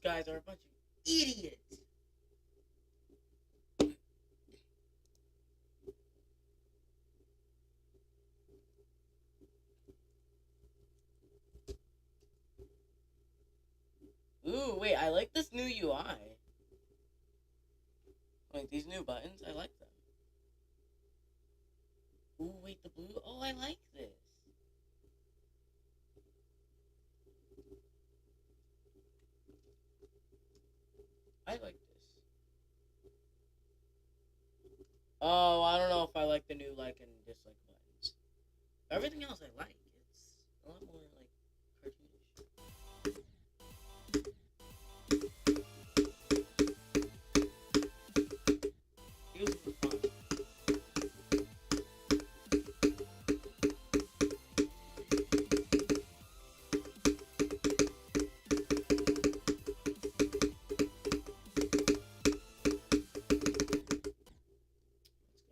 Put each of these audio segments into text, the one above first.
guys are a bunch of idiots. Ooh, wait, I like this new UI. Like, these new buttons, I like them. Ooh, wait, the blue, oh, I like this. I like this. Oh, I don't know if I like the new like and dislike buttons. Everything else I like. It's a lot more like cartoonish. Feels fun. Let's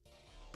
go.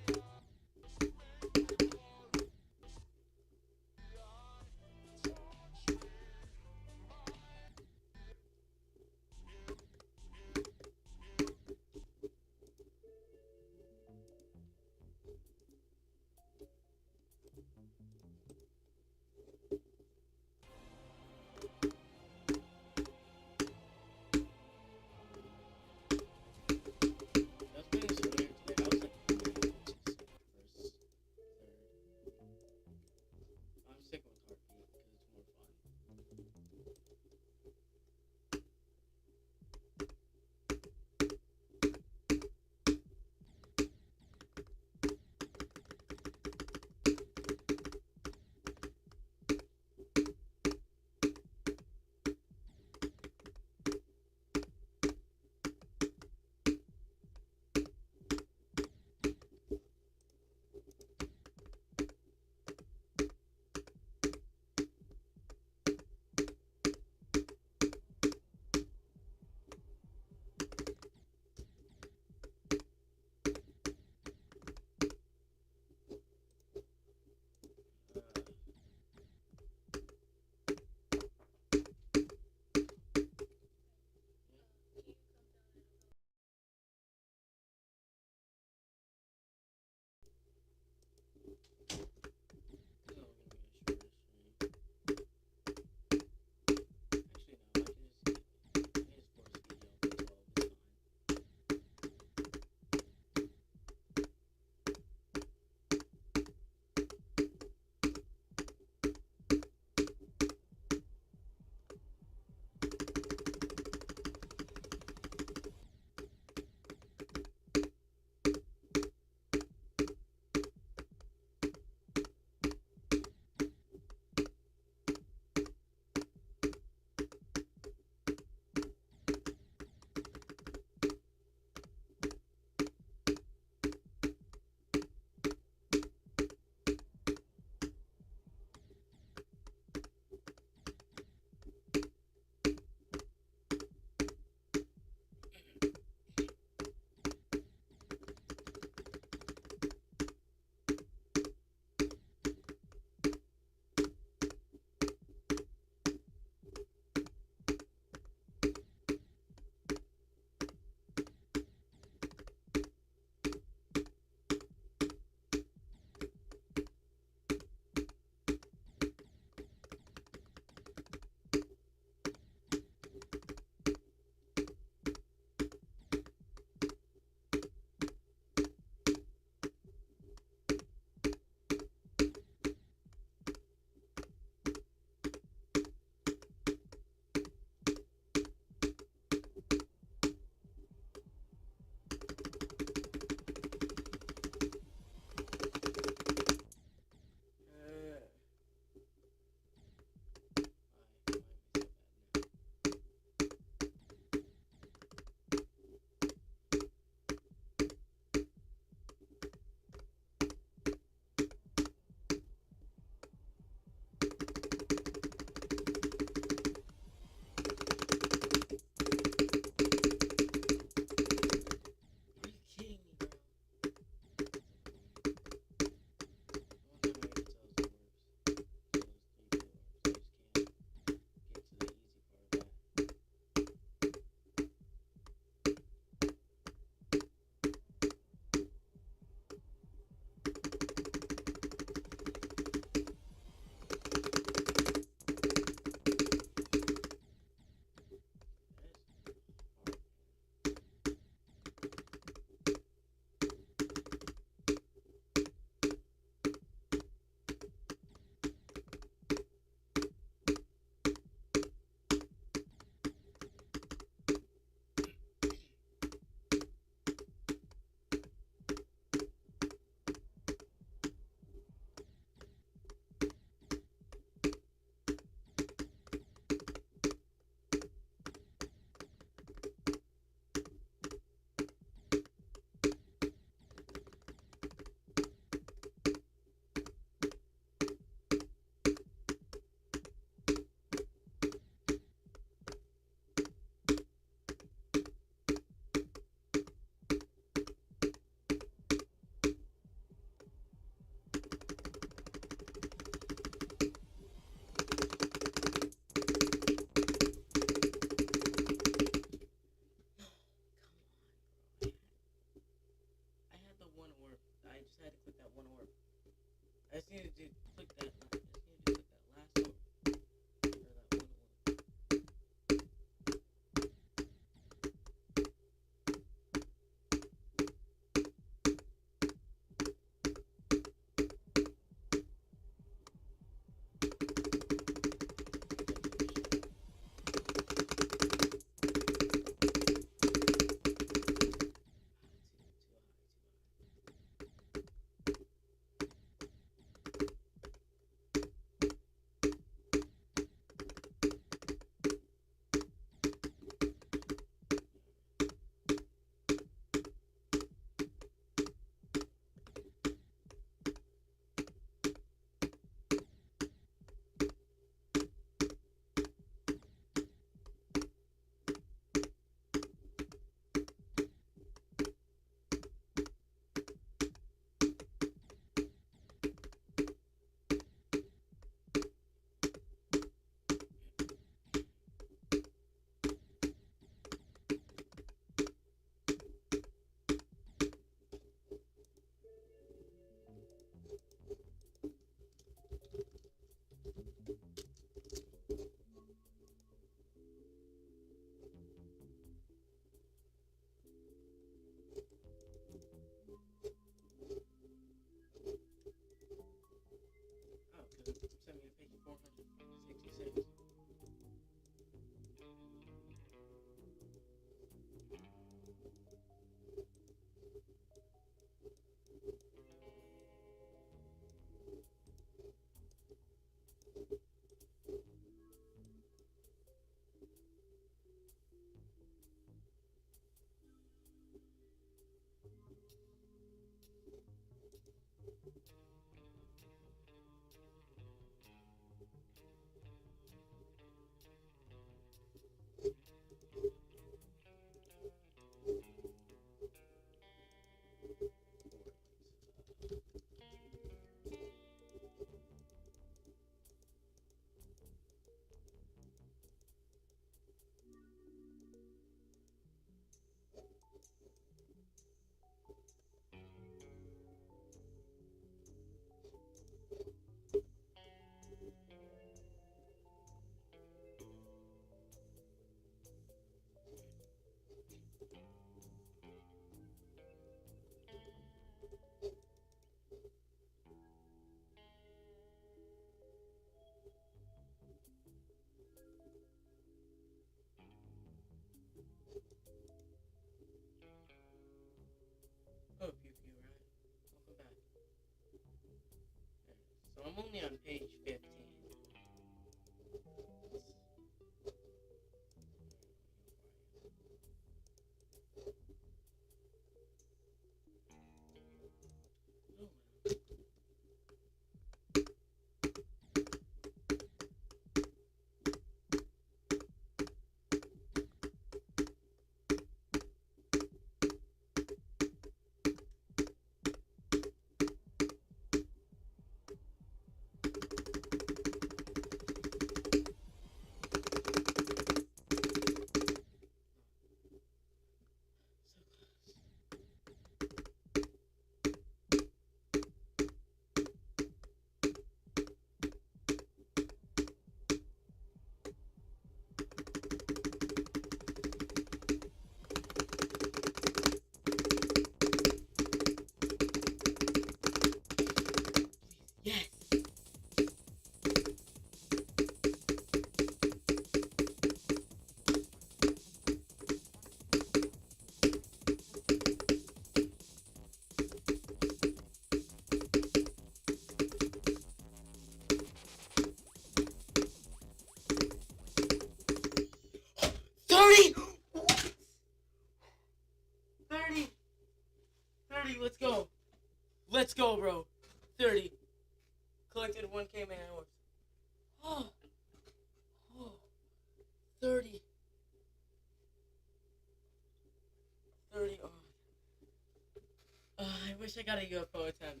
got a UFO attempt,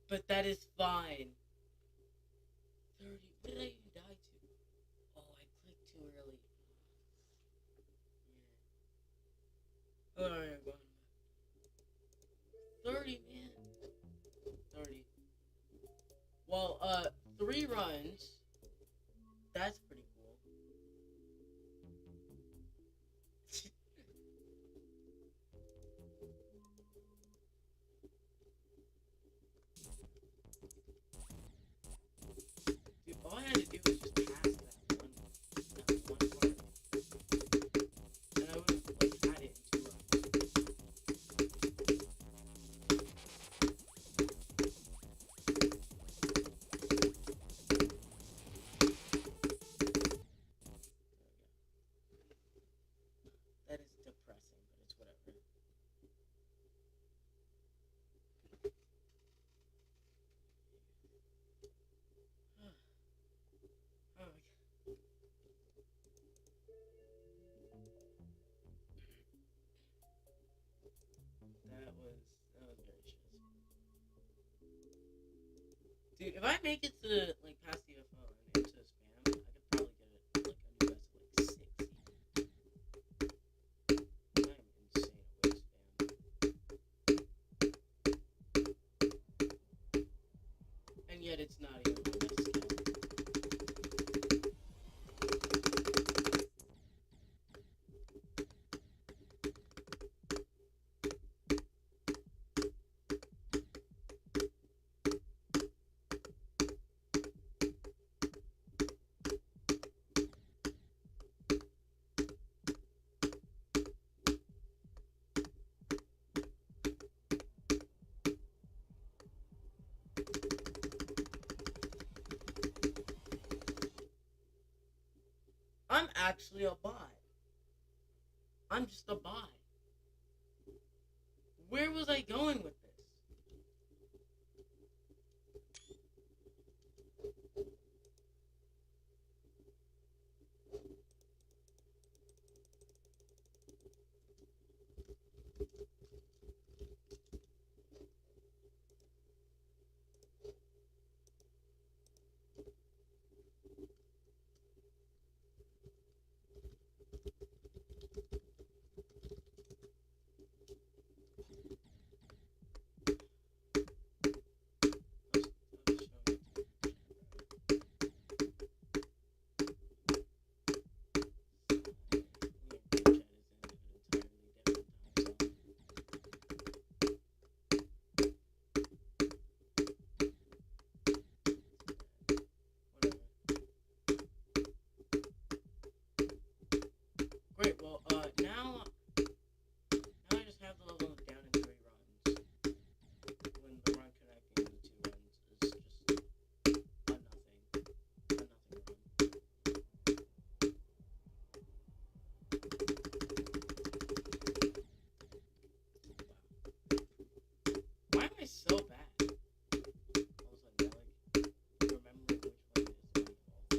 but that is fine. 30. What did I even die to? Oh, I clicked too early. Yeah. Alright, go on. 30, man. 30. Well, 3 runs. That's pretty cool. Dude, all I had to do was just pass that one part. And I would have, like, had it in 2 runs. That is depressing, but it's whatever. Oh my god. That was very stressful. Dude, if I make it to like past the UFO and into spam, I could probably get it like a new best of like 60. I am insane at spam. And yet it's not even my best skill. I'm actually a bot. I'm just a bot. Where was I going with this? Great, well, now I just have the level down in 3 runs. When the run connecting the 2 runs is just a nothing run. Wow. Why am I so bad? All of a sudden, like, remembering which one it is my fault.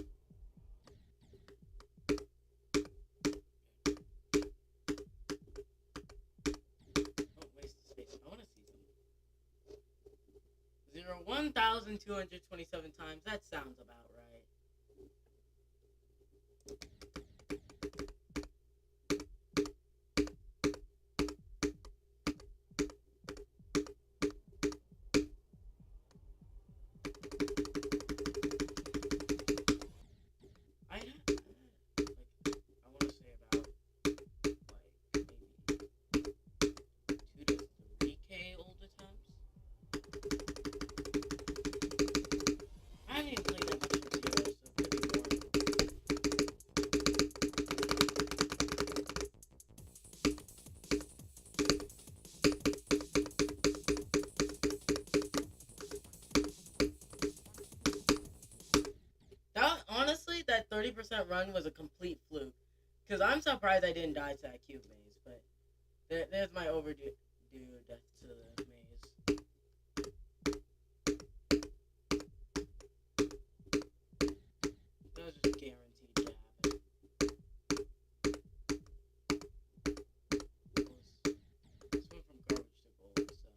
Don't waste the space. I want to see them. 1,227 times. That sounds about right. I want to say about like maybe 2 to 3K old attempts. I haven't even played that much in Zero, so it could be more. Honestly, that 30% run was a complete fluke. Because I'm surprised I didn't die to that cube maze, but there's my overdue death to the maze. That was just guaranteed to happen. This went from garbage to gold, so...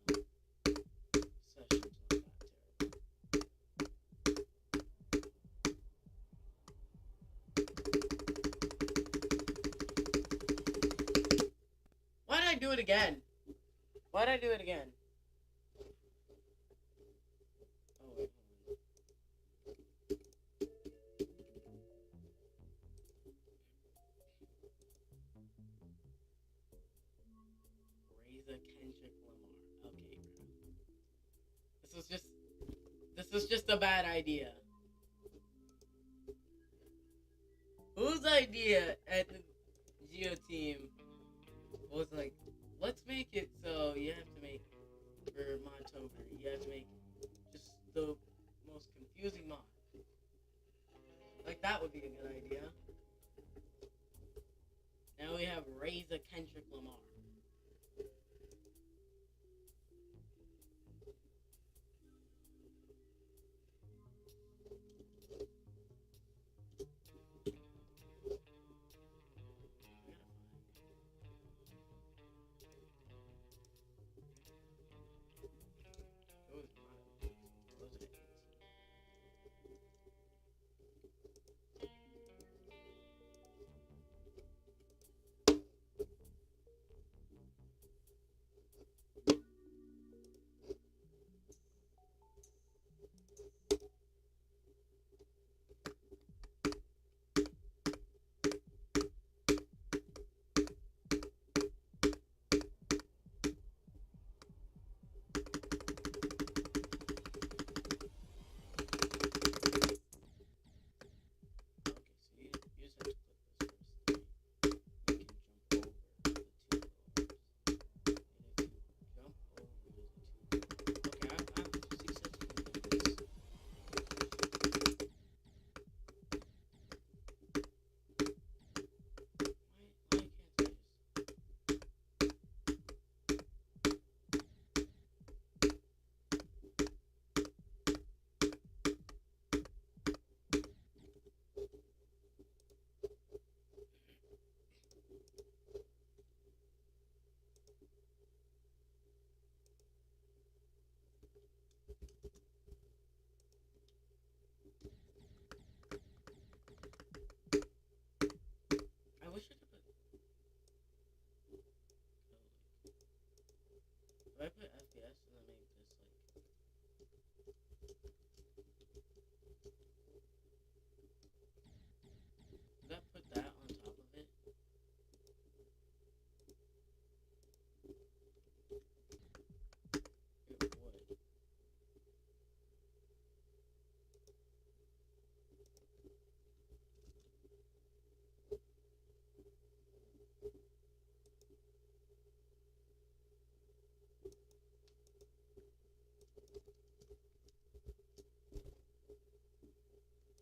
do it again? Why'd I do it again? Oh, wait, hold on. Razor Kendrick Lamar. Okay, bro. This was just a bad idea. Whose idea at the Geo team was like, let's make it so you have to make for Modtober, you have to make just the most confusing mod. Like that would be a good idea. Now we have Razor Kendrick Lamar. I wish I could put. If I put FPS and then make this like. Would that put that on top of it? It would.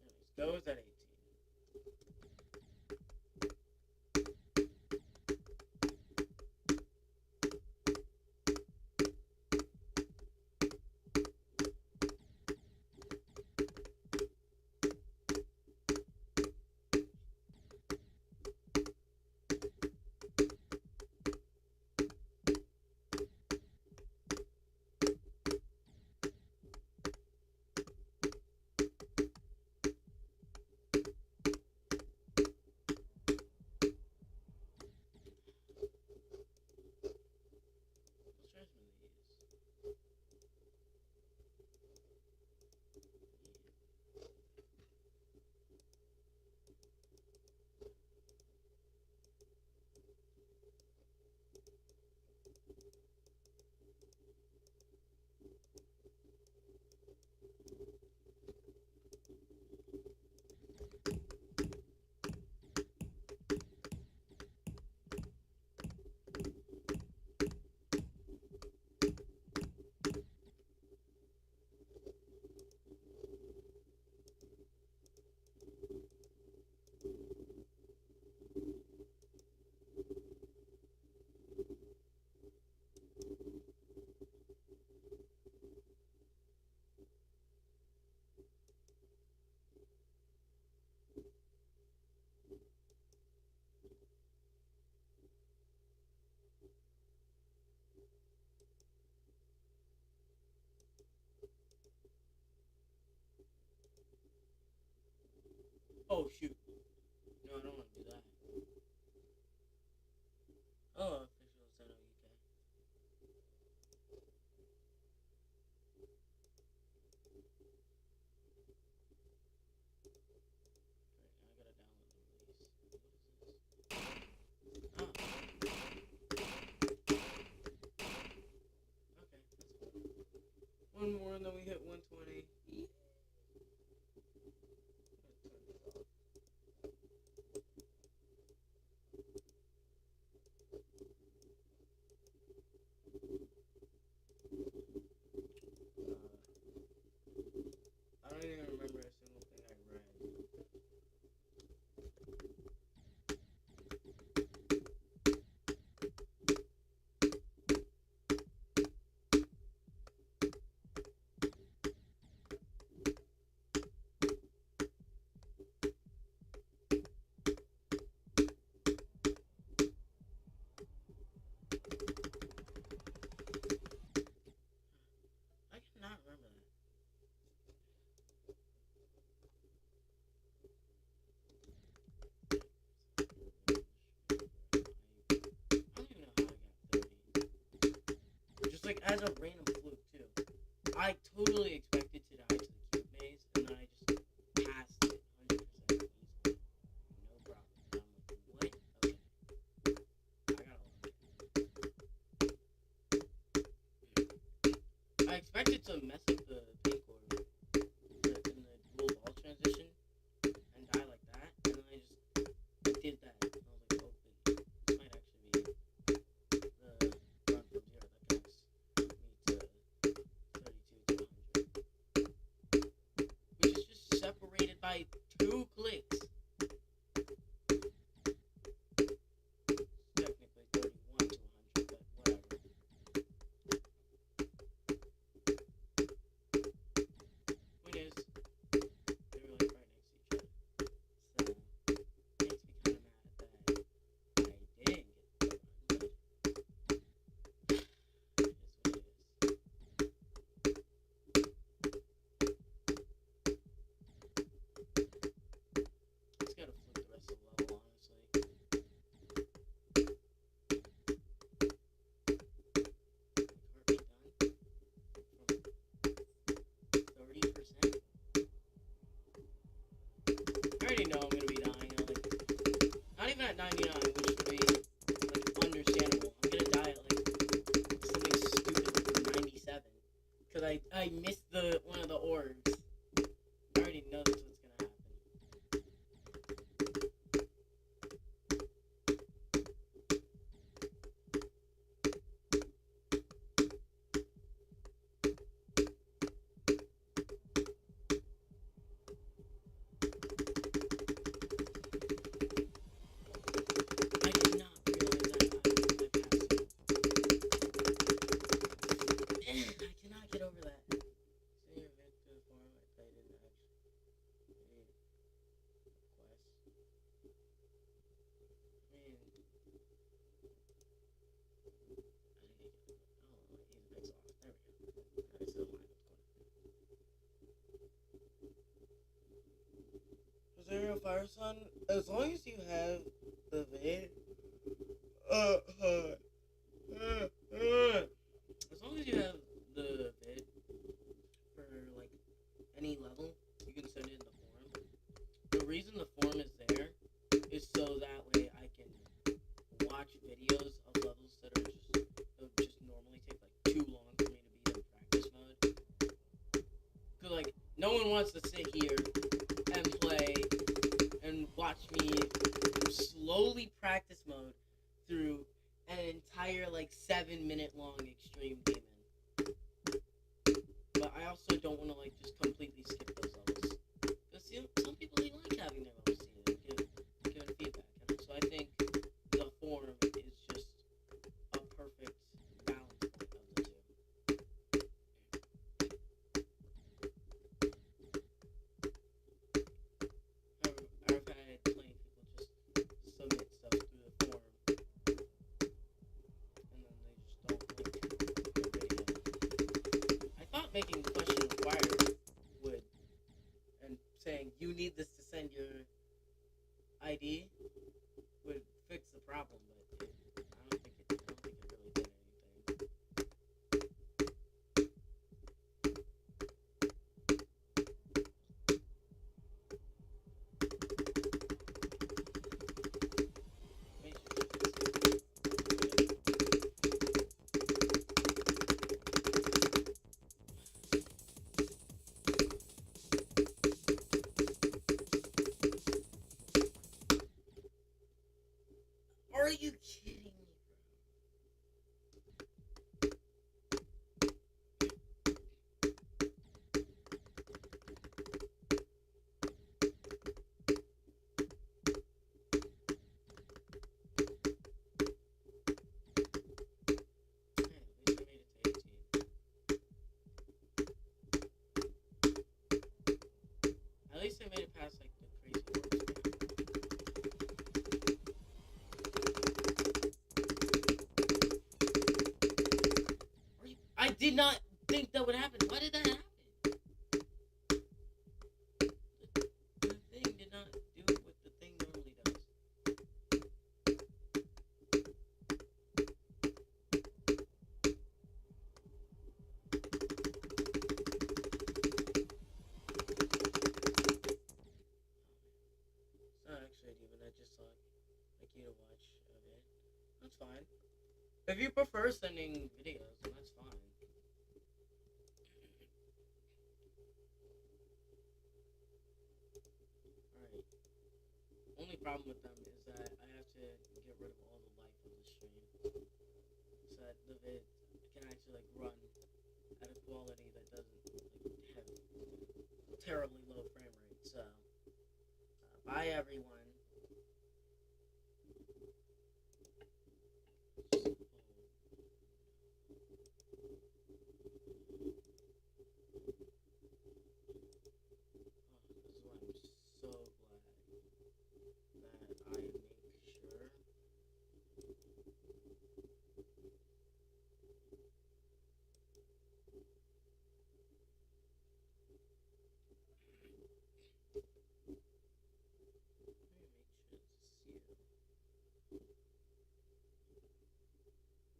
Anyways, goes at 18. Let's try some of these. Oh shoot. No, I don't want to do that. Oh, official set of like as a random fluke too. I totally expected to die to the cube maze, and then I just passed it 100% easily, no problem. And I'm like, what? Okay, I expected to mess up the paint core in the dual ball transition and die like that, and then I did that. And I was like, oh wait, this might actually be the run from 0 that gets me to 32 to 100, which is just separated by 2 clicks. Technically 31 to 100, but whatever. Point is, they were like right next to each other. So it makes me kind of mad that I didn't get the run, but it is what it is. Just gotta flip the rest of the level, honestly. Heartbeat done from 30%. I already know I'm gonna be dying at like not even at 99, which would be like understandable. I'm gonna die at like something stupid like 97 because I missed the one of the orbs. I already know that's what's gonna happen. I did not realize that I passed it. I cannot get over that. Say your victim form. I played in actually quest. I mean, I don't know. He's a pixel off. There we go. I still mind what's going on. Zero Fire Sun, as long as you have the vid, as long as you have the vid for like any level, you can send it in the forum. The reason the forum is there is so that way I can watch videos of levels that just normally take like too long for me to beat in practice mode. Cause like no one wants to sit here and play and watch me slowly practice mode through an entire like 7-minute long extreme demon. But I also don't want to like just completely skip those levels. Because some people they like having their levels seen and giving feedback. And so I think the forum is just a perfect balance point of the two. I've had plenty of people just submit stuff through the forum, and then they just don't link their video. I thought making the question required would, and saying you need this to send your ID would fix the problem, but I don't think it really did anything. Are you kidding me, At least I made it past like the crazy orbs. I did not think that would happen. Why did that happen? The thing did not do what the thing normally does. actually even I just like you to watch a vid. That's fine. If you prefer sending videos, then that's fine. Alright. Only problem with them is that I have to get rid of all the life of the stream. So that the vid can actually like run at a quality that doesn't like have terribly low frame rate. So bye everyone.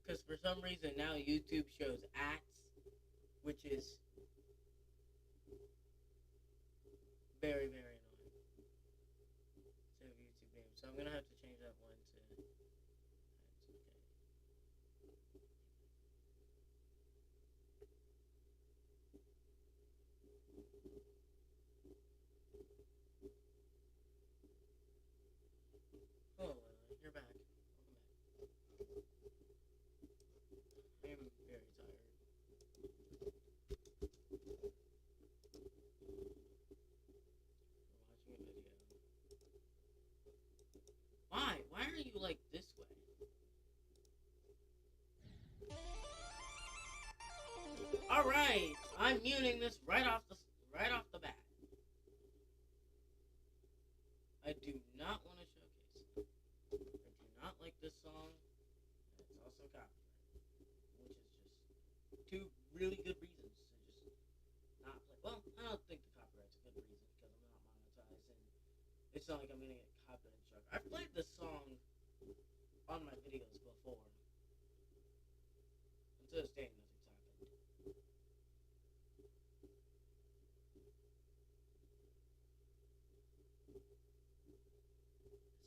Because for some reason now YouTube shows ads, which is very, very annoying. Instead of YouTube name. So I'm going to have to change that one to ads. Okay. Oh, you're back. Welcome back. I am very tired. We're watching a video. Why? Why are you like this way? Alright! I'm muting this right off the bat. I do not want to showcase it. I do not like this song. And it's also copyright. Which is just two really good reasons to just not play. Well, I don't think the copyright's a good reason because I'm not monetized and it's not like I'm gonna get copyright struck. I've played this song on my videos before. And to this day, nothing's happened.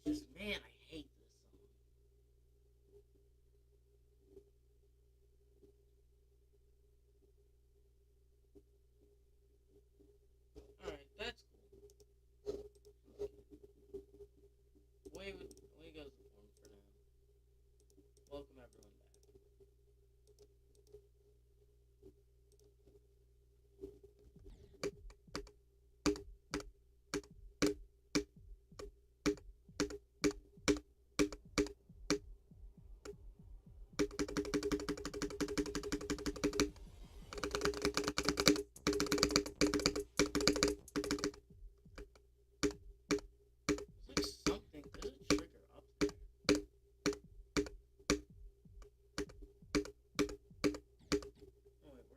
It's just, man, I hate this song. Alright, that's cool. Away goes the form for now. Welcome everyone back. There's like something, there's a trigger up there.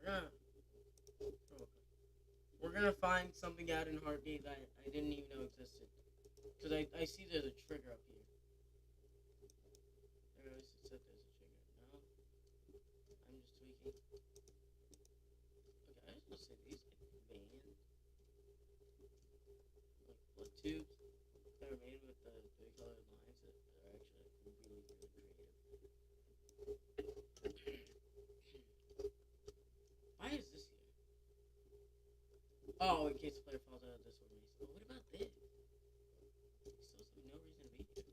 Oh wait, we're gonna find something out in Heartbeat that I didn't even know existed. Because I see there's a trigger up here. There always said there's a trigger. No? I'm just tweaking. Okay, I just want to say these veins, like blood tubes that are made with the colored lines that are actually like, really, really creative. Why is this here? Oh, in case the player falls out of this one. But what about this? Still have no reason to be here.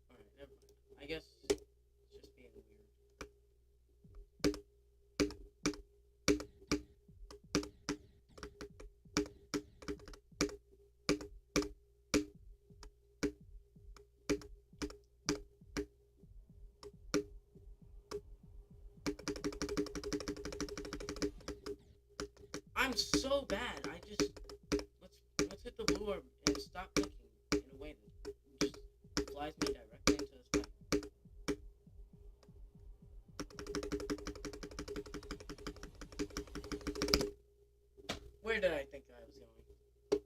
Alright, never mind. I guess it's just being weird. I'm so bad. I just let's hit the blue orb and stop clicking in a way that just flies me directly into this pipe. Where did I think I was going?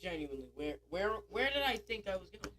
Genuinely, where did I think I was going?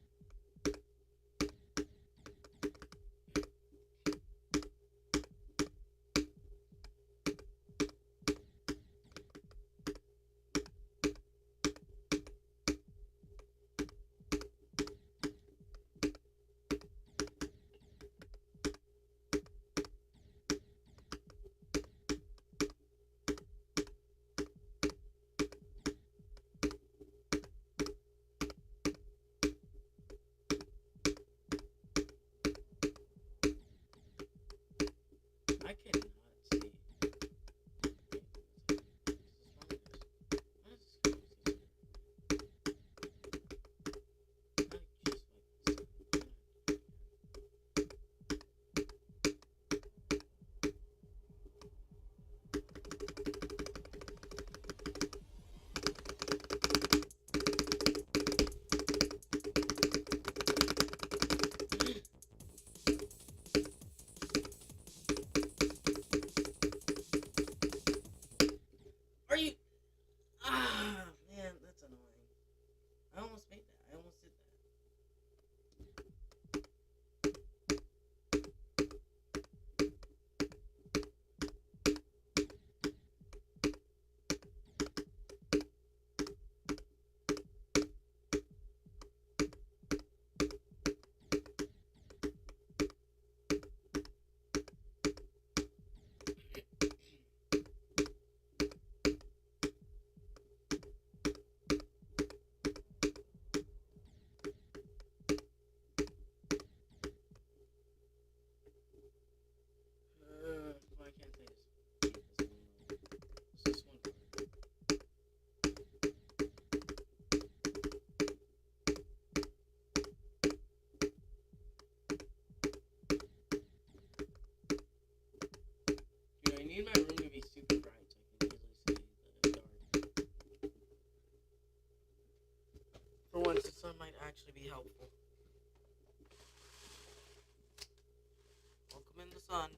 actually be helpful. Welcome in the sun.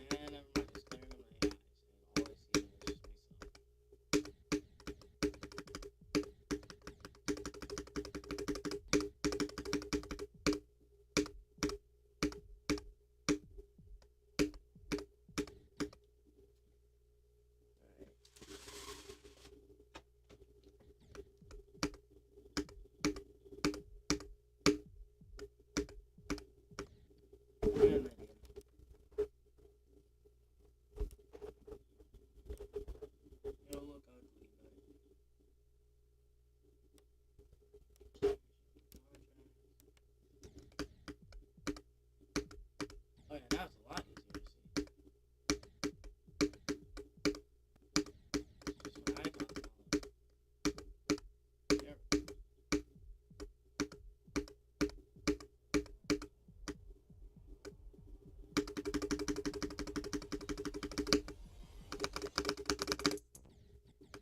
And never mind, it's staring in my eyes, and all I see is just myself. Alright. I got an idea. It'll look ugly, but... Oh yeah, that was a lot easier to see. Just when I got them all. There we go.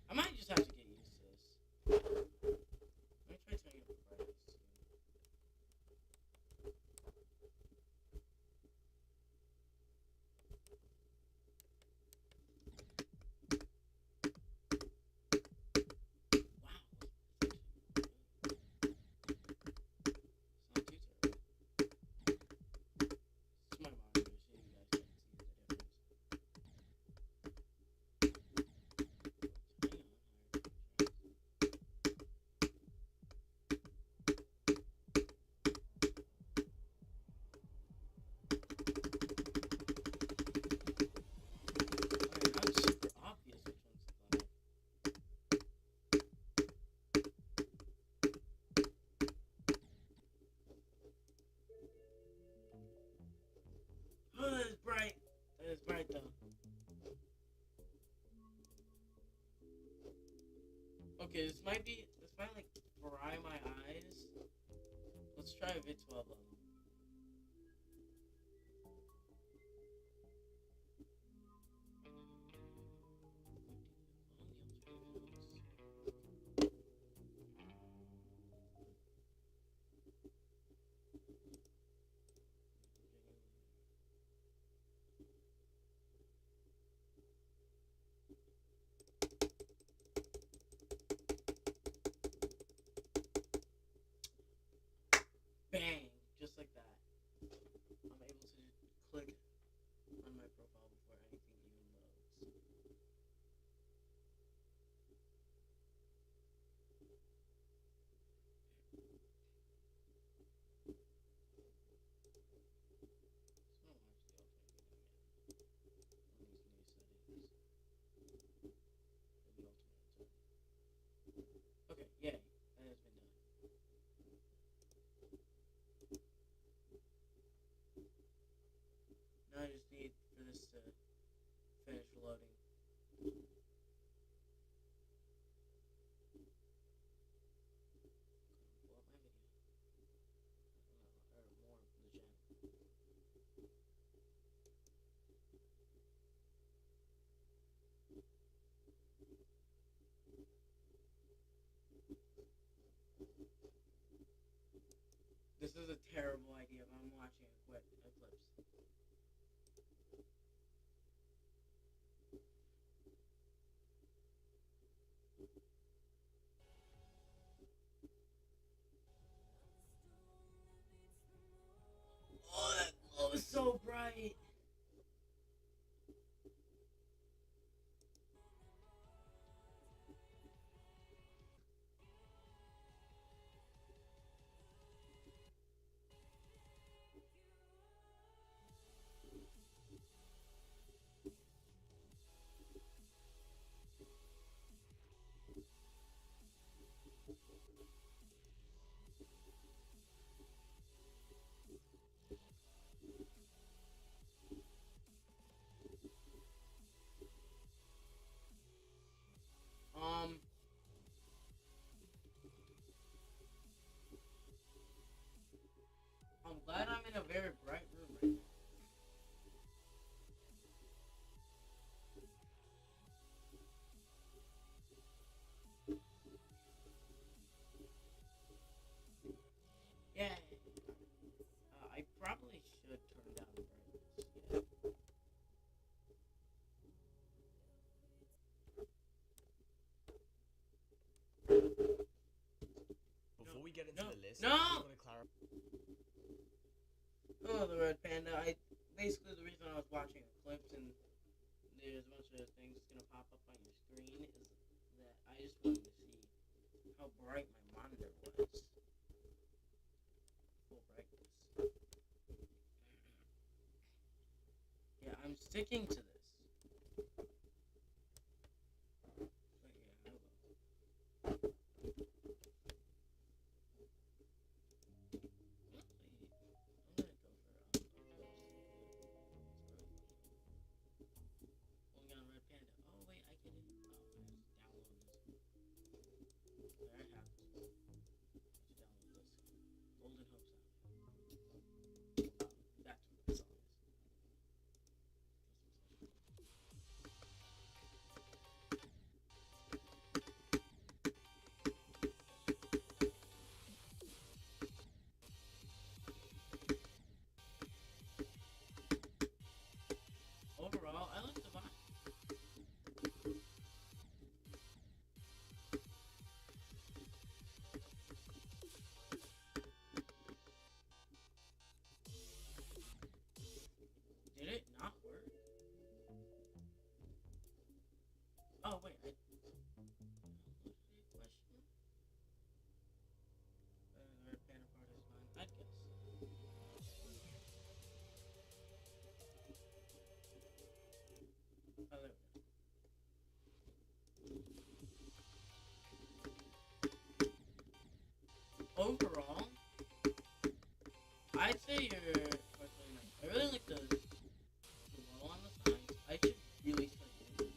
I might just have to get used to this. Let me try turning up the brightness too. Wow, it's not too terrible. It's my monitor, so you guys can't see the difference. Hang on, okay, now it's super obvious which one's the cloud. Oh, that is bright. That is bright though. Okay, this might like fry my eyes. Let's try a bit 12 level. Bang! Just like that. I'm able to click on my profile before anything even loads. So I don't watch the ultimate video again. On these new settings. For the ultimate. Okay, yay. That has been done. Now I just need for this to finish loading. Pull up my video. Or more from the channel. This is a terrible idea, but I'm watching Eclipse. Oh, that glow is so bright! this. No! Let me clarify. Oh, the red panda. Basically the reason I was watching clips and there's a bunch of things gonna pop up on your screen is that I just wanted to see how bright my monitor was. Full brightness. Yeah, I'm sticking to this. But yeah, I will. Overall, I like the vibe. Did it not work? Oh wait, question. The red panda part is mine, I guess. Oh, there we go. Overall, I'd say you're partially nice. I really like the glow on the sides. I should really start doing that.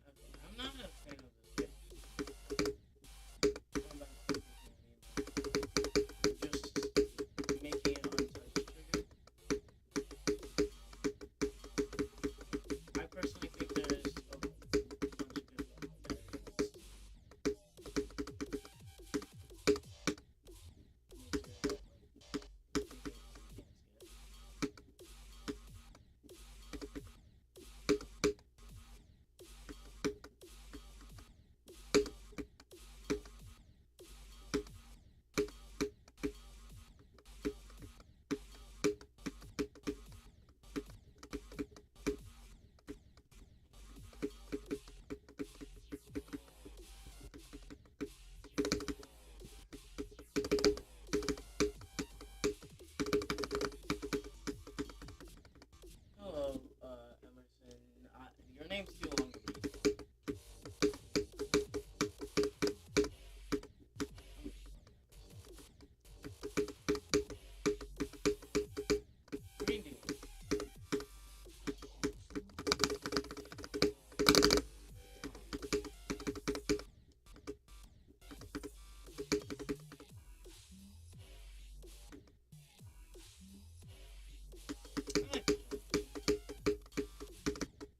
Okay, I'm not a fan of this game. I'm not a fan of just making it on touch trigger. I personally think there's a bunch of good better ways. Hello, Emerson. Your name's too long to read. What are you doing?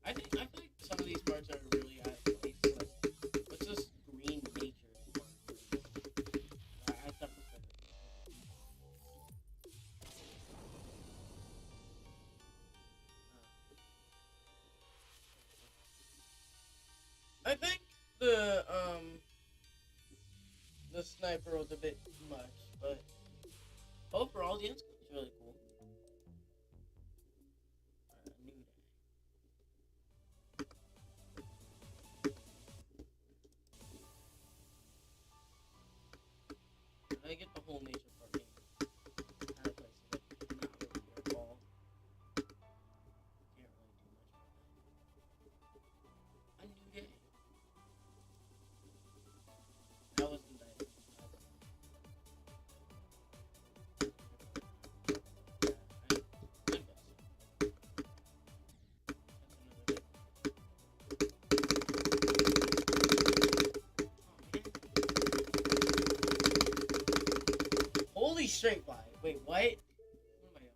I feel like some of these parts are really out of place. Like, what's this green nature part? I thought this was I think the sniper was a bit much, but overall the end's really cool. A new day. I get the whole nature part being out of place, but not really your fault. Can't really do much about that. A new day. That was the night. Holy straight line. Wait, what? What am I on? Alright,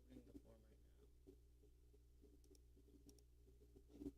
opening the form right now.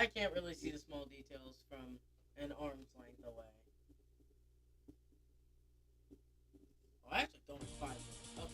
I can't really see the small details from an arm's length away. Oh, I actually don't have 5 minutes. Okay.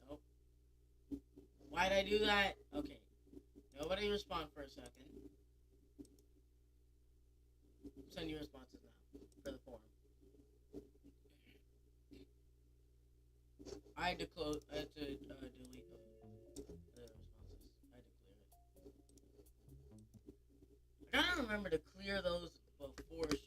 Nope. Why'd I do that? Okay. Nobody respond for a second. Send your responses now for the forum. I had to delete the responses. I had to clear it. I gotta remember to clear those before stream.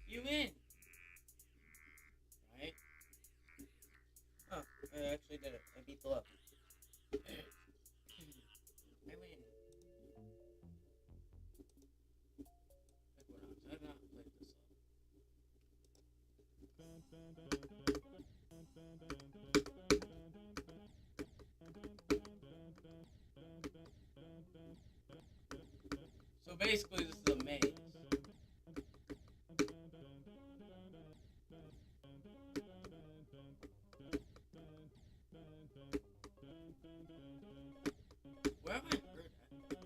You win! Right? Oh, I actually did it. I beat the level. I win. Equinox. I've not played this level. So basically, this is a maze. Where have I heard that?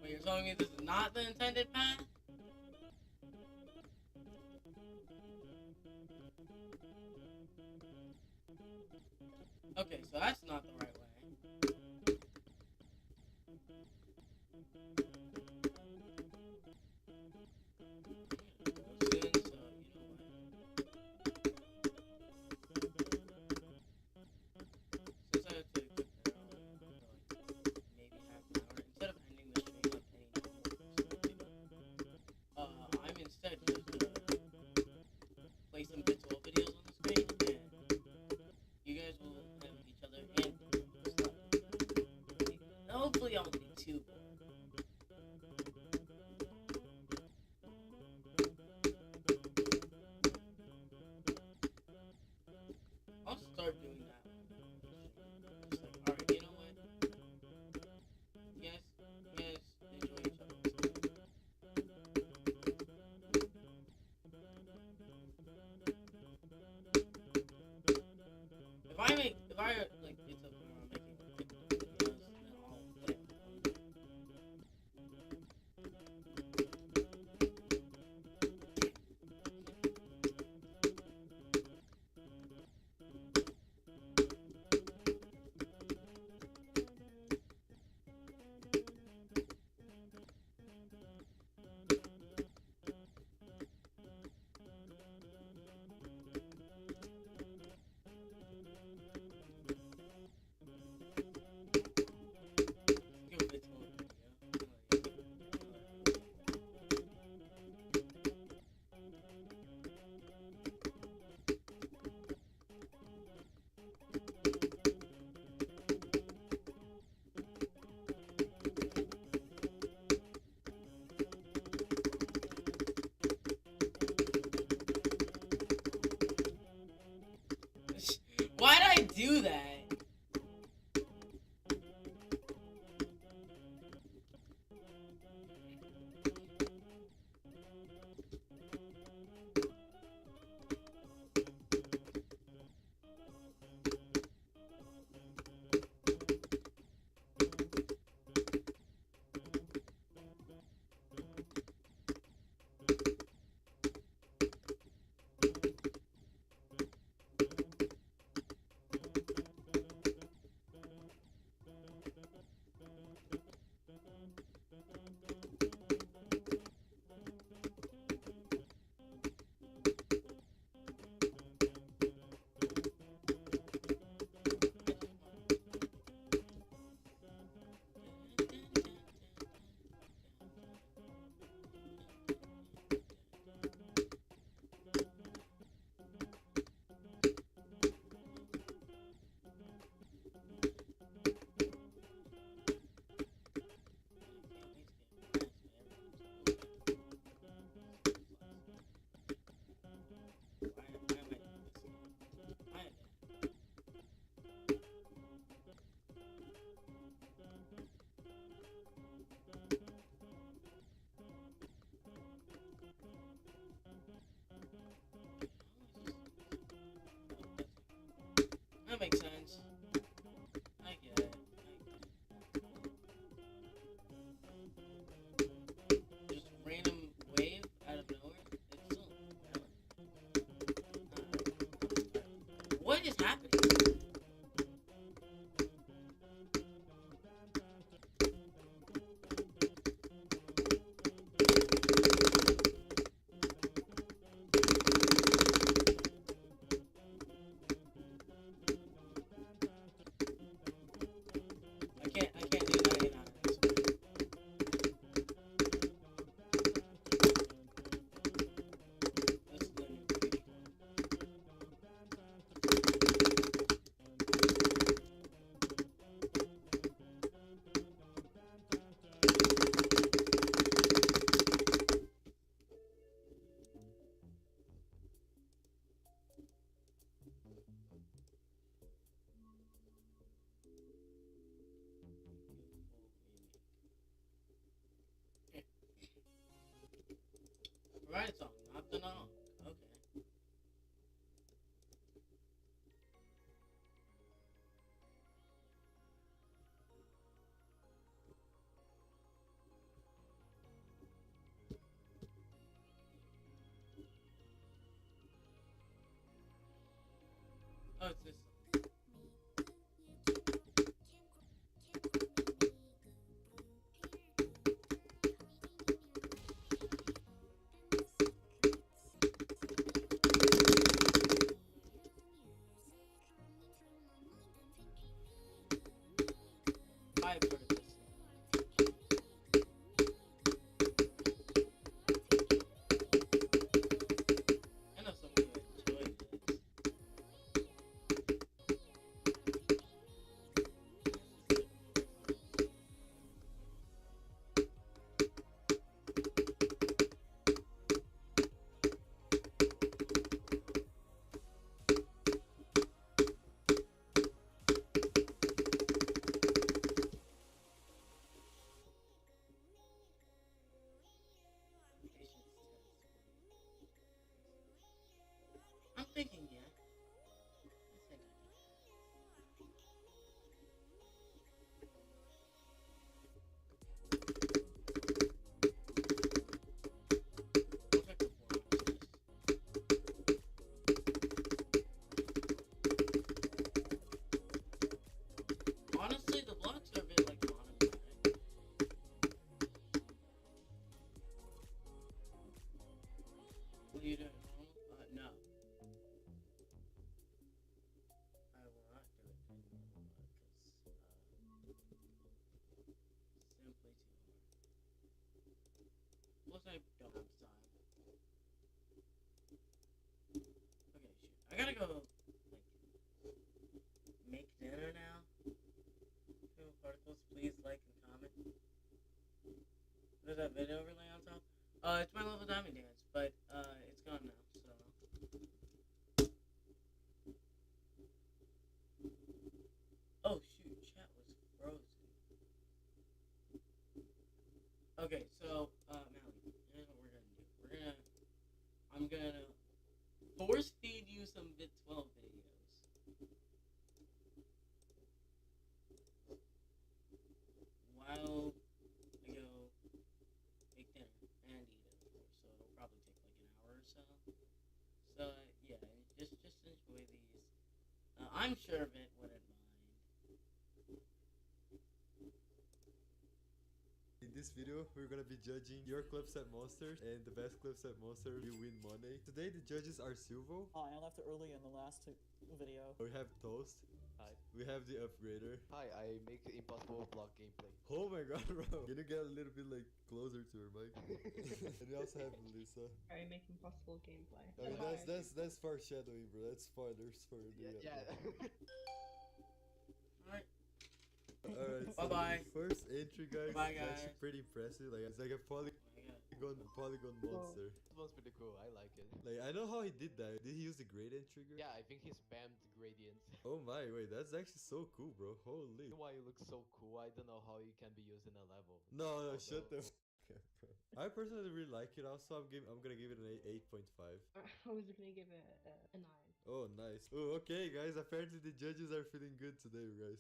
Wait, you're telling me this is not the intended path? Okay, so that's not the right way. Hopefully I'll be too. I'll start doing that. Just like, alright, you know what? Yes, enjoy each other. If I like, it's a Why'd I do that? Right song, not the knock. Okay. Oh, it's this song. I've heard of this song. I know someone who enjoyed this. Patience test. I'm thinking, yeah. I think I'll check the form on this. Honestly, the blocks are a bit like monochromatic. What are you doing? No. I will not do it anymore because simply too hard. Plus, I don't have time. Okay, shoot. I gotta go, like, make dinner now. Favorite particles, please like and comment. There's that video overlay on top. It's my level diamond dance, but it's gone now. So. Oh shoot, chat was frozen. Okay, so Mally, here's what we're gonna do. I'm gonna force feed you some Bit 12 videos. While I go make dinner and eat it, of course. So it'll probably take like an hour or so. So yeah, just enjoy these. I'm sure Bit wouldn't mind. In this video, we're gonna be judging your clips at monsters, and the best clips at monsters, you win money. Today, the judges are Silvo. Hi, I left early in the last video. We have Toast. Hi. We have the Upgrader. Hi, I make impossible block gameplay. Oh my god, bro. Can you get a little bit like closer to her mic? And we also have Lisa. I make impossible gameplay. I mean, that's foreshadowing, bro. That's spoilers for the Yeah. Alright. Alright, so Bye-bye. first entry, guys. Bye, Is actually guys. pretty impressive. Like, it's like a Oh my god. polygon monster. This one's pretty cool. I like it. Like, I know how he did that. Did he use the gradient trigger? Yeah, I think he spammed gradients. Oh my, wait, that's actually so cool, bro. Holy. Why it looks so cool? I don't know how it can be used in a level. No, Although- shut the f up, bro. I personally really like it. Also, I'm gonna give it an 8.5. I was gonna give it a 9. Oh, nice. Oh, okay, guys. Apparently, the judges are feeling good today, guys.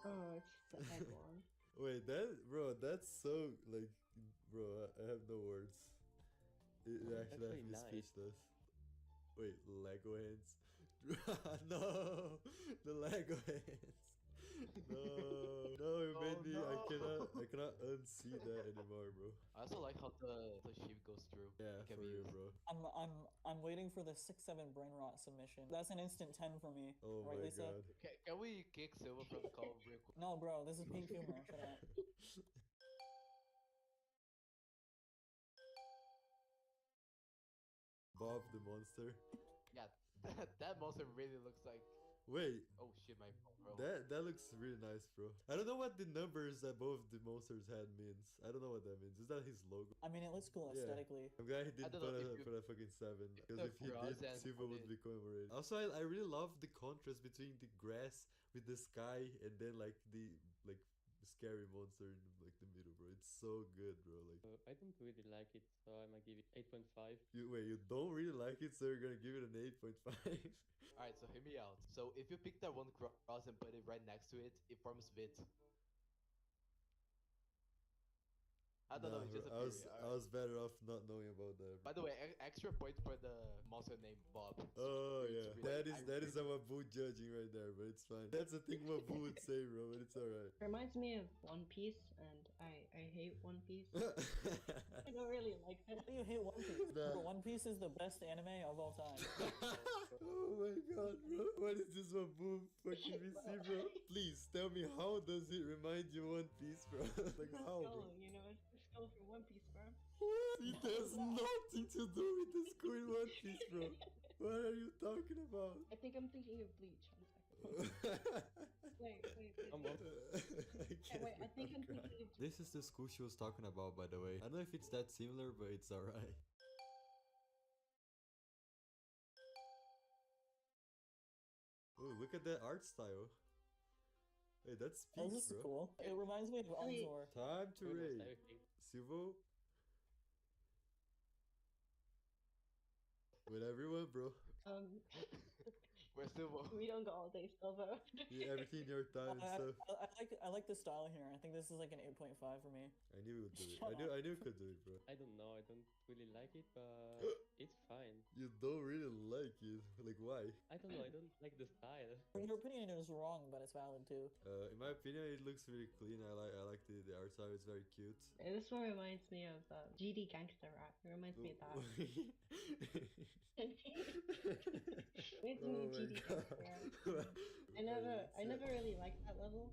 Oh, it's the egg one. Wait, that's so like, bro. I have no words. It actually left Actually me nice. speechless. Wait, Lego hands. No, the Lego hands. No, it made me. no. I cannot unsee that anymore, bro. I also like how the sheep goes through. Yeah, It can for be real, used. bro. I'm waiting for the 6-7 brain rot submission. That's an instant 10 for me. Oh Right, my Lisa? god. Can we kick Silver from the call real quick? No, bro, this is pink humor. Shut up. Bob the monster. Yeah, that monster really looks like. Wait, Oh shit, my phone, bro. that looks really nice, bro. I don't know what the numbers above the monster's head means. I don't know what that means. Is that his logo? I mean, it looks cool Yeah. aesthetically. I'm glad he didn't don't know if you- put a fucking 7. Because the if he grass did, and Silva would the- be commemorated. Also, I really love the contrast between the grass with the sky and then like the like scary monster in like the middle, bro. It's so good, bro. Like, I don't really like it, so I might give it 8.5. you don't really like it, so you're gonna give it an 8.5. Alright, so hear me out. So if you pick that one cross and put it right next to it, it forms wierd. I don't know, Nah, it's bro, just a I theory. was better off not knowing about that. By the way, extra point for the monster named Bob. Oh It's yeah, really- that is a Mabu judging right there, but it's fine. That's the thing Mabu would say, bro, but it's alright. Reminds me of One Piece, and I hate One Piece. I don't really like it. How do you hate One Piece? Nah. Bro, One Piece is the best anime of all time. Oh my god, bro. What is this Mabu fucking VC, bro? Please tell me, how does it remind you of One Piece, bro? Like The how, bro? skull, you know, it's the skull from One Piece, bro. It has nothing to do with the school in One Piece, bro. What are you talking about? I think I'm thinking of Bleach. One second. Wait. Come on. Wait, I think I'm thinking of. This is the school she was talking about, by the way. I don't know if it's that similar, but it's alright. Oh, look at that art style. Hey, that's Oh, peak, this is bro. cool. It reminds me of Wait. Anzor. Time to Almost raid. everything. Silvo. Whatever you want, bro. We're still We don't go all day still though. Yeah, everything in your time and stuff. I like the style here. I think this is like an 8.5 for me. I knew you would do it. Shut I knew you could do it, bro. I don't know, I don't really like it, but it's fine. You don't really like it. Like, why? I don't know, I don't like the style. Your opinion is wrong, but it's valid too. In my opinion, it looks really clean. I like the art style. It's very cute. This one reminds me of GD Gangster Rap. It reminds me of that. Reminds me Oh of my GD god. Gangster Rap. I never really liked that level.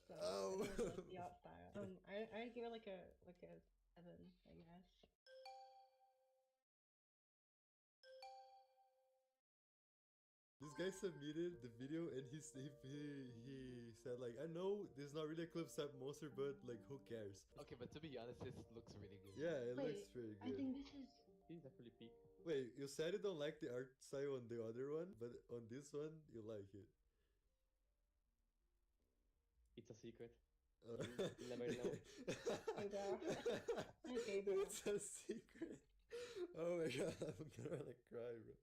So I Oh. don't really like the art style. I'd give it like a 7, I guess. This guy submitted the video and he said like, I know this is not really a clip set monster, but like who cares? Okay, but to be honest, this looks really good. Yeah, it Wait, looks pretty I good. think this is. This is definitely peak. Wait, you said you don't like the art style on the other one, but on this one you like it. It's a secret. You never know. Okay, bro. Okay, bro. It's a secret. Oh my god, I'm gonna cry, bro.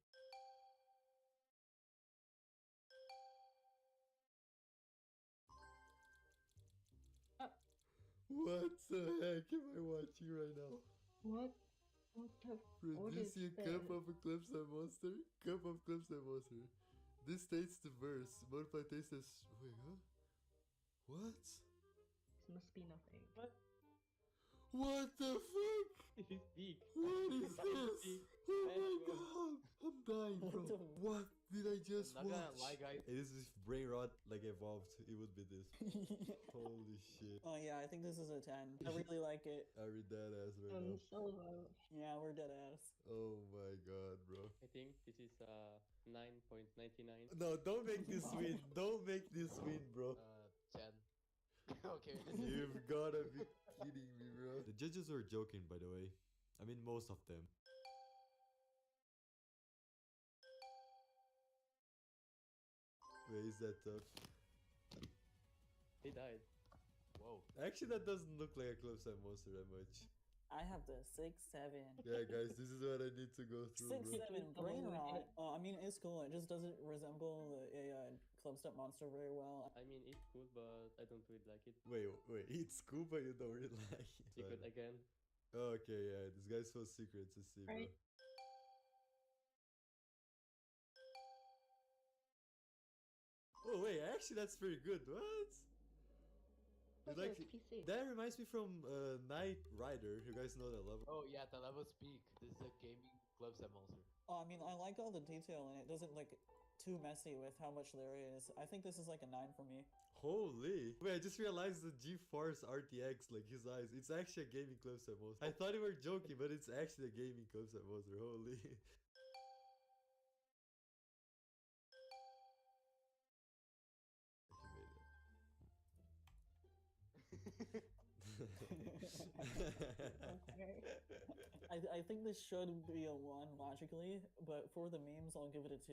What the heck am I watching right now? What? What the? What is Producing a cup of Eclipse Monster? Cup of Eclipse Monster. This states the verse. Multiply taste as. Wait, huh? What? This must be nothing. What the fuck? This is peak. What is This is this? peak. Oh my Best one. god! I'm dying, bro. What the- What did I just Not gonna watch? lie, guys. Hey, this is if brain rot like evolved. It would be this. Holy shit. Oh yeah, I think this is a 10. I really like it. I read that ass right now. So low. Yeah, we're dead ass. Oh my god, bro. I think this is 9.99. No, don't make this win. Don't make this win, bro. 10. Okay. You've gotta be kidding me, bro. The judges were joking, by the way. I mean, most of them. Wait, is that tough? He died. Whoa. Actually, that doesn't look like a close up monster that much. I have the 6-7. Yeah, guys, this is what I need to go through, 6-7 bro. brain rot. I mean, it's cool. It just doesn't resemble a club step monster very well. I mean, it's cool, but I don't really like it. Wait, it's cool, but you don't really like it. Secret Fine. again. Okay, yeah, this guy's so secret to see, bro. Right. Oh wait, actually that's pretty good. What? What's Like, this PC? that reminds me from Knight Rider. You guys know that level? Oh yeah, the level speak. This is a gaming club set monster. Oh, I mean, I like all the detail and it doesn't look too messy with how much there is. I think this is like a 9 for me. Holy! Wait, I just realized the GeForce RTX, like his eyes. It's actually a gaming club set monster. I thought you were joking, but it's actually a gaming club set monster. Holy! I think this should be a 1 logically, but for the memes, I'll give it a 2.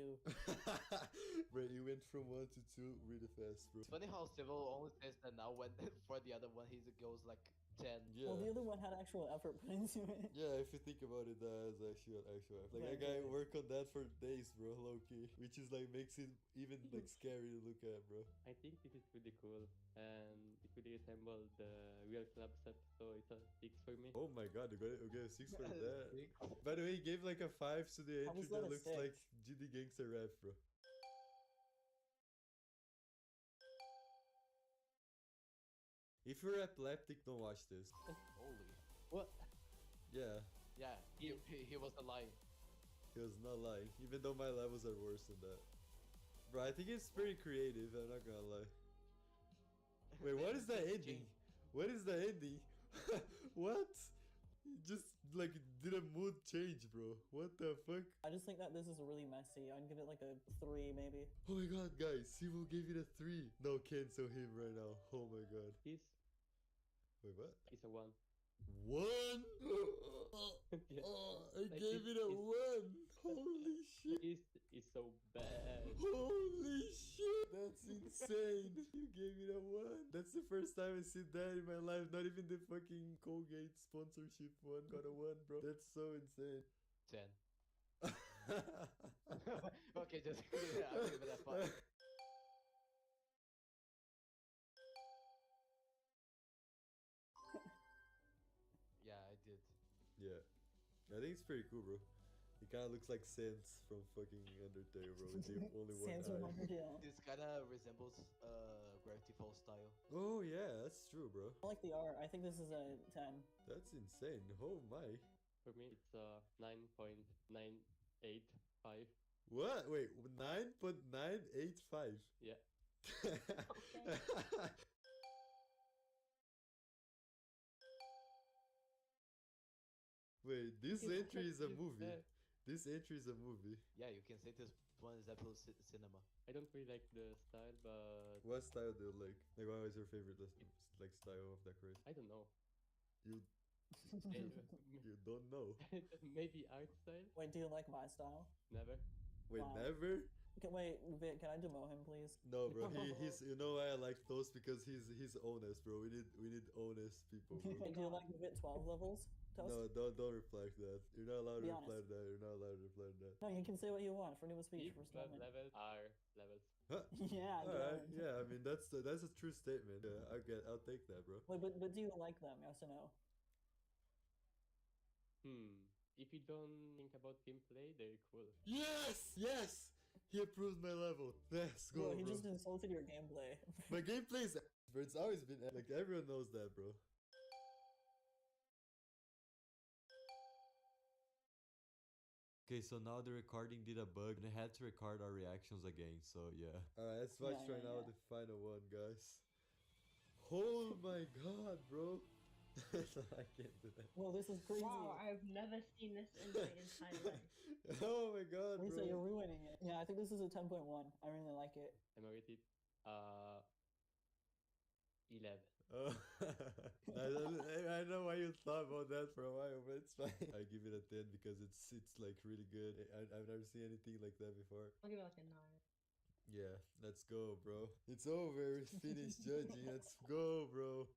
Bro, you went from 1 to 2 really fast, bro. It's funny how Civil only says that now when for the other one he goes like 10. Well, the Yeah. other one had actual effort put into it. Yeah, if you think about it, that's actual effort. Like, Yeah, I gotta yeah. work on that for days, bro, low-key. Which is like, makes it even like scary to look at, bro. I think this is really cool, and it really resembles the real club set, so it's a 6 for me. Oh my god, we got a 6 for Six. that. By the way, he gave like a 5 to the How entry was that that a looks six? like GD Gangster Rap, bro. If you're epileptic, don't watch this. Holy. What? Yeah, Yeah, he was lying. he was not lying. Even though my levels are worse than that. Bro, I think it's pretty creative, I'm not gonna lie. Wait, what is the ending? What is the ending? What? He just like did a mood change, bro. What the fuck? I just think that this is really messy. I'd give it like a 3 maybe. Oh my god, guys, Sivu gave it a 3. No, cancel him right now. Oh my god. This Wait, what? is a 1. 1? Yeah. I Like, gave it a it's- 1. Holy shit. This is so bad. Holy shit. That's insane. You gave it a 1. That's the first time I see that in my life. Not even the fucking Colgate sponsorship one got a 1, bro. That's so insane. 10. Okay, just yeah, I'll give it a 5. Yeah, I did. Yeah. I think it's pretty cool, bro. It kind of looks like Sans from fucking Undertale, bro. With the only one Sans from eye. Undertale. This kinda resembles Gravity Falls style. Oh yeah, that's true, bro. I like the art. I think this is a 10. That's insane. Oh my. For me, it's a 9.985. What? Wait, 9.985. Yeah. Wait, this It's entry is a like movie. that. This entry is a movie. Yeah, you can say this one is Apple Cinema. I don't really like the style, but What style do you like? Like, what was your favorite like style of decoration? I don't know. You you don't know. Maybe art style? Wait, do you like my style? Never. Wait, Wow. never? Wait, Vic, can I demo him, please? No, bro. He's you know why I like those because he's honest, bro. We need honest people, bro. Wait, do you like the Vic 12 levels? Toast? No, don't reply to that. You're not allowed to Be reply to honest. that. You're not allowed to reply to that. No, you can say what you want. Freedom of speech, If first 12 amendment. levels are levels. Huh? Yeah, Alright, go. yeah. I mean that's a true statement. Yeah, I'll take that, bro. Wait, but do you like them? Yes or no? If you don't think about gameplay, they're cool. Yes, yes. He approved my level. Let's go, Bro, he bro. just insulted your gameplay. My gameplay is, bro. It's always been like everyone knows that, bro. Okay, so now the recording did a bug and I had to record our reactions again, so yeah. Alright, let's watch Yeah, right yeah, now yeah. the final one, guys. Oh my god, bro. I can't do that. Well, this is crazy. Wow, I've never seen this in my entire life. Oh my god, Lisa, bro. you're ruining it. Yeah, I think this is a 10.1. I really like it. I'm gonna rate it 11. I know why you thought about that for a while, but it's fine. I give it a 10 because it's like really good. I've never seen anything like that before. I'll give it like a 9. Yeah, let's go, bro. It's over. It's finished judging. Let's go, bro.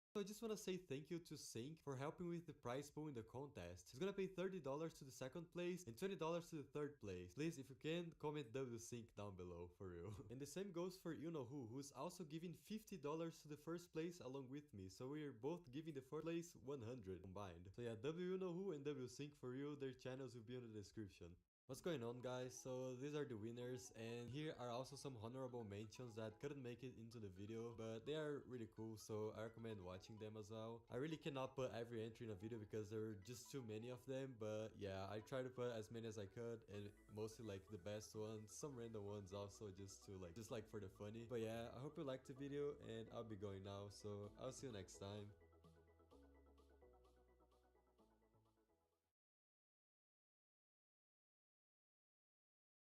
So I just want to say thank you to Sync for helping with the prize pool in the contest. He's gonna pay $30 to the second place and $20 to the third place. Please, if you can, comment WSync down below, for real. And the same goes for you know who's also giving $50 to the first place along with me. So we are both giving the first place 100 combined. So yeah, you know who and WSync for you. Their channels will be in the description. What's going on, guys? So these are the winners, and here are also some honorable mentions that couldn't make it into the video, but they are really cool, so I recommend watching them as well. I really cannot put every entry in a video because there are just too many of them, but yeah, I try to put as many as I could, and mostly like the best ones, some random ones also just like for the funny. But yeah, I hope you liked the video, and I'll be going now, so I'll see you next time.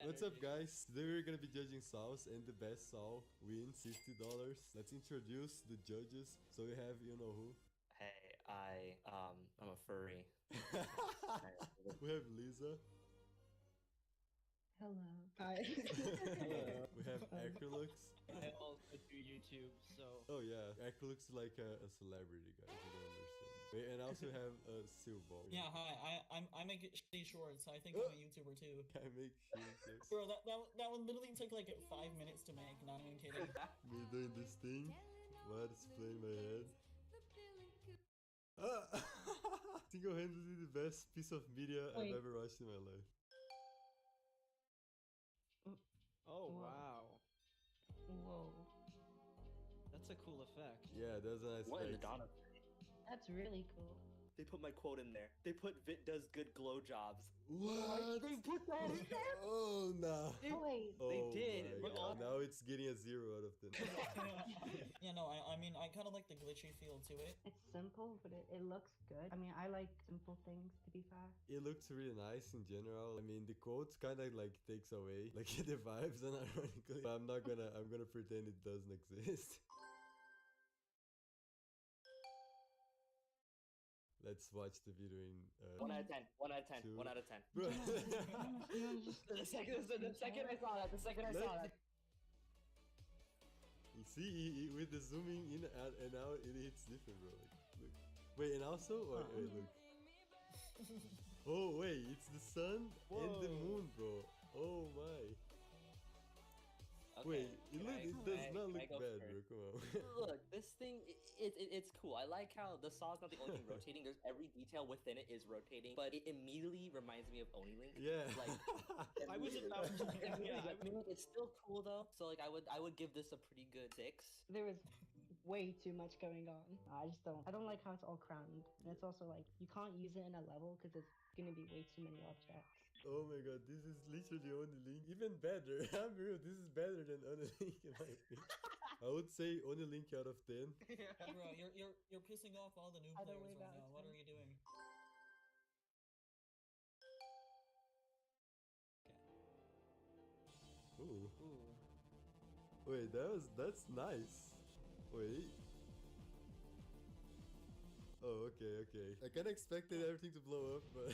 What's up, guys? Today we're gonna be judging sauce, and the best saw wins $50. Let's introduce the judges. So we have you know who. Hey, I'm a furry. We have Lisa. Hello. Hi. We have Acrolux. I also do YouTube, so. Oh yeah, Acrolux is like a celebrity, guys. You don't understand. Wait, and I also have Silver. Yeah, hi. I make shitty shorts. I think I'm a YouTuber too. I make shit. Bro, that one literally took like 5 minutes to make. Not even kidding. Me doing this thing. What is playing in my head? Ah! Single-handedly the best piece of media I've Wait. ever watched in my life. Oh Wow. wow, Whoa. that's a cool effect. Yeah, that's a nice What in the effect. Donna? That's really cool. They put my quote in there. They put Vit does good glow jobs. What? They put that in there? Oh no. Oh wait. Oh, did. my Look God. up. Now it's getting a 0 out of 10. Yeah, no, I mean, I kind of like the glitchy feel to it. It's simple, but it looks good. I mean, I like simple things, to be fair. It looks really nice in general. I mean, the quotes kind of like takes away like the vibes, unironically. But I'm gonna pretend it doesn't exist. Let's watch the video in 1 out of 10. 1 out of 10. Two. 1 out of 10. Bro. The second I saw that. The second I saw that. You see, with the zooming in and out, it hits different, bro. Like, look. Wait, and also, wait, look. Oh wait, it's the sun and the moon, bro. Oh my. Okay, Wait, can it I- does can I- not can I look go bad, first? bro. Come on. Look, this thing, it's cool. I like how the saw's not the only thing rotating. There's every detail within it is rotating, but it immediately reminds me of OniLink. Yeah. Like, I was about to. Yeah, I mean, it's still cool though. So like, I would give this a pretty good 6. There was way too much going on. I don't like how it's all crammed. And it's also like, you can't use it in a level because there's gonna be way too many objects. Oh my god, this is literally OniLink. Even better. I'm real, this is better than OniLink in my opinion. I would say OniLink out of 10. Bro, you're pissing off all the new Either players way, right that now. was What fun. are you doing? Ooh. Ooh. Wait, that's nice. Wait. Oh, okay. I kind of expected everything to blow up, but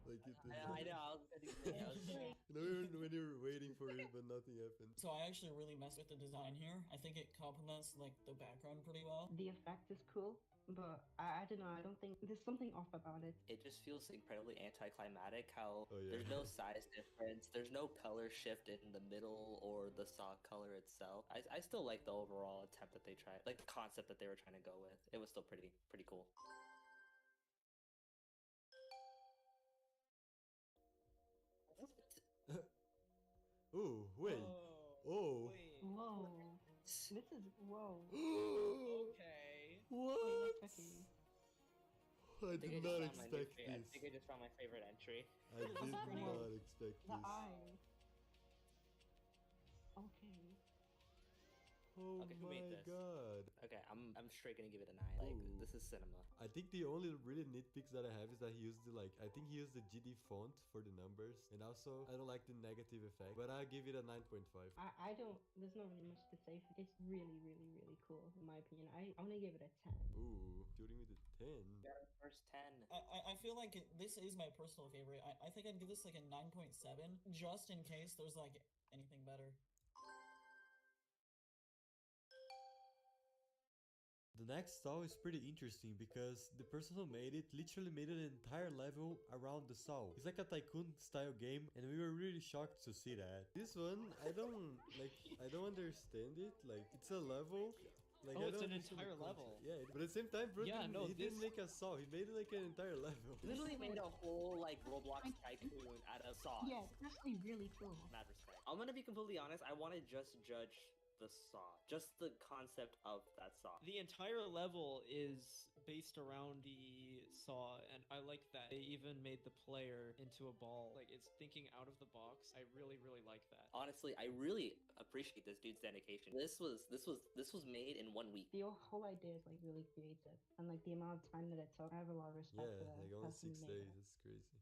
like it didn't. I know. I was getting. You know, when you were waiting for it, but nothing happened. So I actually really messed with the design here. I think it complements like the background pretty well. The effect is cool, but I don't know. I don't think there's something off about it. It just feels incredibly anticlimactic how Oh, yeah. there's no size difference, there's no color shift in the middle or the saw color itself. I still like the overall attempt that they tried, like the concept that they were trying to go with. It was still pretty cool. Ooh, wait. Oh. Wait. Whoa. This is whoa. Okay. What? Tricky. I think did not just found my new expect fa- I this. think I just found my favorite entry. I did pretty not expect The this. eye. Okay. Oh Okay, who my made this? god. Okay, I'm straight gonna give it a 9. Like, Ooh. this is cinema. I think the only really nitpicks that I have is that he used I think he used the GD font for the numbers, and also I don't like the negative effect, but I give it a 9.5. I don't. There's not really much to say. It's really, really, really cool in my opinion. I'm gonna give it a 10. Ooh, shooting with a 10. Got our first 10. I feel like this is my personal favorite. I think I'd give this like a 9.7, just in case there's like anything better. The next saw is pretty interesting because the person who made it literally made an entire level around the saw. It's like a tycoon style game, and we were really shocked to see that. This one, I don't understand it. Like, it's a level. Like, Oh, I it's don't an understand the entire level. concept. Yeah, but at the same time, bro, Yeah, no, he didn't this- make a saw. He made it like an entire level. Literally made a whole like Roblox tycoon out of saw. Yeah, it's actually really cool. Mad respect. I'm gonna be completely honest. I want to just judge the saw, just the concept of that saw. The entire level is based around the saw, and I like that they even made the player into a ball. Like, it's thinking out of the box. I really, really like that. Honestly, I really appreciate this dude's dedication. This was made in 1 week. The whole idea is like really creative, and like the amount of time that it took. I have a lot of respect Yeah, for that. like only person 6 who made days. it. It's crazy.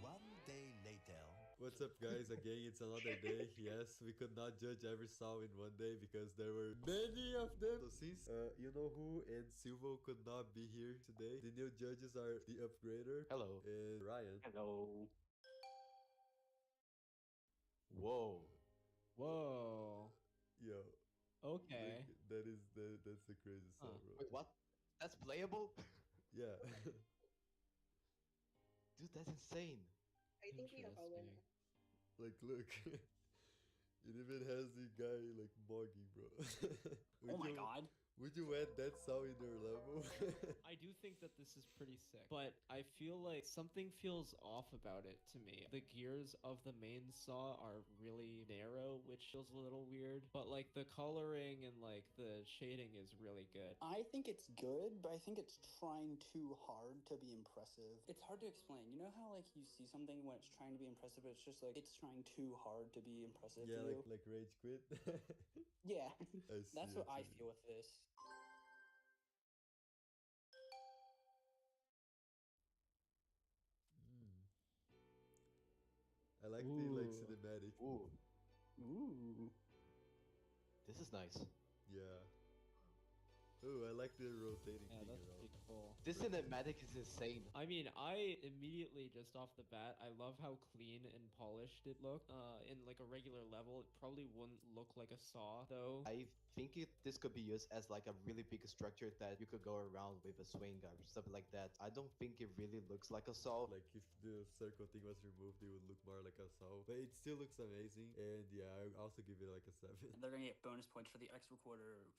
1 day later. What's up, guys? Again, it's another day. Yes, we could not judge every saw in 1 day because there were many of them. So since you know who and Silvo could not be here today, the new judges are the Upgrader Hello. and Ryan. Hello. Whoa. Whoa. Yo, Okay. like, that's a crazy saw, Huh. bro. Wait, what? That's playable? Yeah. Dude, that's insane. I think we have a winner. Like, look. It even has the guy like mogging, bro. Oh my god. Would you add that saw in your level? I do think that this is pretty sick, but I feel like something feels off about it to me. The gears of the main saw are really narrow, which feels a little weird, but like the coloring and like the shading is really good. I think it's good, but I think it's trying too hard to be impressive. It's hard to explain. You know how like you see something when it's trying to be impressive, but it's just like it's trying too hard to be impressive Yeah, to you. like rage quit. Yeah, I see that's what I you feel with this. mean. I like the like Ooh. cinematic. Ooh, Ooh. this is nice. Yeah. Ooh, I like the rotating Yeah, thing that's around. pretty cool. This cinematic is insane. I mean, I immediately just off the bat, I love how clean and polished it looked. In like a regular level, it probably wouldn't look like a saw though. I think this could be used as like a really big structure that you could go around with a swing or something like that. I don't think it really looks like a saw. Like if the circle thing was removed, it would look more like a saw. But it still looks amazing. And yeah, I also give it like a 7. And they're gonna get bonus points for the X recorder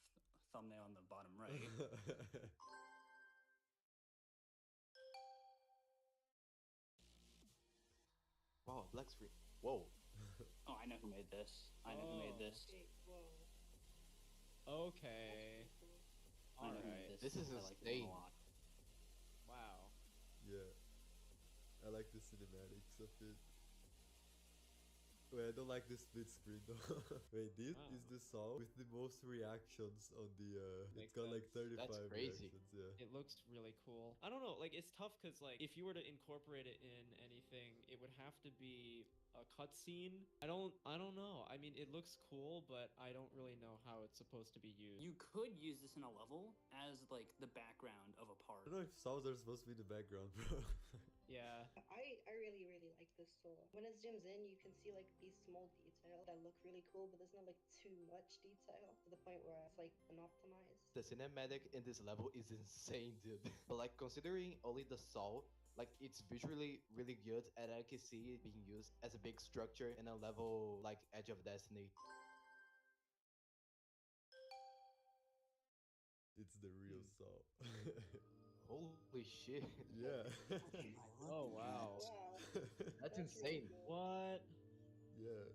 thumbnail on the bottom right. Wow, black screen. Whoa. Oh, I know who made this. I know who made Oh. this. Okay, whoa. Okay. I know who Alright. made This is I like this insane. one a lot. Wow. Yeah. I like the cinematics of it. Wait, I don't like the split screen though. Wait, this Wow. is the song with the most reactions on the it's Makes got like sense. 35 That's crazy. reactions, yeah. It looks really cool. I don't know, like it's tough because like if you were to incorporate it in anything, it would have to be a cutscene. I don't know. I mean, it looks cool, but I don't really know how it's supposed to be used. You could use this in a level as like the background of a I part. don't know if sounds are supposed to be in the background, bro. Yeah. I really like this saw. When it zooms in, you can see like these small details that look really cool, but there's not like too much detail to the point where it's like unoptimized. The cinematic in this level is insane, dude. But like considering only the saw, like it's visually really good, and I can see it being used as a big structure in a level like Edge of Destiny. It's the real saw. Holy shit. Yeah. Oh wow. Wow. That's really insane. cool. What? Yeah.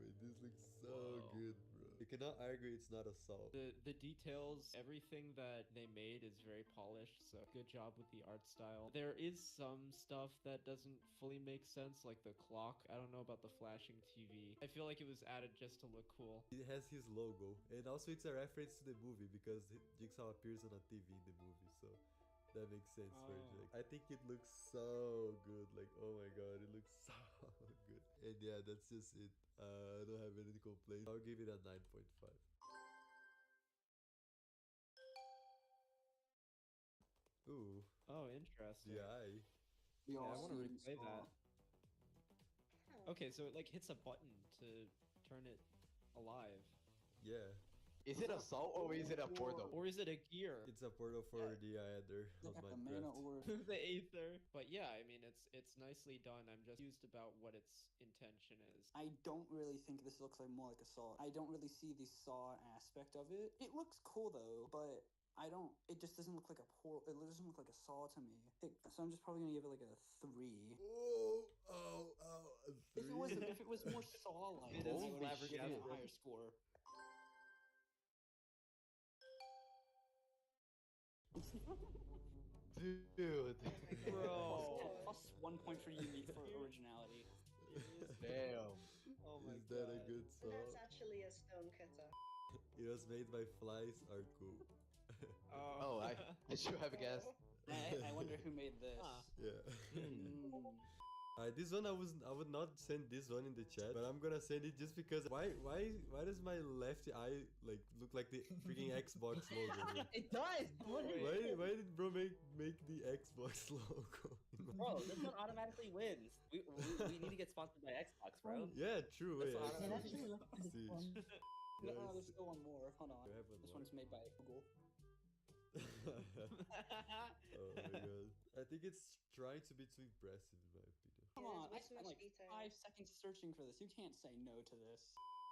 Wait, this looks so Whoa. good, bro. You cannot argue it's not a saw. The details, everything that they made is very polished, so good job with the art style. There is some stuff that doesn't fully make sense, like the clock. I don't know about the flashing TV. I feel like it was added just to look cool. It has his logo, and also it's a reference to the movie because Jigsaw appears on a TV in the movie, so that makes sense for Oh. Jack. I think it looks so good. Like, oh my god, it looks so good. And yeah, that's just it. I don't have any complaints. I'll give it a 9.5. Ooh, Oh, interesting. the eye. We Yeah, I all want to see replay saw. that. Huh. Okay, so it like hits a button to turn it alive. Yeah, Is it a saw or is it a portal? Or is it a gear? it's a portal for the Aether of Look at the mana Minecraft. orb. The Aether. But yeah, I mean it's nicely done. I'm just confused about what its intention is. I don't really think this looks like more like a saw. I don't really see the saw aspect of it. It looks cool though, but I don't. It just doesn't look like a portal. It doesn't look like a saw to me. So I'm just probably gonna give it like a 3. Oh, a If it was more saw-like, It then is I would have given it a flabbergasted. higher score. Dude. Bro. Plus 1 point for unique for originality. Damn. Oh my Is that a God. good So that's saw? actually a stone cutter. It was made by Flies Are Cool. Oh, I should have guessed. I wonder who made this. Huh. Yeah. Mm. This one I would not send this one in the chat, but I'm gonna send it just because why does my left eye like look like the freaking Xbox logo? It does. Why did bro make the Xbox logo in Bro, this one automatically wins. We need to get sponsored by Xbox, bro. Yeah, true. That's Wait, what Yeah, I'm actually, look at this See. one. No, Guys, there's still one more. Hold on. we have one This more. one's made by Google. Oh my god. I think it's trying to be too impressive in my opinion. Come Yeah, on, I there's way too spent much like detail. 5 seconds searching for this. You can't say no to this.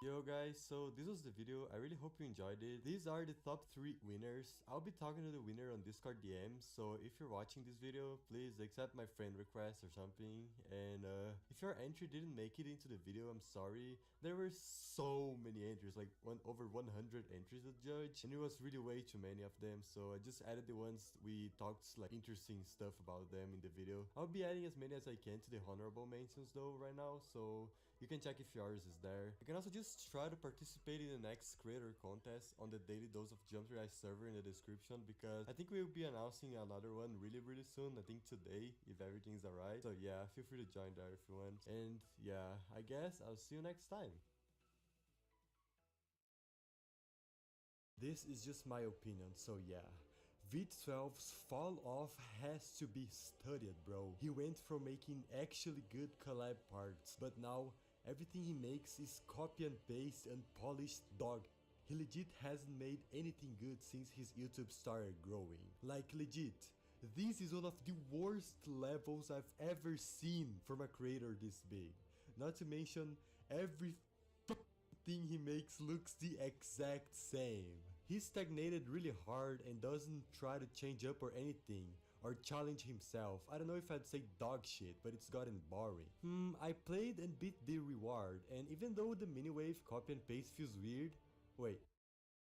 Yo guys, so this was the video. I really hope you enjoyed it. These are the top 3 winners. I'll be talking to the winner on Discord DM, so if you're watching this video, please accept my friend request or something. And if your entry didn't make it into the video, I'm sorry. There were so many entries, like over 100 entries to judge, and it was really way too many of them, so I just added the ones we talked like interesting stuff about them in the video. I'll be adding as many as I can to the honorable mentions though right now, so you can check if yours is there. You can also just try to participate in the next creator contest on the Daily Dose of Geometry server in the description, because I think we'll be announcing another one really soon. I think today, if everything's alright. So yeah, feel free to join there if you want. And yeah, I guess I'll see you next time. This is just my opinion, so yeah. V12's fall off has to be studied, bro. He went from making actually good collab parts, but now everything he makes is copy and paste and polished dog. He legit hasn't made anything good since his YouTube started growing. Like legit. This is one of the worst levels I've ever seen from a creator this big. Not to mention, every thing he makes looks the exact same. He stagnated really hard and doesn't try to change up or anything, or challenge himself. I don't know if I'd say dog shit, but it's gotten boring. I played and beat the reward, and even though the mini-wave copy and paste feels weird... Wait,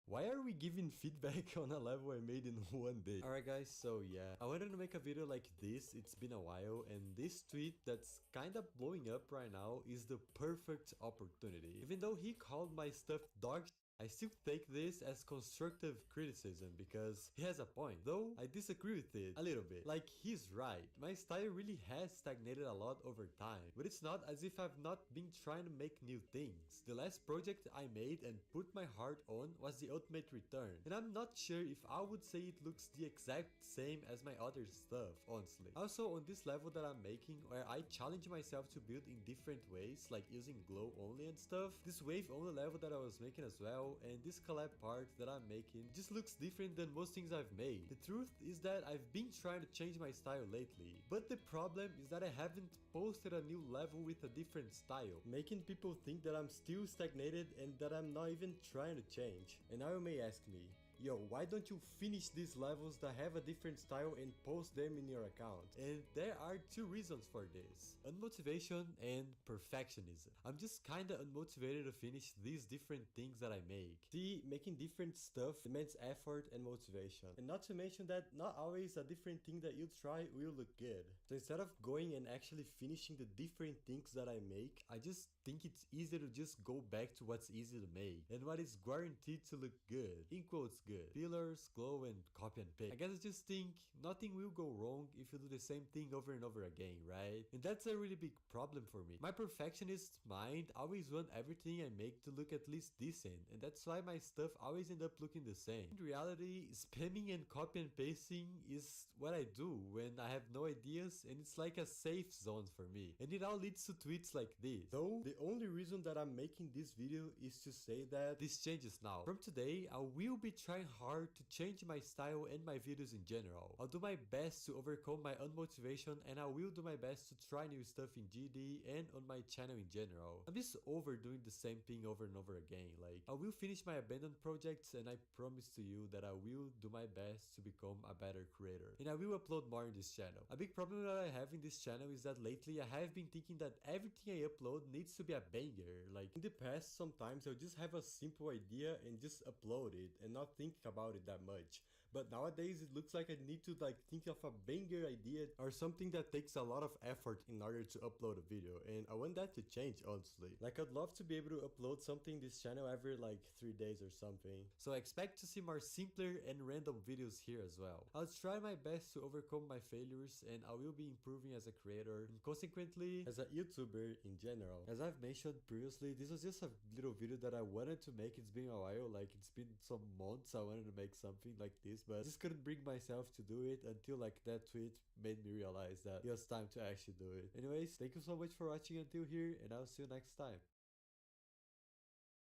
why are we giving feedback on a level I made in one day? Alright guys, so yeah, I wanted to make a video like this. It's been a while, and this tweet that's kinda blowing up right now is the perfect opportunity. Even though he called my stuff dog shit, I still take this as constructive criticism because he has a point, though I disagree with it a little bit. Like, he's right, my style really has stagnated a lot over time, but it's not as if I've not been trying to make new things. The last project I made and put my heart on was the Ultimate Return, and I'm not sure if I would say it looks the exact same as my other stuff, honestly. Also, on this level that I'm making, where I challenge myself to build in different ways, like using glow only and stuff, this wave only level that I was making as well, and this collab part that I'm making just looks different than most things I've made. The truth is that I've been trying to change my style lately, but the problem is that I haven't posted a new level with a different style, making people think that I'm still stagnated and that I'm not even trying to change. And now you may ask me, yo, why don't you finish these levels that have a different style and post them in your account? And there are 2 reasons for this: unmotivation and perfectionism. I'm just kinda unmotivated to finish these different things that I make. See, making different stuff demands effort and motivation. And not to mention that not always a different thing that you try will look good. So instead of going and actually finishing the different things that I make, I just think it's easier to just go back to what's easy to make and what is guaranteed to look good. In quotes, good. Pillars, glow, and copy and paste. I guess I just think nothing will go wrong if you do the same thing over and over again, right? And that's a really big problem for me. My perfectionist mind always want everything I make to look at least decent, and that's why my stuff always end up looking the same. In reality, spamming and copy and pasting is what I do when I have no ideas, and it's like a safe zone for me. And it all leads to tweets like this. Though, the only reason that I'm making this video is to say that this changes now. From today, I will be trying hard to change my style and my videos in general. I'll do my best to overcome my unmotivation, and I will do my best to try new stuff in GD and on my channel in general. I'm just over doing the same thing over and over again. Like, I will finish my abandoned projects, and I promise to you that I will do my best to become a better creator. And I will upload more in this channel. A big problem that I have in this channel is that lately I have been thinking that everything I upload needs to be a banger. Like, in the past, sometimes I'll just have a simple idea and just upload it and not think about it that much. But nowadays it looks like I need to like think of a banger idea or something that takes a lot of effort in order to upload a video, and I want that to change, honestly. Like, I'd love to be able to upload something this channel every like 3 days or something. So expect to see more simpler and random videos here as well. I'll try my best to overcome my failures, and I will be improving as a creator and consequently as a YouTuber in general. As I've mentioned previously, this was just a little video that I wanted to make. It's been a while, like it's been some months I wanted to make something like this but I just couldn't bring myself to do it until like that tweet made me realize that it was time to actually do it. Anyways, thank you so much for watching until here, and I'll see you next time.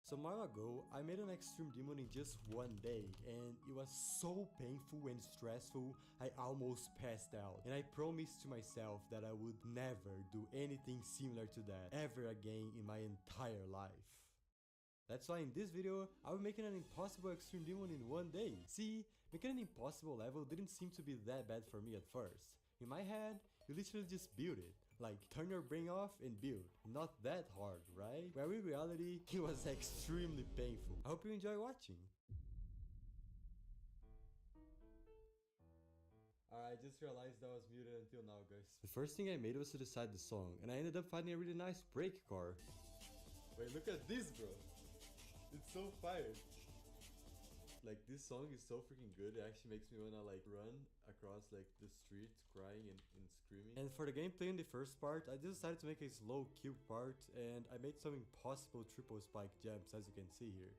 Some while ago, I made an extreme demon in just one day, and it was so painful and stressful, I almost passed out. And I promised to myself that I would never do anything similar to that ever again in my entire life. That's why in this video, I'll be making an impossible extreme demon in one day. See, making an impossible level didn't seem to be that bad for me at first. In my head, you literally just build it. Like, turn your brain off and build. Not that hard, right? Where in reality, it was extremely painful. I hope you enjoy watching. Alright, I just realized I was muted until now, guys. The first thing I made was to decide the song, and I ended up finding a really nice break car. Wait, look at this, bro. It's so fire. Like, this song is so freaking good, it actually makes me wanna like run across like the street crying and screaming. And for the gameplay in the first part, I just decided to make a slow kill part, and I made some impossible triple spike jumps, as you can see here.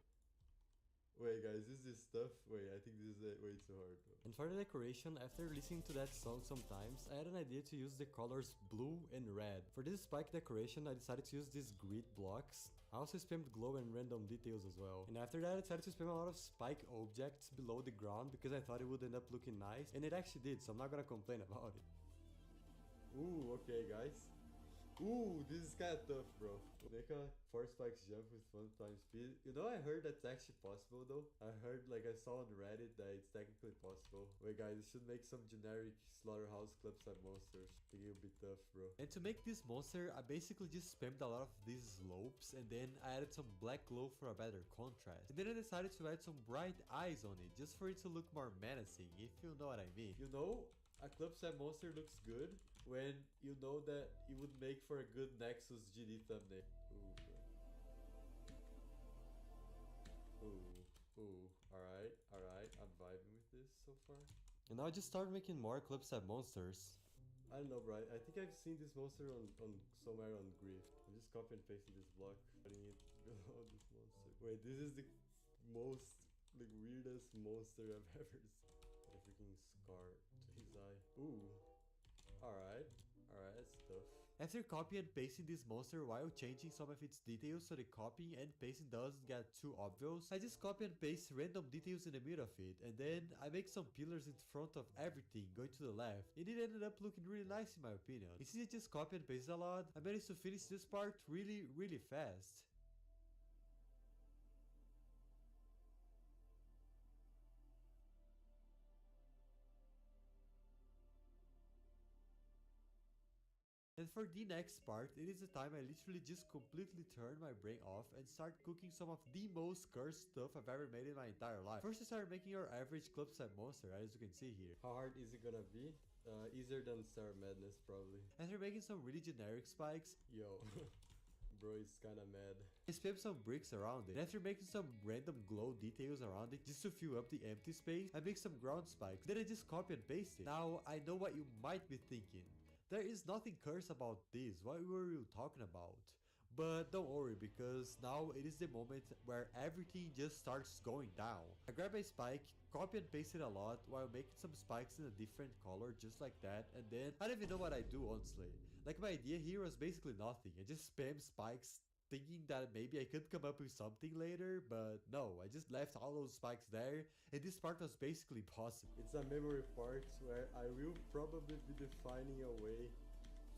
Wait guys, this is stuff? Wait, I think this is way too hard bro. And for the decoration, after listening to that song sometimes, I had an idea to use the colors blue and red. For this spike decoration, I decided to use these grid blocks. I also spammed glow and random details as well. And after that, I decided to spam a lot of spike objects below the ground because I thought it would end up looking nice. And it actually did, so I'm not gonna complain about it. Ooh, okay guys. Ooh, this is kinda tough, bro. Make a 4 spikes jump with 1 time speed. You know, I heard that's actually possible though. I heard, like, I saw on Reddit that it's technically possible. Wait guys, I should make some generic slaughterhouse clips and monsters. I think it'll be tough, bro. And to make this monster, I basically just spammed a lot of these slopes, and then I added some black glow for a better contrast. And then I decided to add some bright eyes on it, just for it to look more menacing, if you know what I mean. You know, a clipset monster looks good when you know that it would make for a good Nexus GD thumbnail. Ooh, bro. Ooh, alright, I'm vibing with this so far. And now I just started making more clipset monsters. I don't know, bro, I think I've seen this monster on somewhere on Grift. I'm just copy and pasting this block, putting it below this monster. Wait, this is the most, like, weirdest monster I've ever seen. A freaking scar to his eye. Ooh. Alright, that's tough. After copy and pasting this monster while changing some of its details so the copying and pasting doesn't get too obvious, I just copy and paste random details in the middle of it, and then I make some pillars in front of everything going to the left, and it ended up looking really nice in my opinion. And since I just copy and paste a lot, I managed to finish this part really fast. And for the next part, it is the time I literally just completely turn my brain off and start cooking some of the most cursed stuff I've ever made in my entire life. First I started making your average clipset monster, as you can see here. How hard is it gonna be? Easier than Star Madness probably. After making some really generic spikes, yo, bro is kinda mad. I spam some bricks around it. And after making some random glow details around it just to fill up the empty space, I make some ground spikes. Then I just copy and paste it. Now, I know what you might be thinking. There is nothing cursed about this, what were you talking about? But don't worry, because now it is the moment where everything just starts going down. I grab a spike, copy and paste it a lot while making some spikes in a different color just like that, and then I don't even know what I do honestly. Like, my idea here was basically nothing. I just spam spikes thinking that maybe I could come up with something later, but no, I just left all those spikes there, and this part was basically impossible. It's a memory part where I will probably be defining a way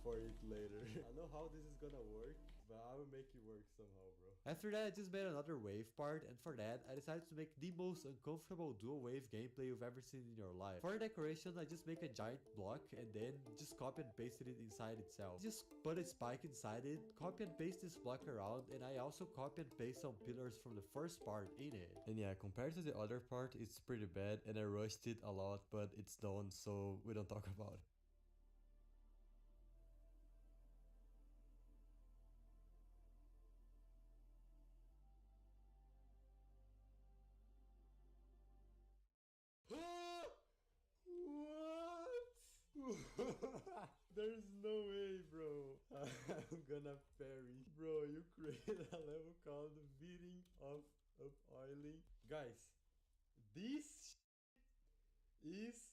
for it later. I don't know how this is gonna work, but I will make it work somehow, bro. After that, I just made another wave part, and for that, I decided to make the most uncomfortable dual wave gameplay you've ever seen in your life. For decoration, I just make a giant block, and then just copy and pasted it inside itself. Just put a spike inside it, copy and paste this block around, and I also copy and paste some pillars from the first part in it. And yeah, compared to the other part, it's pretty bad, and I rushed it a lot, but it's done, so we don't talk about it. There's no way, bro. I'm gonna parry. Bro, you created a level called Beating of Oiling. Guys, this is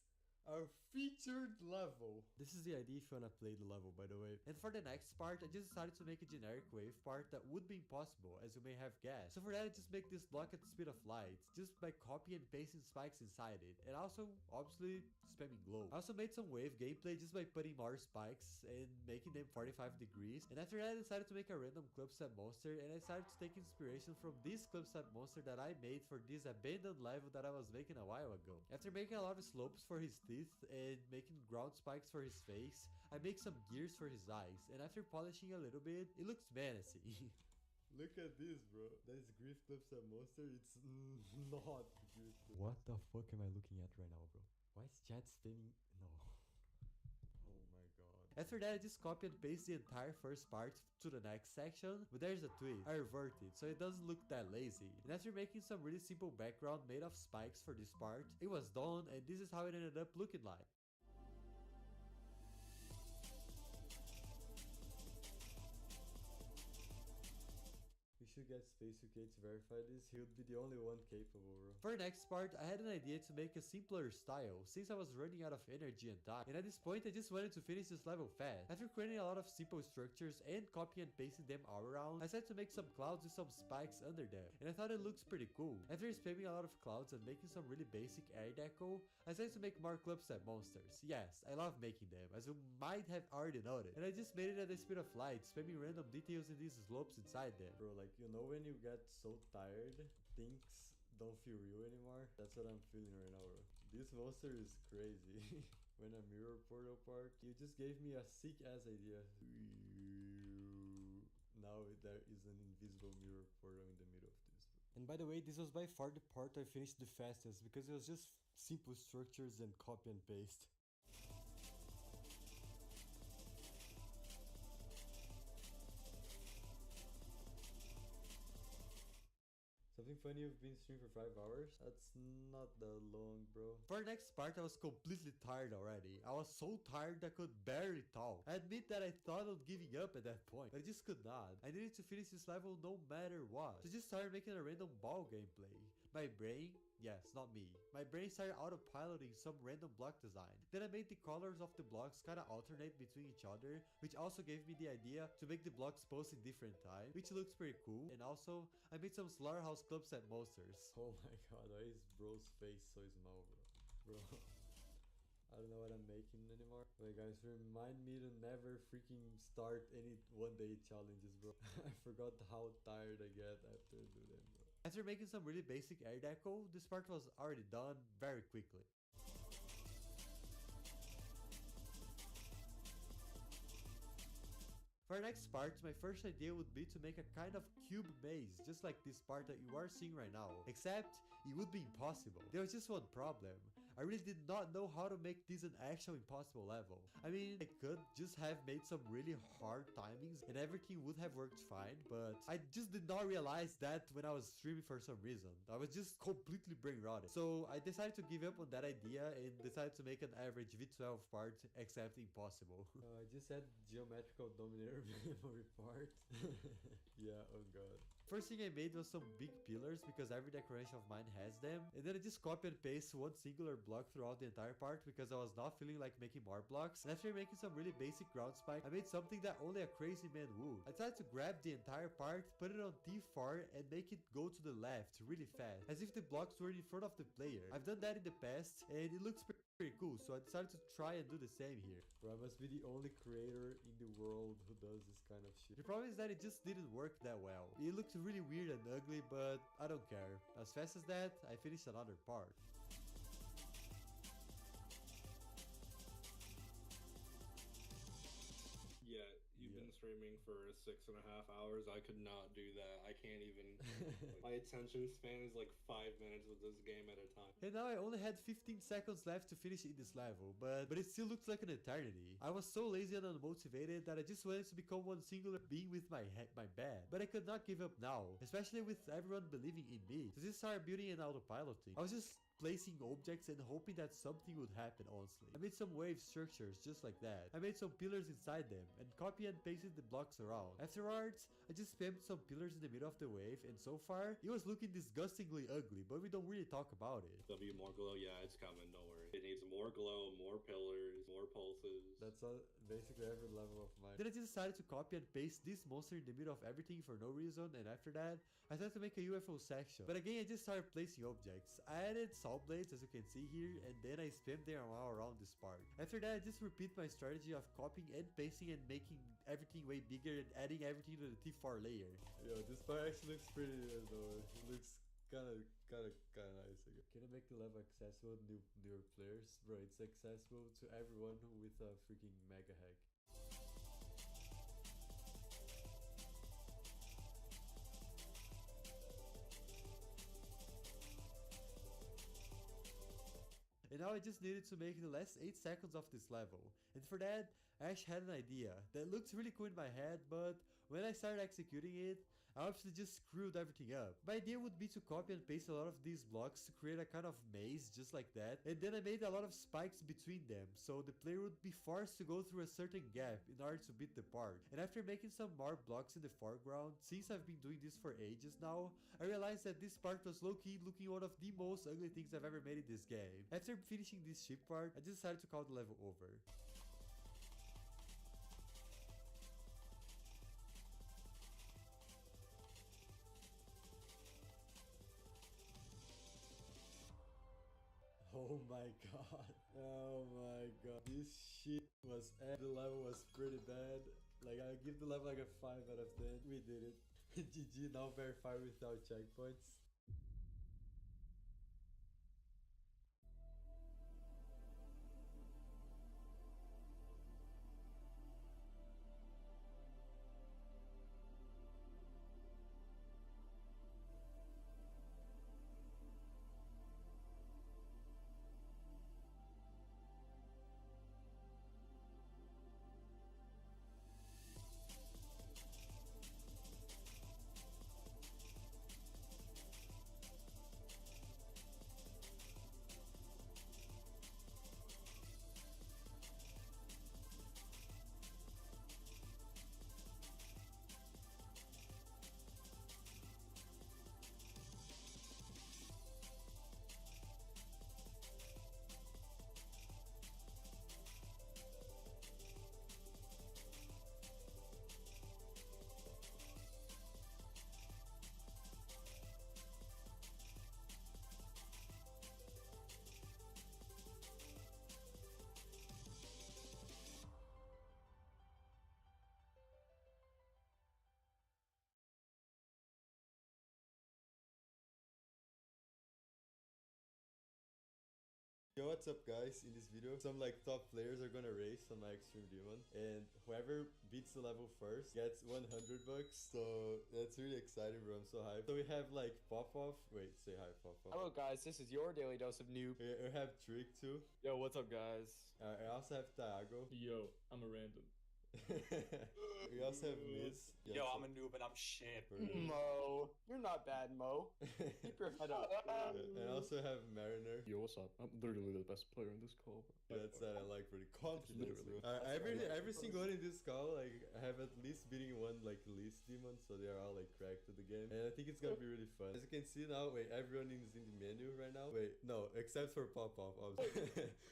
our featured level. This is the idea if you wanna play the level, by the way. And for the next part, I just decided to make a generic wave part that would be impossible, as you may have guessed. So for that, I just make this block at the speed of light, just by copying and pasting spikes inside it. And also, obviously, spamming glow. I also made some wave gameplay just by putting more spikes and making them 45 degrees. And after that, I decided to make a random clubstep monster, and I decided to take inspiration from this clubstep monster that I made for this abandoned level that I was making a while ago. After making a lot of slopes for his teeth and making ground spikes for his face, I make some gears for his eyes, and after polishing a little bit, it looks menacing. Look at this, bro. That is Griff Clubstep monster. It's not Griff. What the fuck am I looking at right now, bro? Why is chat spinning? No. Oh my god. After that, I just copy and paste the entire first part to the next section, but there's a twist. I revert it, so it doesn't look that lazy. And after making some really simple background made of spikes for this part, it was done, and this is how it ended up looking like. We should get Space UK to verify this. He would be the only one capable, bro. For the next part, I had an idea to make a simpler style, since I was running out of energy and time. And at this point, I just wanted to finish this level fast. After creating a lot of simple structures and copy and pasting them all around, I decided to make some clouds with some spikes under them. And I thought it looks pretty cool. After spamming a lot of clouds and making some really basic air deco, I decided to make more clubstep monsters. Yes, I love making them, as you might have already noticed. And I just made it at the speed of light, spamming random details in these slopes inside them. Bro, like, you know when you get so tired, things don't feel real anymore? That's what I'm feeling right now, bro. This monster is crazy. When a mirror portal part, you just gave me a sick ass idea. Now there is an invisible mirror portal in the middle of this. And by the way, this was by far the part I finished the fastest, because it was just simple structures and copy and paste. Something funny, you've been streaming for 5 hours? That's not that long, bro. For the next part, I was completely tired already. I was so tired that I could barely talk. I admit that I thought of giving up at that point, but I just could not. I needed to finish this level no matter what. So I just started making a random ball gameplay. My brain, yes, not me. My brain started autopiloting some random block design. Then I made the colors of the blocks kinda alternate between each other, which also gave me the idea to make the blocks pose in different time, which looks pretty cool. And also, I made some slaughterhouse clubstep monsters. Oh my god, why is bro's face so small, bro? Bro, I don't know what I'm making anymore. Wait guys, remind me to never freaking start any one-day challenges, bro. I forgot how tired I get after I do them, bro. After making some really basic air deco, this part was already done very quickly. For the next part, my first idea would be to make a kind of cube maze, just like this part that you are seeing right now. Except, it would be impossible. There was just one problem. I really did not know how to make this an actual impossible level. I mean, I could just have made some really hard timings and everything would have worked fine, but I just did not realize that when I was streaming for some reason. I was just completely brain rotted. So I decided to give up on that idea and decided to make an average V12 part, except impossible. I just had geometrical dominator memory part. Yeah, oh god. First thing I made was some big pillars, because every decoration of mine has them. And then I just copy and paste one singular block throughout the entire part, because I was not feeling like making more blocks. And after making some really basic ground spike, I made something that only a crazy man would. I decided to grab the entire part, put it on T4, and make it go to the left really fast, as if the blocks were in front of the player. I've done that in the past, and it looks pretty cool, so I decided to try and do the same here. Bro, I must be the only creator in the world who does this kind of shit. The problem is that it just didn't work that well. It looked really weird and ugly, but I don't care. As fast as that, I finished another part. Yeah, you've been streaming for 6.5 hours. I could not do that. I can't even. My attention span is like 5 minutes with this game at a time. And now I only had 15 seconds left to finish in this level, but it still looks like an eternity. I was so lazy and unmotivated that I just wanted to become one singular being with my bed. But I could not give up now, especially with everyone believing in me. So just started building an autopilot thing. I was just placing objects and hoping that something would happen, honestly. I made some wave structures just like that. I made some pillars inside them and copy and pasted the blocks around. Afterwards, I just spammed some pillars in the middle of the wave, and so far, it was looking disgustingly ugly, but we don't really talk about it. W more glow, yeah, it's coming, don't worry. It needs more glow, more pillars, more pulses. That's all, basically every level of mine. Then I just decided to copy and paste this monster in the middle of everything for no reason, and after that, I started to make a UFO section. But again, I just started placing objects. I added saw blades, as you can see here, and then I spammed them all around this part. After that, I just repeat my strategy of copying and pasting and making everything way bigger and adding everything to the T4 layer. Yo, this part actually looks pretty though. It looks kinda nice. Can I make the level accessible to newer players? Bro, it's accessible to everyone with a freaking mega hack. And now I just needed to make the last 8 seconds of this level. And for that, I actually had an idea that looked really cool in my head, but when I started executing it, I obviously just screwed everything up. My idea would be to copy and paste a lot of these blocks to create a kind of maze just like that, and then I made a lot of spikes between them, so the player would be forced to go through a certain gap in order to beat the part. And after making some more blocks in the foreground, since I've been doing this for ages now, I realized that this part was low-key looking one of the most ugly things I've ever made in this game. After finishing this ship part, I just decided to call the level over. Oh my god. Oh my god. This shit was the level was pretty bad. Like, I give the level like a 5 out of 10. We did it. GG, now verify without checkpoints. Yo, what's up guys? In this video, some like top players are gonna race on my Extreme Demon, and whoever beats the level first gets 100 bucks. So that's really exciting, bro. I'm so hyped. So we have like Pop-Off. Wait, say hi, Pop-Off. Hello guys, this is your daily dose of noob. We have Trick too. Yo, what's up guys? I also have Tiago. Yo, I'm a random. We also have Miss. Yo, I'm a noob and I'm shit. Mo, you're not bad, Mo. Keep your head up. And I also have Mariner. Yo, what's up? I'm literally the best player in this call. That's that I like pretty confidence, Literally. bro. Every single one in this call, like, I have at least beating one like least demon, so they are all like cracked to the game, and I think it's gonna be really fun. As you can see now, wait, everyone is in the menu right now. Wait, no, except for Pop-Off.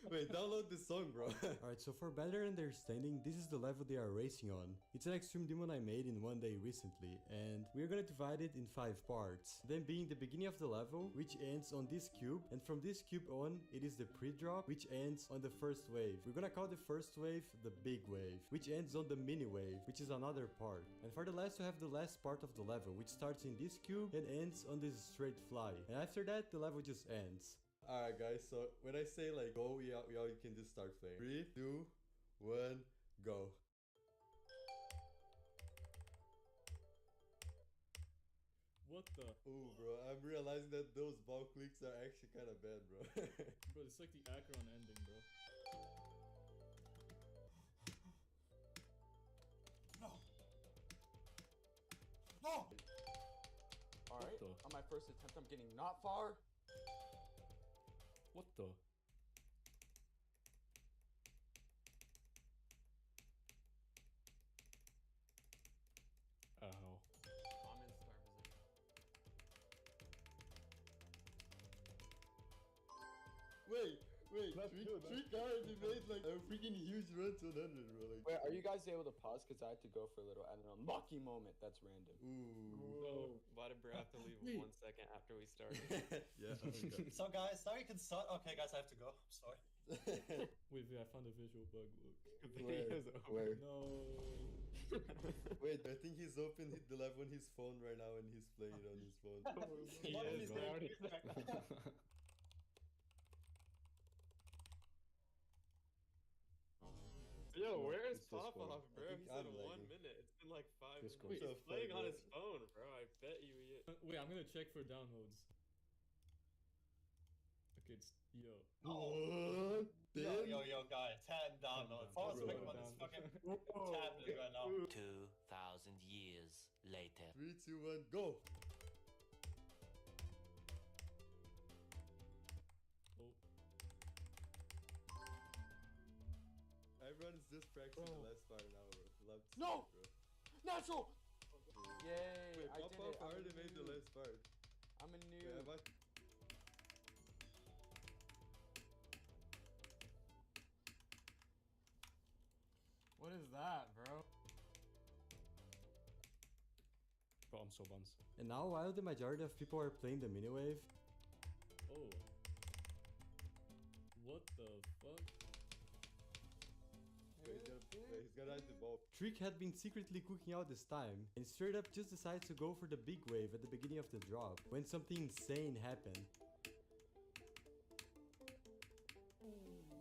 Wait, download the song, bro. Alright, so for better understanding, this is the level they are racing on. It's an extreme demon I made in one day recently, and we're gonna divide it in 5 parts. Then being the beginning of the level, which ends on this cube, and from this cube on, it is the pre-drop, which ends on the first wave. We're gonna call the first wave the big wave, which ends on the mini wave, which is another part. And for the last, we have the last part of the level, which starts in this cube and ends on this straight fly. And after that, the level just ends. Alright guys, so when I say like go, we all can just start playing. 3, 2, 1, go. What the? Ooh, bro, I'm realizing that those ball clicks are actually kind of bad, bro. Bro, it's like the Acheron ending, bro. No! No! Alright, the? on my first attempt, I'm getting not far. What the? Ow. Common star position. Wait, Trick already made like a freaking huge run to 100, bro. Like, Wait, are you guys able to pause? Because I had to go for a little, I don't know, lucky moment. That's random. ooh. Why did Bro have to leave 1 second after we started? Yeah. Oh my God. So guys, now you can start. Okay, guys, I have to go. I'm sorry. Wait, I found a visual bug. Look. Video's over. Where? No. Wait, I think he's opened the live on his phone right now and he's playing it on his phone. He What is is rowdy. Yo, where is It's just Pop one. Off, I bro? think He said I'm 1 lagging. minute. It's been like 5 Discord. minutes. He's So playing on fuck, his phone, bro. I bet you he is. Wait, I'm gonna check for downloads. Okay, it's yo. What? Yo, guys, 10 downloads. I was picking on this fucking tablet right now. 2,000 years later. 3, 2, 1, go! Oh. Everyone's just practicing the last part now, bro. Love to see No! it, bro. Natural! Yay! Wait, I Pop did Off it. I'm a already made the noob. last part. I'm a Yeah, noob. but What is that, bro? Bro, I'm so buns. And now, while the majority of people are playing the mini-wave, Oh. What the fuck? he's gonna hide the ball. Trick had been secretly cooking out this time, and straight up just decided to go for the big wave at the beginning of the drop, when something insane happened.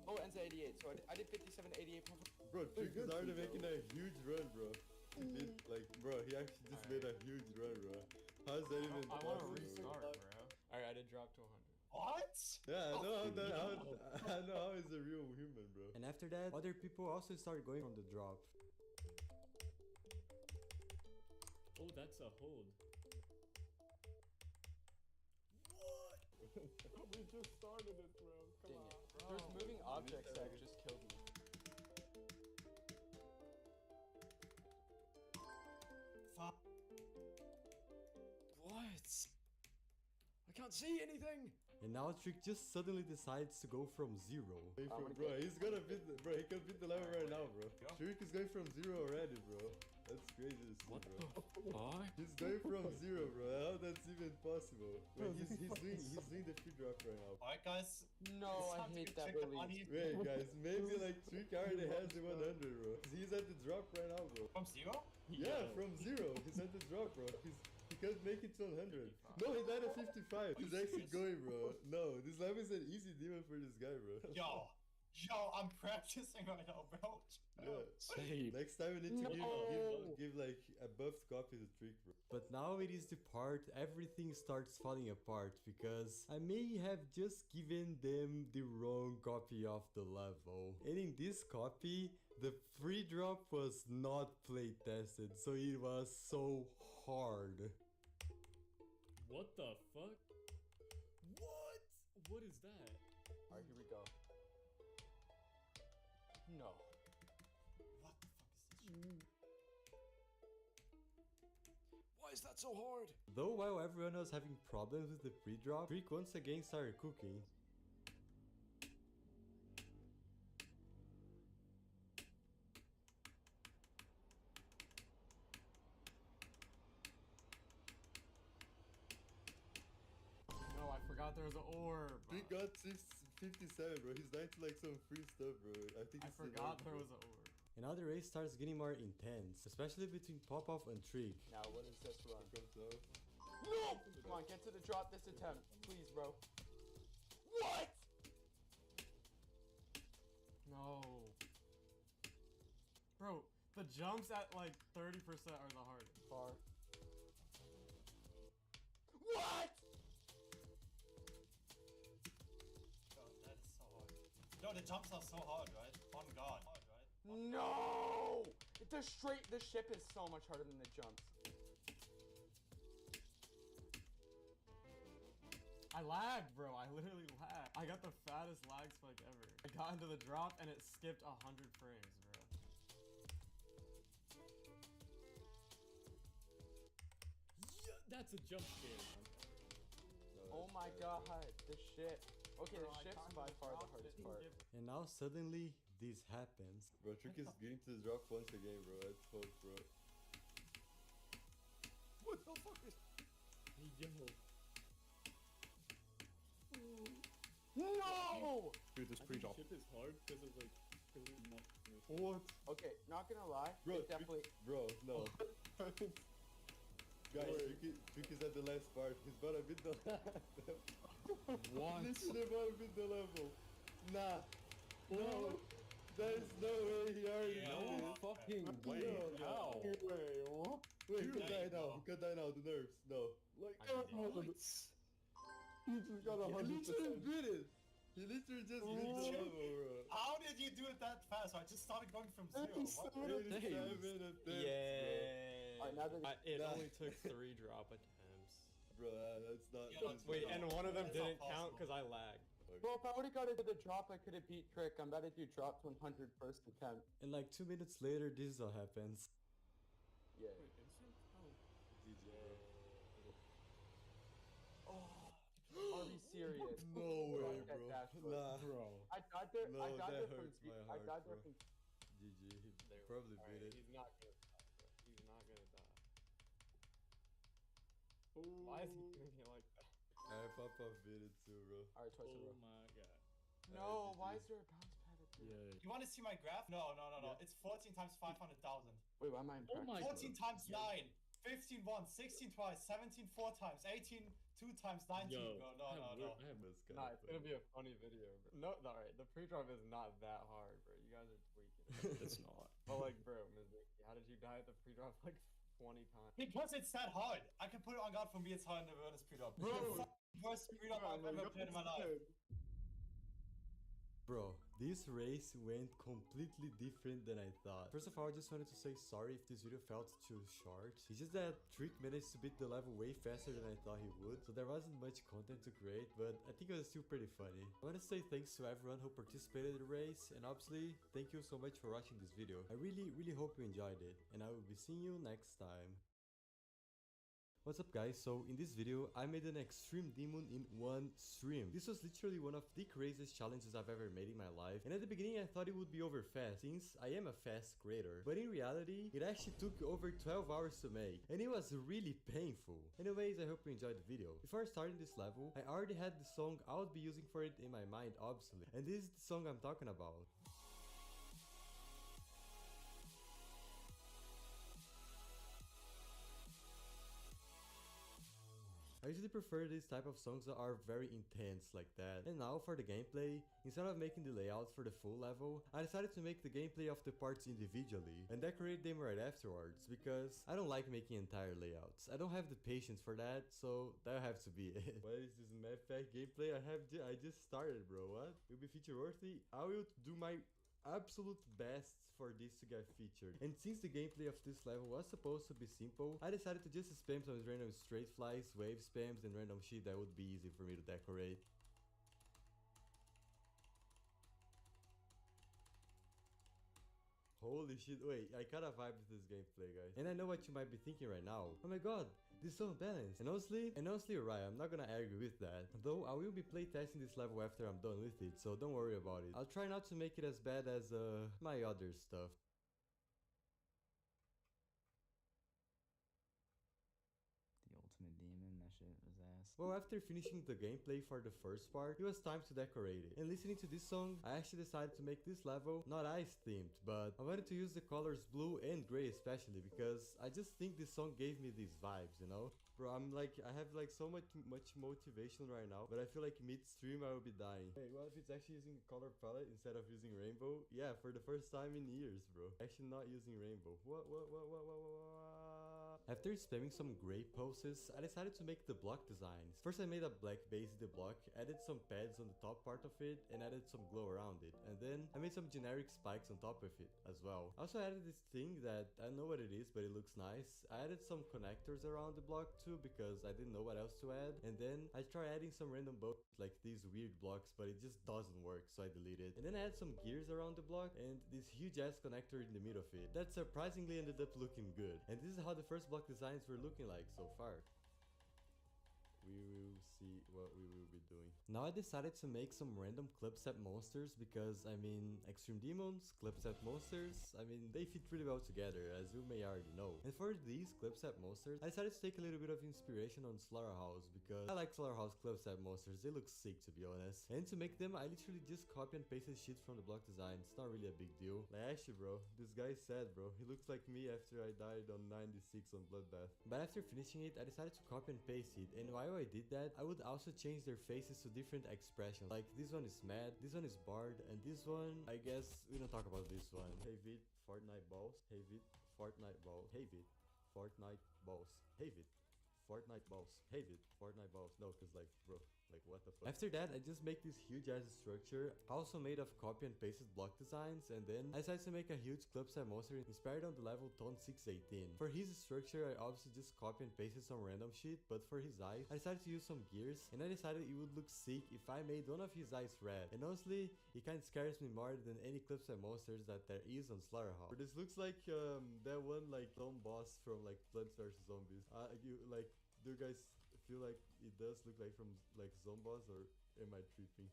Oh, ends at 88. So I did 57 to 88. Bro, Trick is already making a huge run, bro. He did, like, bro, he actually just made a huge run, bro. How's that even I want to possible? restart, bro. Alright, I did drop to 100. What? Yeah, I know I know how he's a real human, bro. And after that, other people also started going from the drop. Oh, that's a hold. We just started it, bro. Come Dang on. it. There's moving objects that just killed me. Fuck. What? I can't see anything! And now Trick just suddenly decides to go from 0. Bro, he's gonna beat the, bro, he can beat the level right now, bro. Trick is going from 0 already, bro. That's crazy to see, bro. Fuck? He's going from 0, bro. How that's even possible? Wait, he's doing the free drop right now. Alright, guys. No, I It's time to hate go that check the release. money. Wait, guys, maybe like Trick already has the 100, bro. He's at the drop right now, bro. From 0? Yeah, from 0. He's at the drop, bro. He can't make it to 100. No, he died at 55. He's actually going, bro. No, this level is an easy demon for this guy, bro. Yo, I'm practicing right now, bro. Yeah. Save. Next time we need to give like a buffed copy to Trick, bro. But now it is the part everything starts falling apart because I may have just given them the wrong copy of the level. And in this copy, the free drop was not play tested, so it was so hard. What the fuck? What? What is that? Alright, here we go. No. What the fuck is this shit? Why is that so hard? Though while everyone was having problems with the pre-drop, Trick once again started cooking. No, I forgot there was an orb. Trick got 657, bro. He's dying to like some free stuff, bro. I think I it's the forgot orb, there bro. was an orb. And now the race starts getting more intense, especially between Pop-Off and Trick. Now, what is this run? Comes out. No! Come on, get to the drop this attempt. Please, bro. What? No. Bro, the jumps at like 30% are the hardest. Far. What? Yo, that is so hard. Yo, the jumps are so hard, right? On God. Hard, right? No! The ship is so much harder than the jumps. I lagged, bro. I literally lagged. I got the fattest lag spike ever. I got into the drop and it skipped 100 frames, bro. Yeah, that's a jump scare, man. Oh my god, this shit. Okay, Bro, the I shift's got by into the far the drop, hardest it part. skipped. And now suddenly this happens. Bro, Trick is getting to drop once again, bro. That's fuck, bro. What the fuck is... Yo. No! Dude, this I think pre-drop. ship is hard because of like, because of not. What? Okay, not gonna lie. Bro, it definitely... Bro, no. Guys, Trick is at the last part. He's about to beat the What? Literally about to beat the level. Nah. No. There's no way he already No did it. fucking way. How? Wait, what? Wait, he Dude, could die now. He could die now. The nerves. No. Like, You just got he literally beat it. He literally just beat the level, bro. How did you do it that fast? I just started going from 0. 87 attempts, bro. Alright, now that It only took 3 drop attempts. Bro, that's not. Yeah, that's Wait, not- and one of them That's didn't not count possible. because I lagged. Bro, if I would've got into the drop, I could've beat Trick. I'm about to do drops 100 first attempt. And like 2 minutes later, this is what happens. Yeah. GG, bro. Are we serious? No way, Fuck that bro. dash, bro. Nah. Bro. I died there. No, I died that there from. hurts my I heart, died there bro. from. GG. He probably beat it. He's not gonna die, bro. He's not gonna die. Why is he doing it like that? Alright, Papa beat it too, bro. Alright, twice in a Oh row. my god. No, Alright, why GG. is there a bounce pad at there? Yeah. You want to see my graph? No. Yeah. It's 14 times 500,000. Wait, why am I in Oh my practice? 14 times 9. 15 once, 16 twice, 17 4 times, 18 2 times, 19. Yo. No. That's kind Nah, of it's gonna be a funny video, bro. No, alright, the pre-drop is not that hard, bro. You guys are tweaking. It's not. But like, bro, Mizuki, how did you die at the pre-drop like 20 times? Because it's that hard. I can put it on God, for me it's hard in the Wilderness pre-drop. Bro. The worst pre-drop I've ever played in my life. Bro, this race went completely different than I thought. First of all, I just wanted to say sorry if this video felt too short. It's just that Trick managed to beat the level way faster than I thought he would, so there wasn't much content to create, but I think it was still pretty funny. I want to say thanks to everyone who participated in the race, and obviously, thank you so much for watching this video. I really hope you enjoyed it, and I will be seeing you next time. What's up guys, so in this video I made an extreme demon in one stream. This was literally one of the craziest challenges I've ever made in my life, and at the beginning I thought it would be over fast since I am a fast creator, but in reality it actually took over 12 hours to make, and it was really painful. Anyways, I hope you enjoyed the video. Before starting this level, I already had the song I would be using for it in my mind obviously, and this is the song I'm talking about. I usually prefer these type of songs that are very intense like that. And now for the gameplay, instead of making the layouts for the full level, I decided to make the gameplay of the parts individually and decorate them right afterwards, because I don't like making entire layouts. I don't have the patience for that, so that'll have to be it. What is this map pack gameplay? I just started, bro. What? Will be feature worthy? I will do my absolute best for this to get featured. And since the gameplay of this level was supposed to be simple, I decided to just spam some random straight flies, wave spams, and random shit that would be easy for me to decorate. Holy shit, wait, I kinda vibe with this gameplay, guys. And I know what you might be thinking right now. Oh my god, this is so balanced. And honestly, you're right, I'm not gonna argue with that. Though I will be playtesting this level after I'm done with it, so don't worry about it. I'll try not to make it as bad as my other stuff. The ultimate demon, that shit was ass. Well, after finishing the gameplay for the first part, it was time to decorate it. And listening to this song, I actually decided to make this level not ice themed, but I wanted to use the colors blue and gray especially, because I just think this song gave me these vibes, you know? Bro, I have like so much motivation right now, but I feel like mid-stream I will be dying. Hey, what if it's actually using a color palette instead of using rainbow? Yeah, for the first time in years, bro. Actually not using rainbow. What? After spamming some gray poses, I decided to make the block designs. First I made a black base in the block, added some pads on the top part of it, and added some glow around it. And then I made some generic spikes on top of it as well. I also added this thing that I don't know what it is, but it looks nice. I added some connectors around the block too because I didn't know what else to add. And then I tried adding some random bugs like these weird blocks, but it just doesn't work, so I deleted. And then I had some gears around the block and this huge ass connector in the middle of it. That surprisingly ended up looking good. And this is how the first block designs were looking like so far. We will see what we will be doing. Now I decided to make some random clip set monsters because, I mean, Extreme Demons, clip set monsters, I mean, they fit really well together, as you may already know. And for these clip set monsters, I decided to take a little bit of inspiration on Slaughterhouse because I like Slaughterhouse clip set monsters. They look sick, to be honest. And to make them, I literally just copy and pasted shit from the block design. It's not really a big deal. Like, actually, bro, this guy's sad, bro. He looks like me after I died on 96 on Bloodbath. But after finishing it, I decided to copy and paste it. And while I did that, I would also change their faces to different expressions. Like this one is mad, this one is barred, and this one, I guess we don't talk about this one. Hey vid, Fortnite balls. Hey vid, Fortnite balls. Hey vid, Fortnite balls. Hey vid, Fortnite balls. Hey vid, Fortnite balls. No, cause like, bro, like what the fuck. After that, I just make this huge ass structure, also made of copy and pasted block designs, and then I decided to make a huge clip set monster inspired on the level Tone 618. For his structure, I obviously just copy and pasted some random shit, but for his eyes, I decided to use some gears, and I decided it would look sick if I made one of his eyes red. And honestly, it kinda scares me more than any clip set monsters that there is on Slaughterhouse. This looks like that one like zone boss from like Plants vs Zombies. Do you guys feel like it does look like from like Zombies, or am I tripping?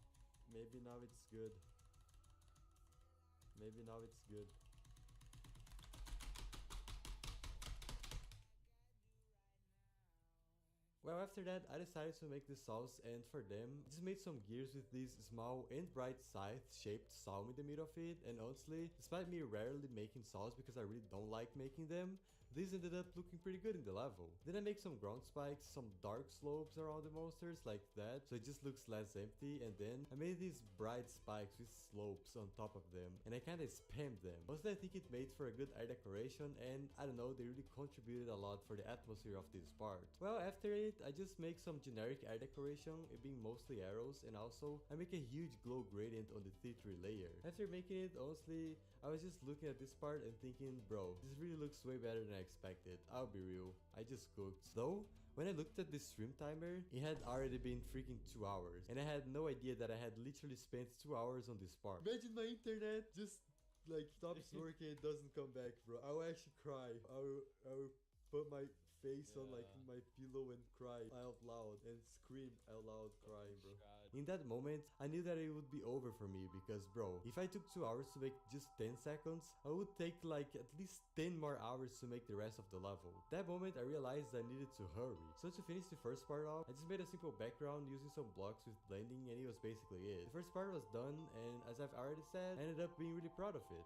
Maybe now it's good. Maybe now it's good. Well, after that, I decided to make the saws, and for them, I just made some gears with this small and bright scythe-shaped saw in the middle of it, and honestly, despite me rarely making saws because I really don't like making them, these ended up looking pretty good in the level. Then I make some ground spikes, some dark slopes around the monsters like that, so it just looks less empty, and then I made these bright spikes with slopes on top of them, and I kinda spammed them. Mostly I think it made for a good air decoration, and I don't know, they really contributed a lot for the atmosphere of this part. Well, after it, I just make some generic air decoration, it being mostly arrows, and also I make a huge glow gradient on the T3 layer. After making it, honestly, I was just looking at this part and thinking, bro, this really looks way better than I expected. I'll be real, I just cooked. Though, when I looked at the stream timer, it had already been freaking 2 hours, and I had no idea that I had literally spent 2 hours on this part. Imagine my internet just like stops working and doesn't come back, bro. I will actually cry. I will put my face on like my pillow and cry out loud and scream out loud crying, bro. In that moment, I knew that it would be over for me because, bro, if I took 2 hours to make just 10 seconds, I would take like at least 10 more hours to make the rest of the level. That moment, I realized I needed to hurry. So to finish the first part off, I just made a simple background using some blocks with blending, and it was basically it. The first part was done, and as I've already said, I ended up being really proud of it.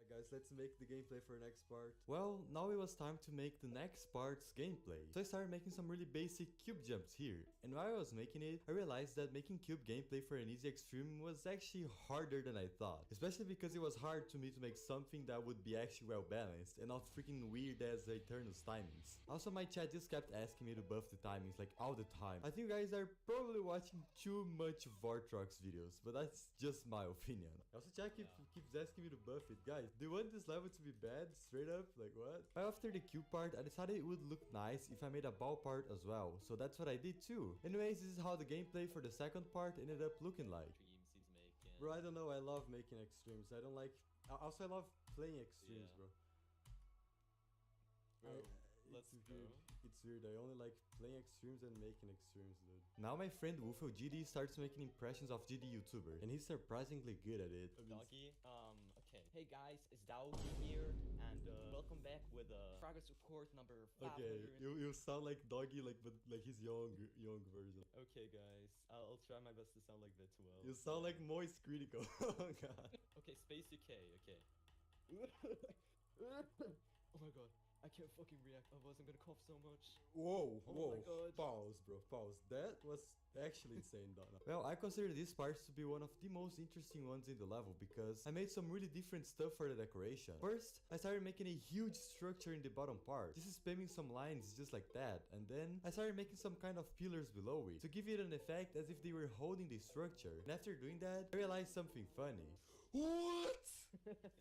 Guys, let's make the gameplay for the next part. Well, now it was time to make the next part's gameplay. So I started making some really basic cube jumps here. And while I was making it, I realized that making cube gameplay for an easy extreme was actually harder than I thought. Especially because it was hard to me to make something that would be actually well balanced and not freaking weird as Eternal's timings. Also, my chat just kept asking me to buff the timings like all the time. I think you guys are probably watching too much Vortrox videos, but that's just my opinion. Also, chat keeps asking me to buff it. Guys, do you want this level to be bad? Straight up? Like what? After the cube part, I decided it would look nice if I made a ball part as well. So that's what I did too. Anyways, this is how the gameplay for the second part ended up looking like. Bro, I don't know. I love making extremes. I don't like... Also, I love playing extremes, bro. Let's It's go. weird. It's weird. I only like playing extremes and making extremes, dude. Now my friend Wolfo GD starts making impressions of GD YouTuber, and he's surprisingly good at it. Doggy, okay. Hey guys, it's Doggy here, and welcome back with progress report number 500. Okay, you sound like Doggy, like but like his young version. Okay guys, I'll try my best to sound like that well. You sound like Moist Critical. Oh god. Okay, Space UK, okay. Oh my god. I can't fucking react, otherwise I'm gonna cough so much. Whoa, Oh whoa. my god. Pause, bro. Pause. That was actually insane, Donna. Well, I consider these parts to be one of the most interesting ones in the level because I made some really different stuff for the decoration. First, I started making a huge structure in the bottom part, just spamming some lines just like that, and then I started making some kind of pillars below it to give it an effect as if they were holding the structure. And after doing that, I realized something funny. What?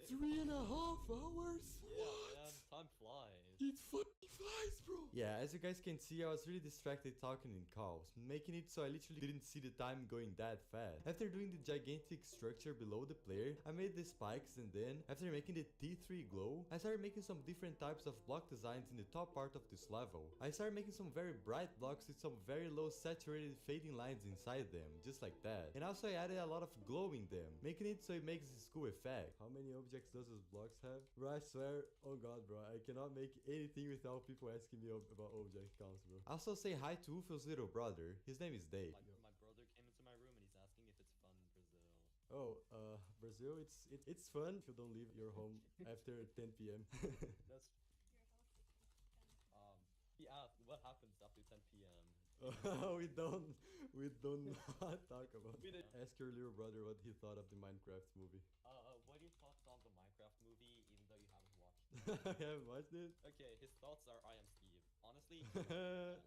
3.5 hours? Yeah, man, time flies. It fucking flies, bro. Yeah, as you guys can see, I was really distracted talking in calls, making it so I literally didn't see the time going that fast. After doing the gigantic structure below the player, I made the spikes, and then, after making the T3 glow, I started making some different types of block designs in the top part of this level. I started making some very bright blocks with some very low saturated fading lines inside them, just like that. And also I added a lot of glow in them, making it so it makes this cool effect. How many objects does this blocks have? Bro, I swear, oh god, bro, I cannot make anything without people asking me about object counts, bro. Also say hi to Ufil's little brother. His name is Dave. My brother came into my room and he's asking if it's fun in Brazil. Oh, Brazil, it's fun if you don't leave your home after 10 p.m. That's he asked what happens after 10 p.m. we don't not talk about. We didn't. Ask your little brother what he thought of the Minecraft movie. What are your thoughts on the Minecraft movie, even though you haven't watched it? I haven't watched it. Okay, his thoughts are I am Steve. Honestly,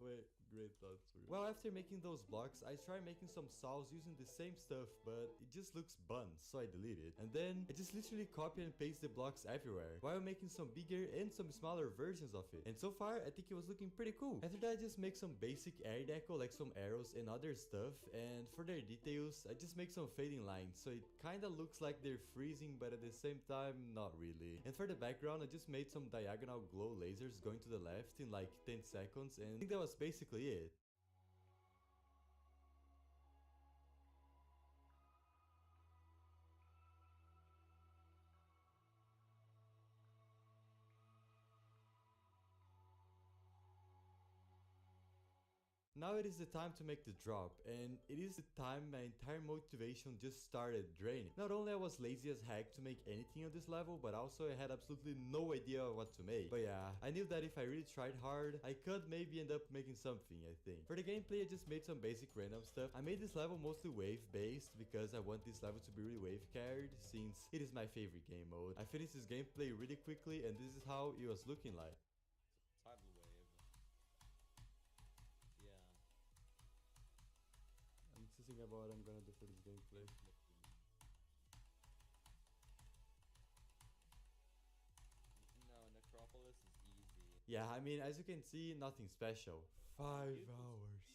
wait, great thoughts for you. Well, after making those blocks, I tried making some saws using the same stuff, but it just looks bunt, so I deleted it. And then I just literally copy and paste the blocks everywhere, while making some bigger and some smaller versions of it. And so far, I think it was looking pretty cool. After that, I just make some basic air deco, like some arrows and other stuff. And for their details, I just make some fading lines, so it kinda looks like they're freezing, but at the same time, not really. And for the background, I just made some diagonal glow lasers going to the left in like 10 seconds, and I think that was basically it. Now it is the time to make the drop, and it is the time my entire motivation just started draining. Not only I was lazy as heck to make anything on this level, but also I had absolutely no idea what to make. But yeah, I knew that if I really tried hard, I could maybe end up making something, I think. For the gameplay, I just made some basic random stuff. I made this level mostly wave-based because I want this level to be really wave-carried, since it is my favorite game mode. I finished this gameplay really quickly, and this is how it was looking like. tidal wave. Yeah. I'm thinking about what I'm gonna do for this gameplay. No, Necropolis is easy. Yeah, I mean, as you can see, nothing special. 5 hours.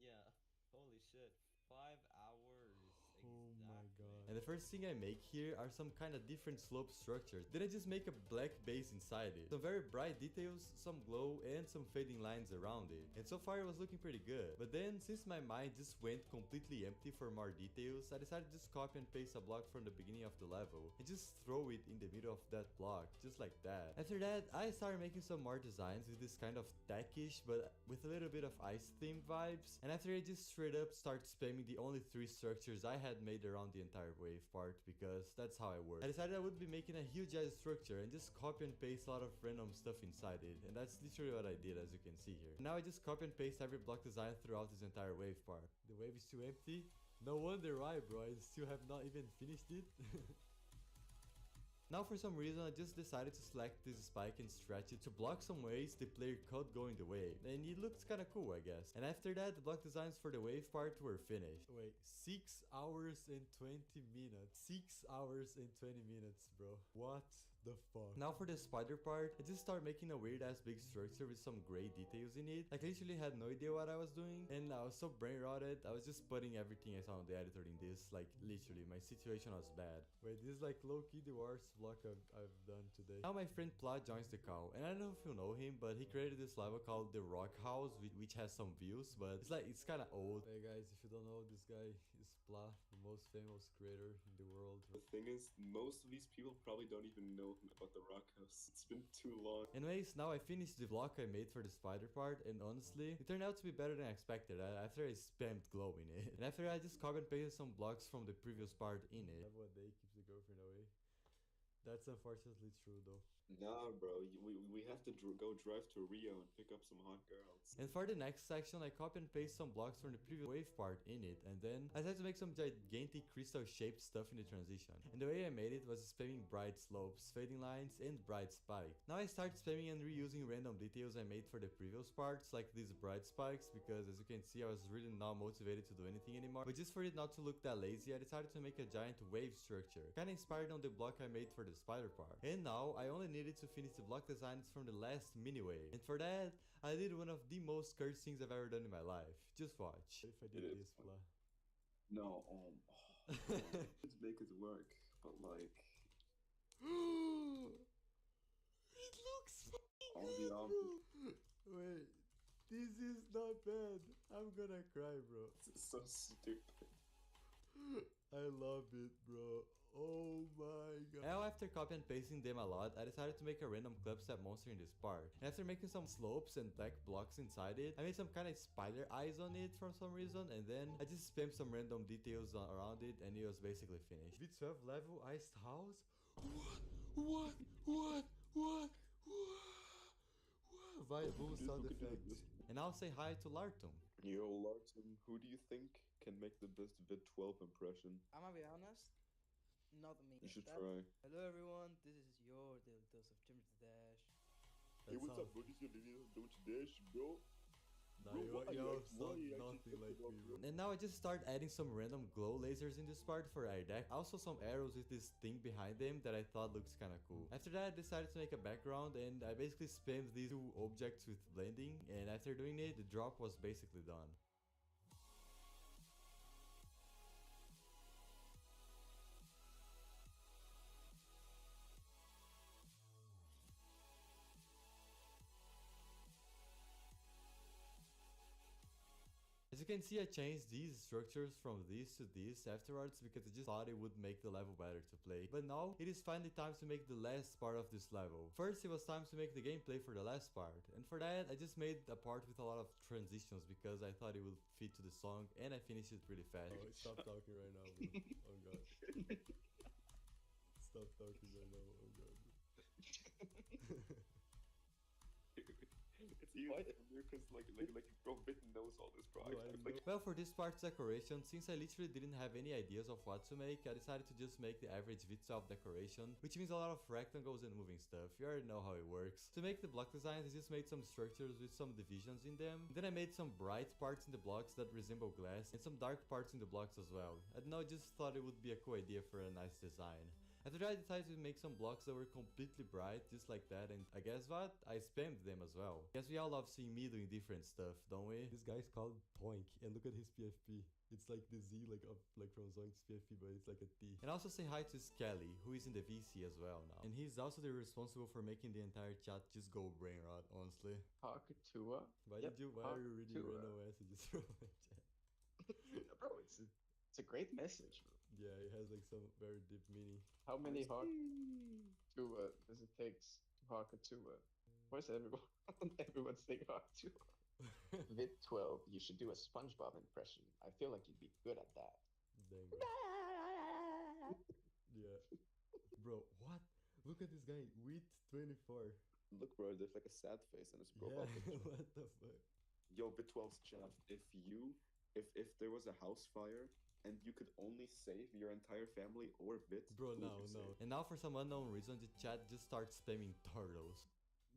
Yeah. Holy shit. 5 hours. Oh my god. And the first thing I make here are some kind of different slope structures. Then I just make a black base inside it. Some very bright details, some glow, and some fading lines around it. And so far it was looking pretty good. But then, since my mind just went completely empty for more details, I decided to just copy and paste a block from the beginning of the level and just throw it in the middle of that block, just like that. After that, I started making some more designs with this kind of techish, but with a little bit of ice theme vibes. And after I just straight up start spamming the only 3 structures I had made around the entire wave part, because that's how I work. I decided I would be making a huge ass structure and just copy and paste a lot of random stuff inside it, and that's literally what I did, as you can see here. Now I just copy and paste every block design throughout this entire wave part. The wave is too empty? No wonder why, bro. I still have not even finished it. Now for some reason I just decided to select this spike and stretch it to block some ways the player could go in the wave, and it looks kinda cool, I guess. And after that, the block designs for the wave part were finished. Wait, 6 hours and 20 minutes. 6 hours and 20 minutes, bro. What the fuck? Now for the spider part, I just started making a weird ass big structure with some gray details in it. Like, I literally had no idea what I was doing, and I was so brain rotted. I was just putting everything I saw on the editor in this. Like, literally, my situation was bad. Wait, this is like low-key the worst vlog I've done today. Now my friend Pla joins the call, and I don't know if you know him, but he created this level called the Rock House, which has some views, but it's kind of old. Hey guys, if you don't know, this guy is Pla, the most famous creator in the world. The thing is, most of these people probably don't even know about the Rock House. It's been too long. Anyways, now I finished the block I made for the spider part, and honestly, it turned out to be better than I expected after I spammed glow in it. And after I just copy and pasted some blocks from the previous part in it. Love what day keeps the girlfriend away. That's unfortunately true though. Nah, bro. We have to go drive to Rio and pick up some hot girls. And for the next section, I copy and paste some blocks from the previous wave part in it, and then I tried to make some gigantic crystal-shaped stuff in the transition. And the way I made it was spamming bright slopes, fading lines, and bright spike. Now I start spamming and reusing random details I made for the previous parts, like these bright spikes, because as you can see, I was really not motivated to do anything anymore. But just for it not to look that lazy, I decided to make a giant wave structure, kinda inspired on the block I made for the spider part. And now, I only needed to finish the block designs from the last mini wave. And for that, I did one of the most cursed things I've ever done in my life. Just watch. If I did this, blah. No, let's make it work, but like... It looks all the bro. Wait, this is not bad. I'm gonna cry, bro. It's so stupid. I love it, bro. Oh my god. Now after copy and pasting them a lot, I decided to make a random clubstep monster in this part. And after making some slopes and black blocks inside it, I made some kind of spider eyes on it for some reason, and then I just spammed some random details around it, and it was basically finished. V12 level iced house? What? Viable sound effects. And I'll say hi to Lartum. Yo, Lartum, who do you think can make the best VID-12 impression? I'm gonna be honest, not me. You should try. Hello everyone, this is your daily dose of Timber to Dash. Hey, what's up, buddy? Don't you dash, bro? Nah, yo, sound nothing like me, bro. And now I just start adding some random glow lasers in this part for our deck. Also some arrows with this thing behind them that I thought looks kinda cool. After that, I decided to make a background, and I basically spammed these two objects with blending, and after doing it, the drop was basically done. As you can see, I changed these structures from this to this afterwards because I just thought it would make the level better to play. But now, it is finally time to make the last part of this level. First, it was time to make the gameplay for the last part. And for that, I just made a part with a lot of transitions because I thought it would fit to the song, and I finished it pretty fast. Oh, stop talking right now, bro. Oh god. Stop talking right now, oh god. It's easy because like bro, Bit knows all this, bro. Well, for this part's decoration, since I literally didn't have any ideas of what to make, I decided to just make the average VID-12 decoration, which means a lot of rectangles and moving stuff. You already know how it works. To make the block designs, I just made some structures with some divisions in them. Then I made some bright parts in the blocks that resemble glass, and some dark parts in the blocks as well. I don't know, just thought it would be a cool idea for a nice design. After that, I decided to make some blocks that were completely bright, just like that, and I guess what? I spammed them as well. Guess we all love seeing me doing different stuff, don't we? This guy's called Toink, and look at his PFP. It's like the Z, like from Zoink's PFP, but it's like a T. And also say hi to Skelly, who is in the VC as well now. And he's also the responsible for making the entire chat just go brain rot, honestly. Hakatua? Why are you reading random messages from my chat? Bro, it's a great message, bro. Yeah, it has like some very deep meaning. How many Hakatua does it take to Hakatua? Where's everyone? Everyone's saying Hakatua. VID-12, you should do a SpongeBob impression. I feel like you'd be good at that. Dang. Yeah. Bro, what? Look at this guy, wierd24. Look, bro, there's like a sad face on his profile picture. What the fuck? Yo, VID-12's chat. If there was a house fire and you could only save your entire family or Vit, bro, no. And now for some unknown reason, the chat just starts spamming turtles.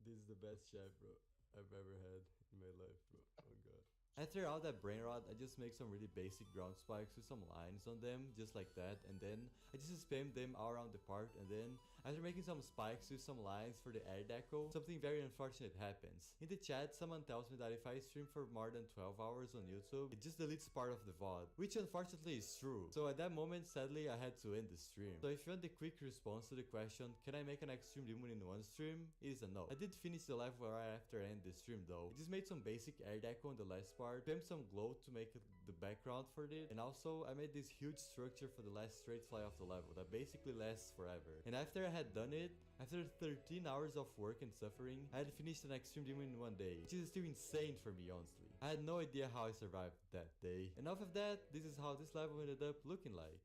This is the best chat, bro, I've ever had in my life, bro. Oh god. After all that brain rot, I just make some really basic ground spikes with some lines on them, just like that, and then I just spam them all around the part, and then after making some spikes with some lines for the air deco, something very unfortunate happens. In the chat, someone tells me that if I stream for more than 12 hours on YouTube, it just deletes part of the VOD, which unfortunately is true. So at that moment, sadly, I had to end the stream. So if you want the quick response to the question, can I make an extreme demon in one stream? It is a no. I did finish the level right after I end the stream though. I just made some basic air deco on the last part, spammed some glow to make the background for it, and also I made this huge structure for the last straight fly of the level that basically lasts forever. And after I had done it, after 13 hours of work and suffering, I had finished an extreme demon in one day, which is still insane for me, honestly. I had no idea how I survived that day. Enough of that, this is how this level ended up looking like.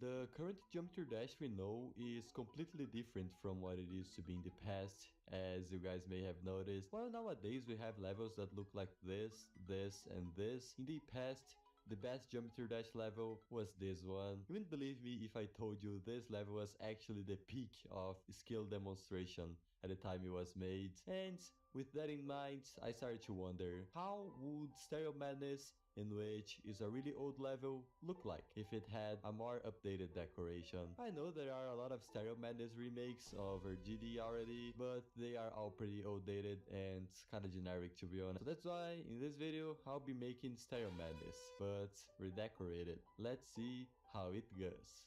The current geometry dash we know is completely different from what it used to be in the past, as you guys may have noticed. While nowadays we have levels that look like this, this, and this, in the past, the best geometry dash level was this one. You wouldn't believe me if I told you this level was actually the peak of skill demonstration at the time it was made. And with that in mind, I started to wonder, how would Stereo Madness, in which is a really old level, look like if it had a more updated decoration? I know there are a lot of Stereo Madness remakes over GD already, but they are all pretty outdated and kinda generic, to be honest. So that's why in this video I'll be making Stereo Madness, but redecorated. Let's see how it goes.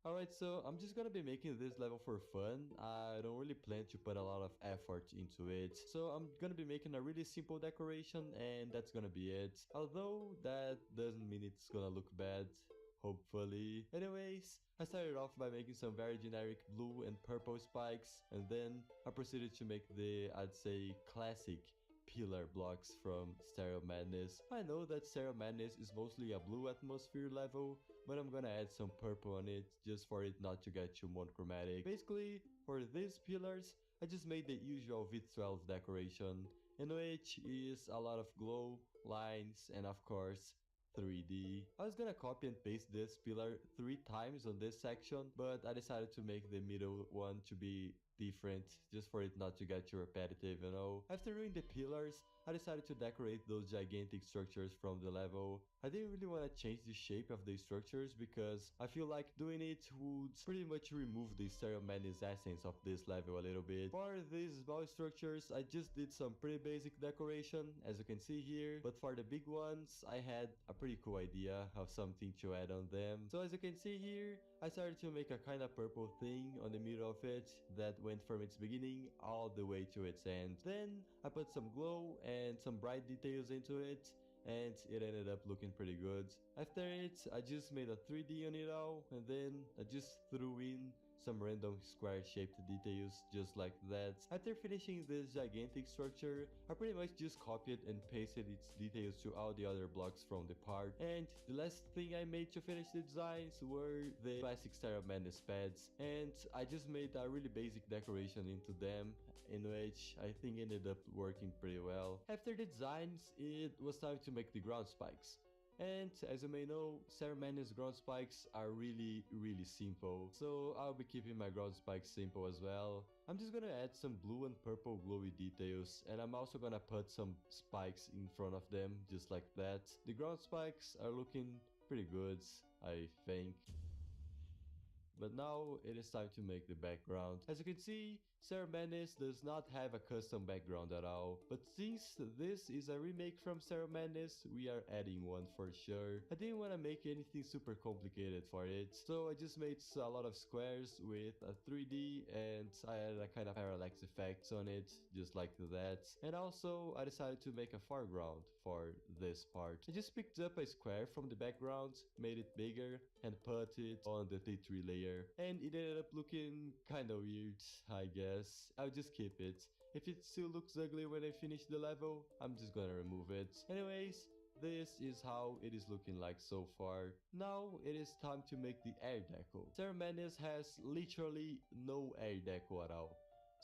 Alright, so I'm just gonna be making this level for fun. I don't really plan to put a lot of effort into it. So I'm gonna be making a really simple decoration and that's gonna be it. Although that doesn't mean it's gonna look bad. Hopefully. Anyways, I started off by making some very generic blue and purple spikes, and then I proceeded to make the, I'd say, classic pillar blocks from Stereo Madness. I know that Stereo Madness is mostly a blue atmosphere level, but I'm gonna add some purple on it just for it not to get too monochromatic. Basically, for these pillars, I just made the usual V12 decoration, in which is a lot of glow, lines, and of course, 3D. I was gonna copy and paste this pillar 3 times on this section, but I decided to make the middle one to be different, just for it not to get too repetitive, you know. After doing the pillars, I decided to decorate those gigantic structures from the level. I didn't really want to change the shape of the structures because I feel like doing it would pretty much remove the Stereo Madness essence of this level a little bit. For these small structures, I just did some pretty basic decoration, as you can see here, but for the big ones, I had a pretty cool idea of something to add on them. So as you can see here, I started to make a kind of purple thing on the middle of it that went from its beginning all the way to its end. Then I put some glow and some bright details into it, and it ended up looking pretty good. After it, I just made a 3D on it all, and then I just threw in some random square shaped details just like that. After finishing this gigantic structure, I pretty much just copied and pasted its details to all the other blocks from the part. And the last thing I made to finish the designs were the classic Stereo Madness pads, and I just made a really basic decoration into them, in which I think ended up working pretty well. After the designs, it was time to make the ground spikes. And as you may know, Stereo Madness ground spikes are really simple, so I'll be keeping my ground spikes simple as well. I'm just gonna add some blue and purple glowy details, and I'm also gonna put some spikes in front of them, just like that. The ground spikes are looking pretty good, I think. But now it is time to make the background. As you can see, Stereo Madness does not have a custom background at all, but since this is a remake from Stereo Madness, we are adding one for sure. I didn't want to make anything super complicated for it, so I just made a lot of squares with a 3D, and I added a kind of parallax effects on it, just like that. And also, I decided to make a foreground for this part. I just picked up a square from the background, made it bigger, and put it on the T3 layer, and it ended up looking kinda weird, I guess. I'll just keep it. If it still looks ugly when I finish the level, I'm just gonna remove it. Anyways, this is how it is looking like so far. Now it is time to make the air deco. Stereo Madness has literally no air deco at all,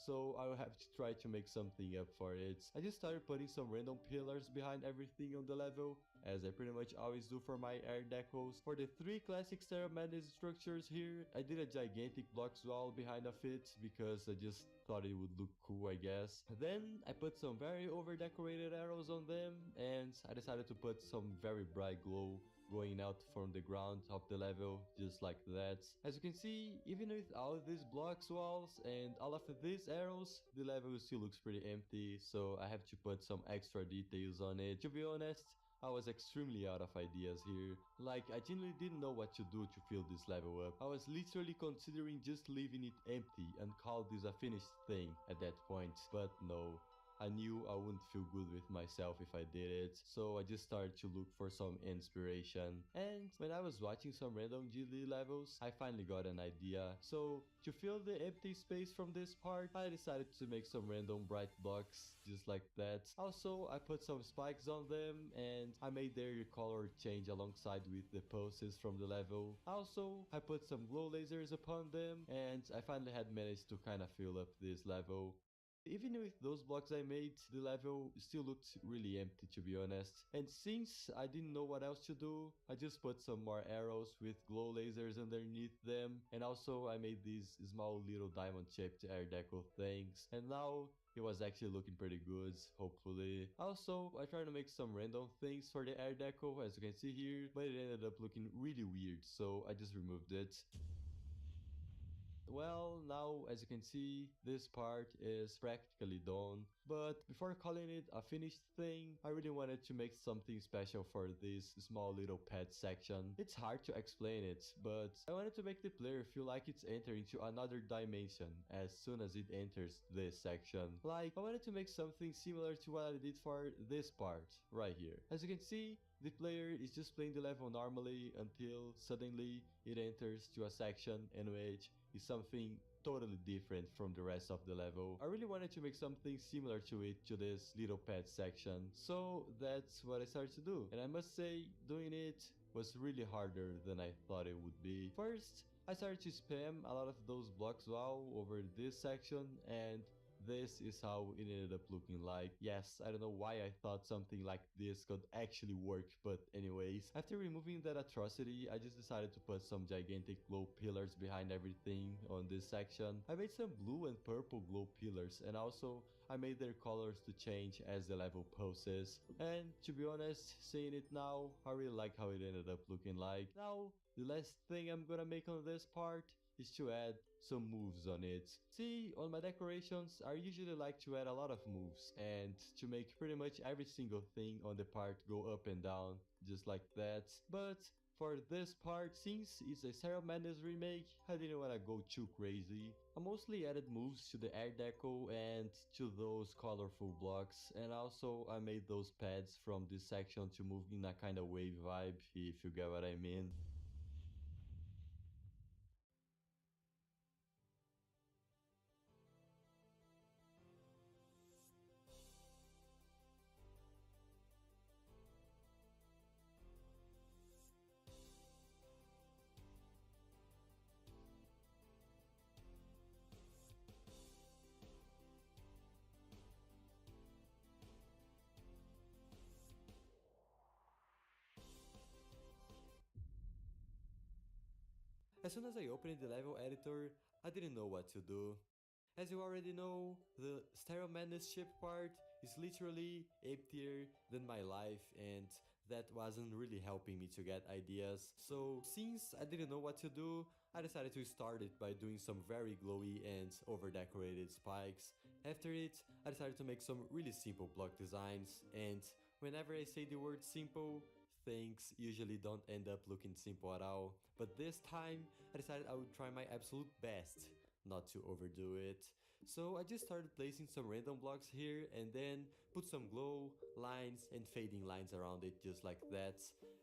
so I will have to try to make something up for it. I just started putting some random pillars behind everything on the level, as I pretty much always do for my air decos. For the 3 classic Stereo Madness structures here, I did a gigantic blocks wall behind of it because I just thought it would look cool, I guess. Then I put some very over decorated arrows on them, and I decided to put some very bright glow going out from the ground of the level, just like that. As you can see, even with all these blocks walls and all of these arrows, the level still looks pretty empty, so I have to put some extra details on it. To be honest, I was extremely out of ideas here. Like, I genuinely didn't know what to do to fill this level up. I was literally considering just leaving it empty and call this a finished thing at that point, but no. I knew I wouldn't feel good with myself if I did it, so I just started to look for some inspiration. And when I was watching some random GD levels, I finally got an idea. So to fill the empty space from this part, I decided to make some random bright blocks just like that. Also, I put some spikes on them and I made their color change alongside with the poses from the level. Also, I put some glow lasers upon them and I finally had managed to kind of fill up this level. Even with those blocks I made, the level still looked really empty to be honest. And since I didn't know what else to do, I just put some more arrows with glow lasers underneath them. And also I made these small little diamond shaped air deco things. And now it was actually looking pretty good, hopefully. Also, I tried to make some random things for the air deco as you can see here, but it ended up looking really weird, so I just removed it. Well, now as you can see, this part is practically done, but before calling it a finished thing, I really wanted to make something special for this small little pet section. It's hard to explain it, but I wanted to make the player feel like it's entering into another dimension as soon as it enters this section. Like, I wanted to make something similar to what I did for this part, right here. As you can see, the player is just playing the level normally until suddenly it enters to a section in which is something totally different from the rest of the level. I really wanted to make something similar to it to this little pet section, so that's what I started to do. And I must say, doing it was really harder than I thought it would be. First, I started to spam a lot of those blocks wow over this section, and this is how it ended up looking like. Yes, I don't know why I thought something like this could actually work, but anyways. After removing that atrocity, I just decided to put some gigantic glow pillars behind everything on this section. I made some blue and purple glow pillars, and also I made their colors to change as the level poses. And to be honest, seeing it now, I really like how it ended up looking like. Now, the last thing I'm gonna make on this part is to add some moves on it. See, on my decorations, I usually like to add a lot of moves and to make pretty much every single thing on the part go up and down, just like that. But for this part, since it's a Sarah Madness remake, I didn't wanna go too crazy. I mostly added moves to the air deco and to those colorful blocks, and also I made those pads from this section to move in a kind of wave vibe, if you get what I mean. As soon as I opened the level editor, I didn't know what to do. As you already know, the Stereo Madness ship part is literally emptier than my life, and that wasn't really helping me to get ideas. So since I didn't know what to do, I decided to start it by doing some very glowy and over decorated spikes. After it, I decided to make some really simple block designs, and whenever I say the word simple, things usually don't end up looking simple at all. But this time, I decided I would try my absolute best not to overdo it. So I just started placing some random blocks here and then put some glow, lines and fading lines around it just like that.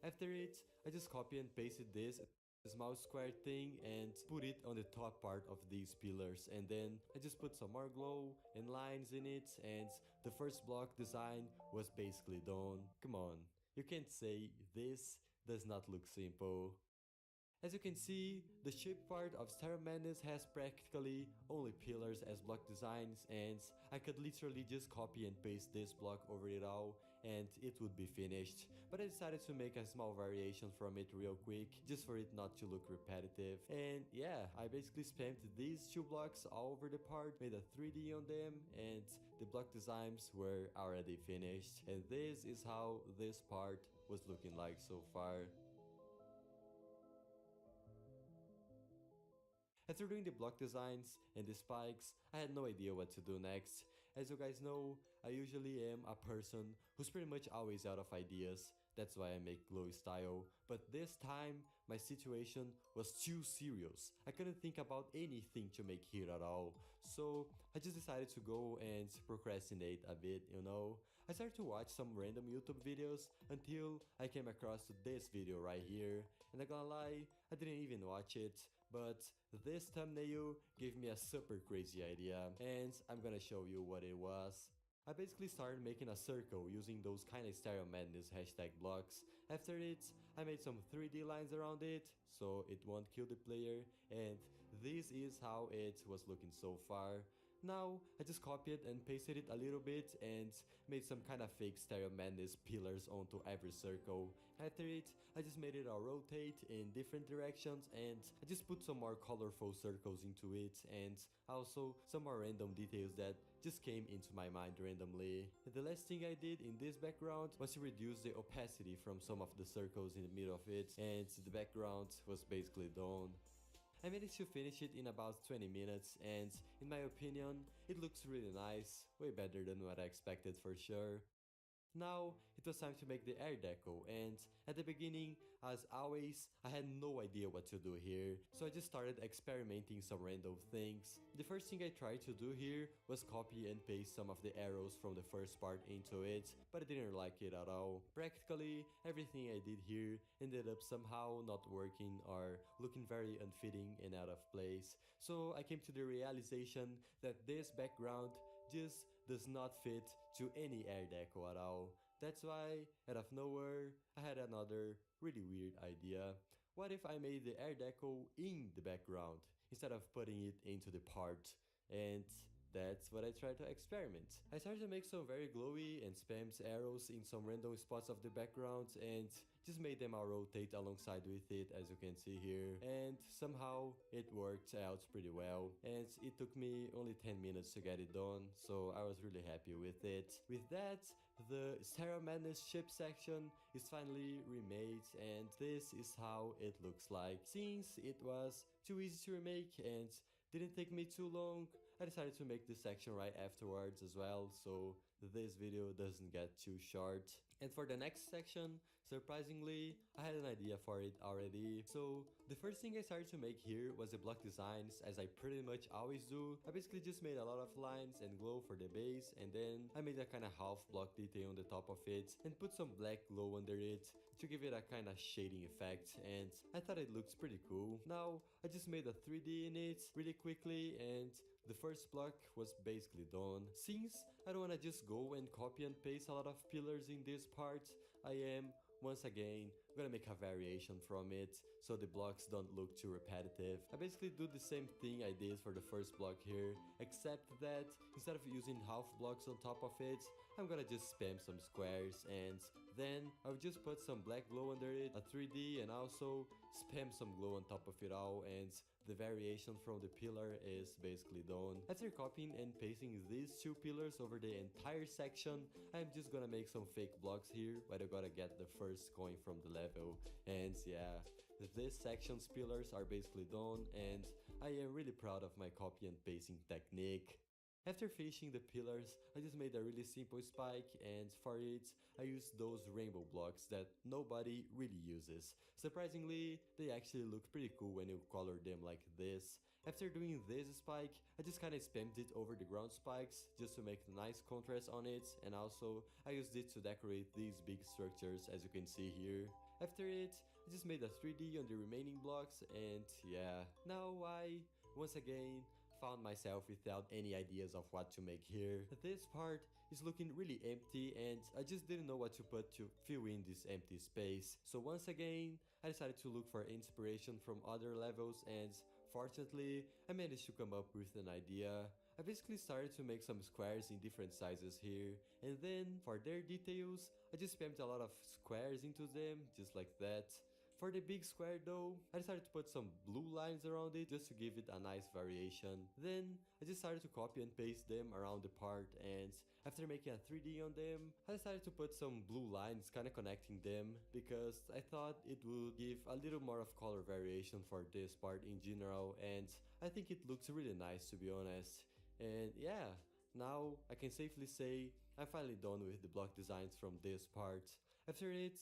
After it, I just copy and pasted this small square thing and put it on the top part of these pillars, and then I just put some more glow and lines in it, and the first block design was basically done. Come on, you can't say this does not look simple. As you can see, the ship part of Star Madness has practically only pillars as block designs, and I could literally just copy and paste this block over it all and it would be finished. But I decided to make a small variation from it real quick, just for it not to look repetitive. And yeah, I basically spammed these two blocks all over the part, made a 3D on them, and the block designs were already finished. And this is how this part was looking like so far. After doing the block designs and the spikes, I had no idea what to do next. As you guys know, I usually am a person who's pretty much always out of ideas. That's why I make glow style. But this time, my situation was too serious. I couldn't think about anything to make here at all. So I just decided to go and procrastinate a bit, you know. I started to watch some random YouTube videos until I came across to this video right here. And I'm gonna lie, I didn't even watch it. But this thumbnail gave me a super crazy idea. And I'm gonna show you what it was. I basically started making a circle using those kinda stereo madness hashtag blocks. After it, I made some 3D lines around it, so it won't kill the player, and this is how it was looking so far. Now, I just copied and pasted it a little bit and made some kind of fake stereo madness pillars onto every circle. After it, I just made it all rotate in different directions and I just put some more colorful circles into it and also some more random details that just came into my mind randomly. The last thing I did in this background was to reduce the opacity from some of the circles in the middle of it, and the background was basically done. I managed to finish it in about 20 minutes and in my opinion, it looks really nice, way better than what I expected for sure. Now, it was time to make the air deco, and at the beginning, as always, I had no idea what to do here, so I just started experimenting some random things. The first thing I tried to do here was copy and paste some of the arrows from the first part into it, but I didn't like it at all. Practically, everything I did here ended up somehow not working or looking very unfitting and out of place, so I came to the realization that this background just does not fit to any air deco at all. That's why, out of nowhere, I had another really weird idea. What if I made the air deco in the background instead of putting it into the part? And that's what I tried to experiment. I started to make some very glowy and spammed arrows in some random spots of the background and just made them all rotate alongside with it, as you can see here. And somehow it worked out pretty well. And it took me only 10 minutes to get it done, so I was really happy with it. With that, the Stereo Madness ship section is finally remade, and this is how it looks like. Since it was too easy to remake and didn't take me too long, I decided to make this section right afterwards as well, so this video doesn't get too short. And for the next section, surprisingly, I had an idea for it already. So the first thing I started to make here was the block designs, as I pretty much always do. I basically just made a lot of lines and glow for the base, and then I made a kind of half block detail on the top of it and put some black glow under it to give it a kind of shading effect, and I thought it looks pretty cool. Now I just made a 3D in it really quickly, and the first block was basically done. Since I don't wanna just go and copy and paste a lot of pillars in this part, I am, once again, gonna make a variation from it so the blocks don't look too repetitive. I basically do the same thing I did for the first block here, except that instead of using half blocks on top of it, I'm gonna just spam some squares, and then I'll just put some black glow under it, a 3D, and also spam some glow on top of it all, and the variation from the pillar is basically done. After copying and pasting these two pillars over the entire section, I'm just gonna make some fake blocks here, but I gotta get the first coin from the level. And yeah, this section's pillars are basically done, and I am really proud of my copy and pasting technique. After finishing the pillars, I just made a really simple spike, and for it, I used those rainbow blocks that nobody really uses. Surprisingly, they actually look pretty cool when you color them like this. After doing this spike, I just kinda spammed it over the ground spikes just to make a nice contrast on it, and also I used it to decorate these big structures, as you can see here. After it, I just made a 3D on the remaining blocks, and yeah, now I, once again, found myself without any ideas of what to make here. This part is looking really empty, and I just didn't know what to put to fill in this empty space. So once again, I decided to look for inspiration from other levels, and fortunately, I managed to come up with an idea. I basically started to make some squares in different sizes here, and then for their details, I just spammed a lot of squares into them, just like that. For the big square though, I decided to put some blue lines around it just to give it a nice variation. Then, I just started to copy and paste them around the part, and after making a 3D on them, I decided to put some blue lines kinda connecting them because I thought it would give a little more of color variation for this part in general, and I think it looks really nice, to be honest. And yeah, now I can safely say I'm finally done with the block designs from this part. After it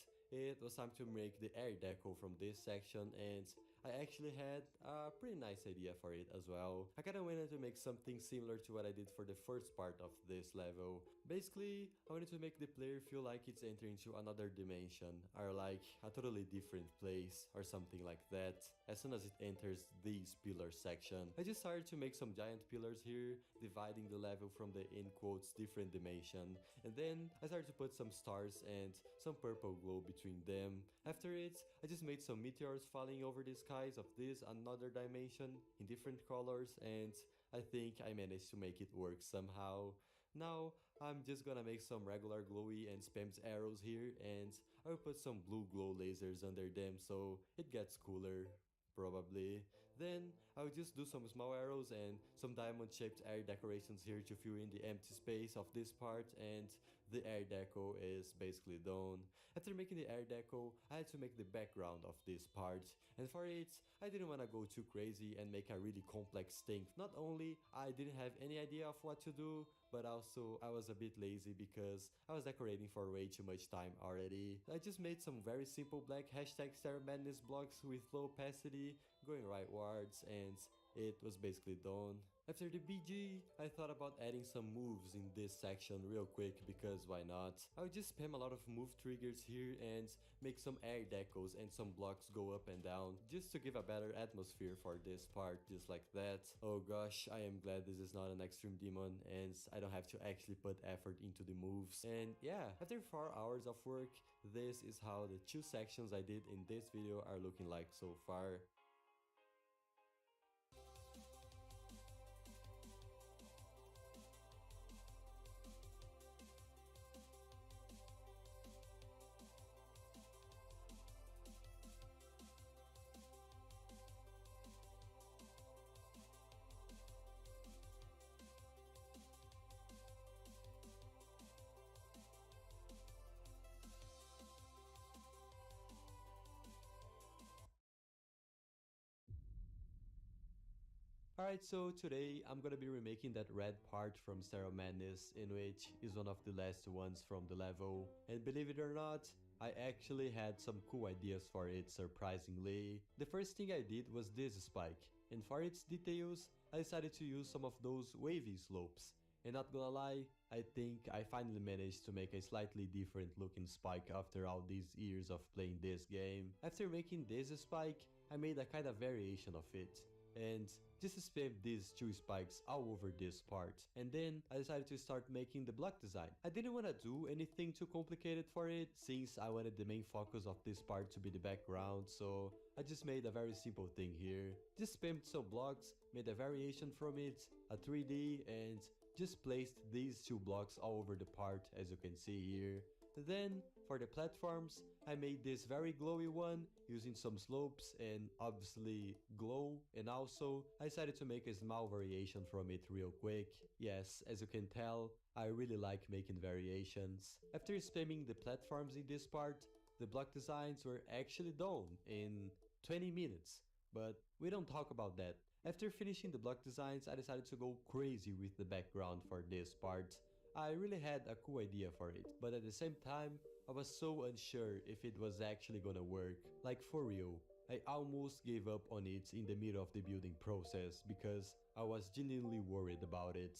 was time to make the air deco from this section, and I actually had a pretty nice idea for it as well. I kinda wanted to make something similar to what I did for the first part of this level. Basically, I wanted to make the player feel like it's entering to another dimension, or like a totally different place, or something like that, as soon as it enters this pillar section. I just started to make some giant pillars here, dividing the level from the in quotes different dimension, and then I started to put some stars and some purple glow between them. After it, I just made some meteors falling over the skies of this another dimension in different colors, and I think I managed to make it work somehow. Now, I'm just gonna make some regular glowy and spams arrows here, and I'll put some blue glow lasers under them so it gets cooler, probably. Then I'll just do some small arrows and some diamond shaped air decorations here to fill in the empty space of this part, and the air deco is basically done. After making the air deco, I had to make the background of this part, and for it, I didn't want to go too crazy and make a really complex thing. Not only I didn't have any idea of what to do, but also I was a bit lazy because I was decorating for way too much time already. I just made some very simple black hashtag Stereo Madness blocks with low opacity, going rightwards, and it was basically done. After the BG, I thought about adding some moves in this section real quick because why not? I'll just spam a lot of move triggers here and make some air decos and some blocks go up and down just to give a better atmosphere for this part, just like that. Oh gosh, I am glad this is not an extreme demon and I don't have to actually put effort into the moves. And yeah, after 4 hours of work, this is how the 2 sections I did in this video are looking like so far. Alright, so today I'm gonna be remaking that red part from Stereo Madness, in which is one of the last ones from the level. And believe it or not, I actually had some cool ideas for it, surprisingly. The first thing I did was this spike, and for its details, I decided to use some of those wavy slopes. And not gonna lie, I think I finally managed to make a slightly different looking spike after all these years of playing this game. After making this spike, I made a kind of variation of it, and just spam these 2 spikes all over this part. And then I decided to start making the block design. I didn't want to do anything too complicated for it, since I wanted the main focus of this part to be the background, so I just made a very simple thing here. Just spammed some blocks, made a variation from it, a 3D, and just placed these 2 blocks all over the part, as you can see here. Then, for the platforms, I made this very glowy one using some slopes and obviously glow, and also I decided to make a small variation from it real quick. Yes, as you can tell, I really like making variations. After spamming the platforms in this part, the block designs were actually done in 20 minutes, but we don't talk about that. After finishing the block designs, I decided to go crazy with the background for this part. I really had a cool idea for it, but at the same time, I was so unsure if it was actually gonna work. Like for real, I almost gave up on it in the middle of the building process because I was genuinely worried about it.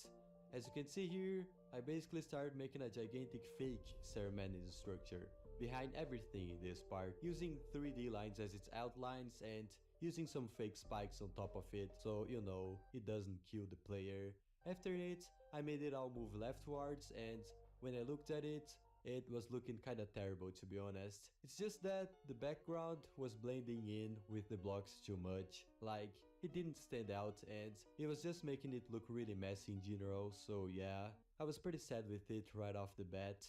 As you can see here, I basically started making a gigantic fake ceremony structure behind everything in this part, using 3D lines as its outlines and using some fake spikes on top of it so, you know, it doesn't kill the player. After it, I made it all move leftwards, and when I looked at it, it was looking kinda terrible, to be honest. It's just that the background was blending in with the blocks too much. Like, it didn't stand out and it was just making it look really messy in general, so yeah, I was pretty sad with it right off the bat.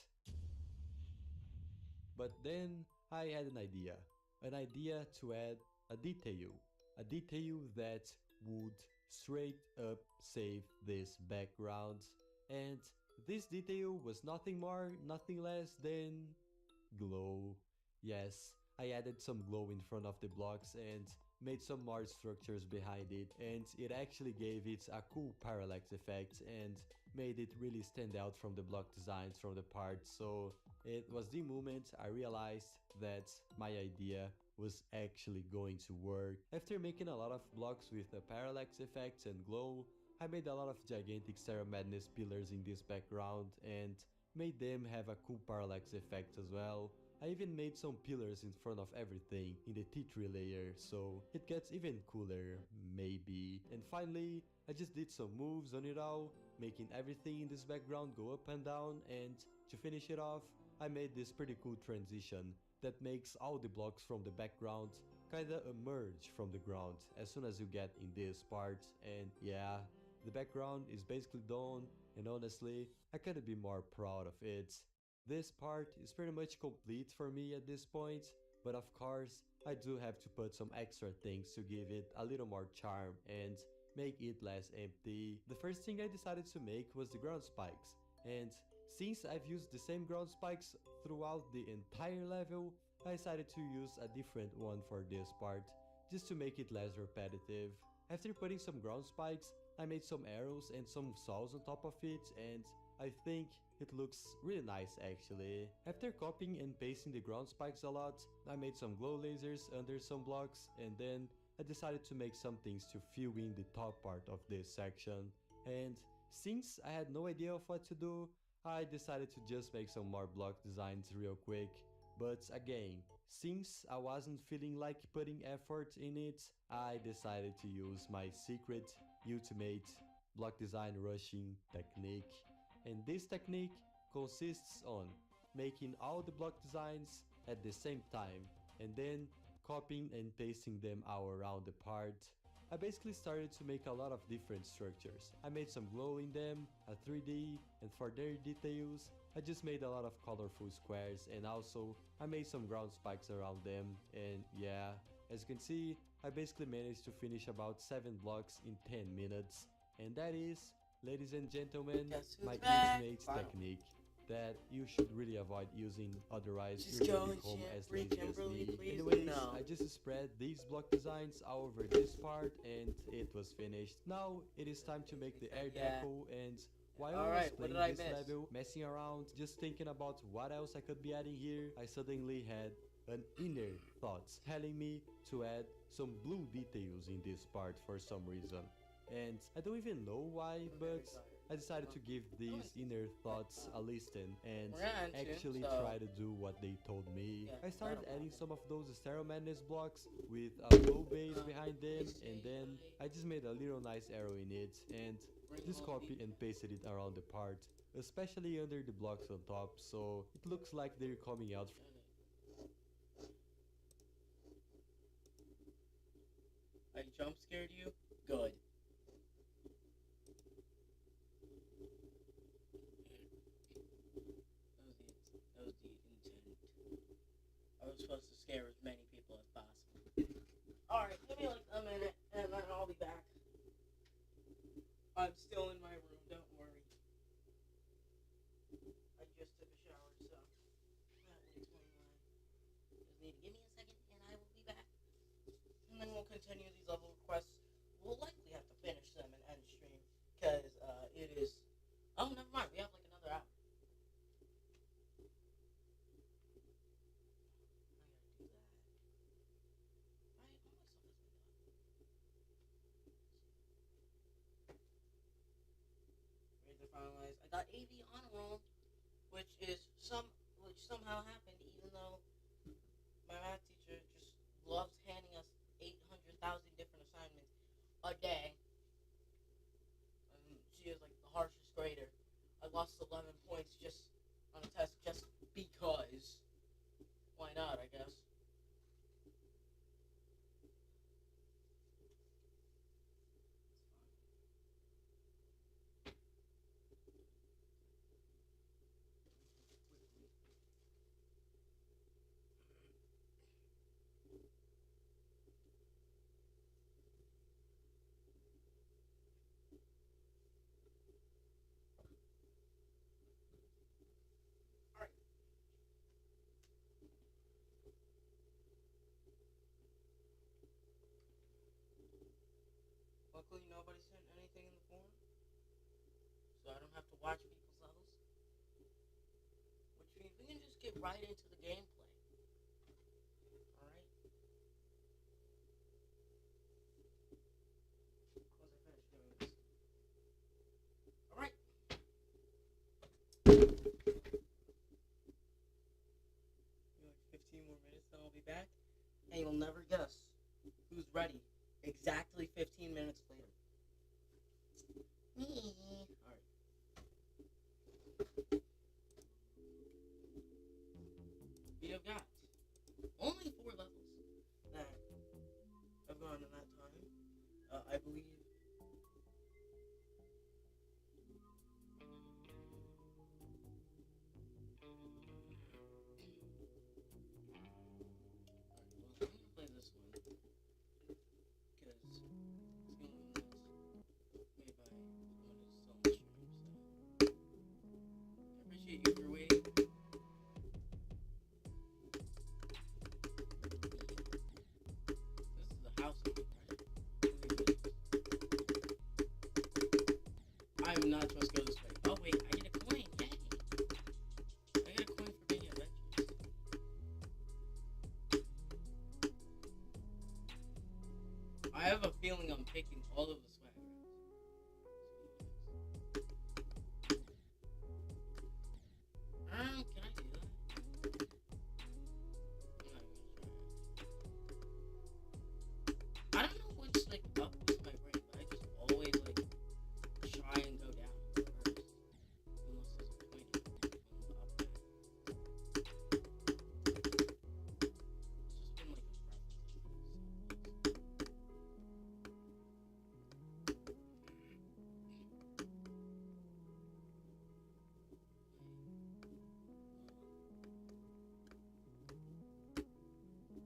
But then I had an idea to add a detail that would straight up save this background, and this detail was nothing more, nothing less than glow. Yes, I added some glow in front of the blocks and made some more structures behind it, and it actually gave it a cool parallax effect and made it really stand out from the block designs from the parts. So it was the moment I realized that my idea was actually going to work. After making a lot of blocks with a parallax effect and glow, I made a lot of gigantic Stereo Madness pillars in this background and made them have a cool parallax effect as well. I even made some pillars in front of everything in the T3 layer, so it gets even cooler, maybe. And finally, I just did some moves on it all, making everything in this background go up and down, and to finish it off, I made this pretty cool transition that makes all the blocks from the background kinda emerge from the ground as soon as you get in this part. And yeah, the background is basically done, and honestly, I couldn't be more proud of it. This part is pretty much complete for me at this point, but of course, I do have to put some extra things to give it a little more charm and make it less empty. The first thing I decided to make was the ground spikes, and since I've used the same ground spikes throughout the entire level, I decided to use a different one for this part, just to make it less repetitive. After putting some ground spikes, I made some arrows and some saws on top of it, and I think it looks really nice actually. After copying and pasting the ground spikes a lot, I made some glow lasers under some blocks, and then I decided to make some things to fill in the top part of this section. And since I had no idea of what to do, I decided to just make some more block designs real quick. But again, since I wasn't feeling like putting effort in it, I decided to use my secret ultimate block design rushing technique. And this technique consists on making all the block designs at the same time and then copying and pasting them all around the part. I basically started to make a lot of different structures. I made some glow in them, a 3D, and for their details, I just made a lot of colorful squares, and also I made some ground spikes around them. And yeah, as you can see, I basically managed to finish about 7 blocks in 10 minutes. And that is, ladies and gentlemen, my ultimate technique that you should really avoid using, otherwise you will become as lazy as me. Anyways, I just spread these block designs all over this part and it was finished. Now it is time to make the air deco, and while I was playing this level, messing around, just thinking about what else I could be adding here, I suddenly had an inner thought telling me to add some blue details in this part for some reason. And I don't even know why, but I decided to give these inner thoughts a listen and actually try to do what they told me. I started adding some of those Stereo Madness blocks with a low base behind them, and then I just made a little nice arrow in it and just copied and pasted it around the part, especially under the blocks on top, so it looks like they're coming out. I jump scared you? Good. That was the intent. I was supposed to scare as many people as possible. Alright, give me like a minute and then I'll be back. I'm still in my room, don't worry. I just took a shower, so that will explain why. Just need to give me a second and I will be back. And then we'll continue these level requests. We'll likely have to finish them and end stream, because it is... Oh, never mind, we have like another hour. Finalized. I got AV on a roll, which somehow happened, even though my math teacher just loves handing us 800,000 different assignments a day. And she is like the harshest grader. I lost 11 points just on a test just because. Why not, I guess. right into the gameplay. Alright? Once I finish doing this. Alright. Like 15 more minutes, then I'll be back. And you'll never guess who's ready. Exactly 15 minutes later. Me. Alright. We have got only 4 levels that have gone in that time. I believe. I'm gonna play this one because it's the only one that's made by someone who's still on the stream. So I appreciate you for waiting. This is a house, right? I'm not supposed to go this way. Oh wait, I get a coin! Yay! I get a coin for being adventurous. I have a feeling I'm taking all of the swag. Can I do that? I don't know what's like up with my brain, but I just always like try and go down first, unless there's a point on the up there. It's just been like a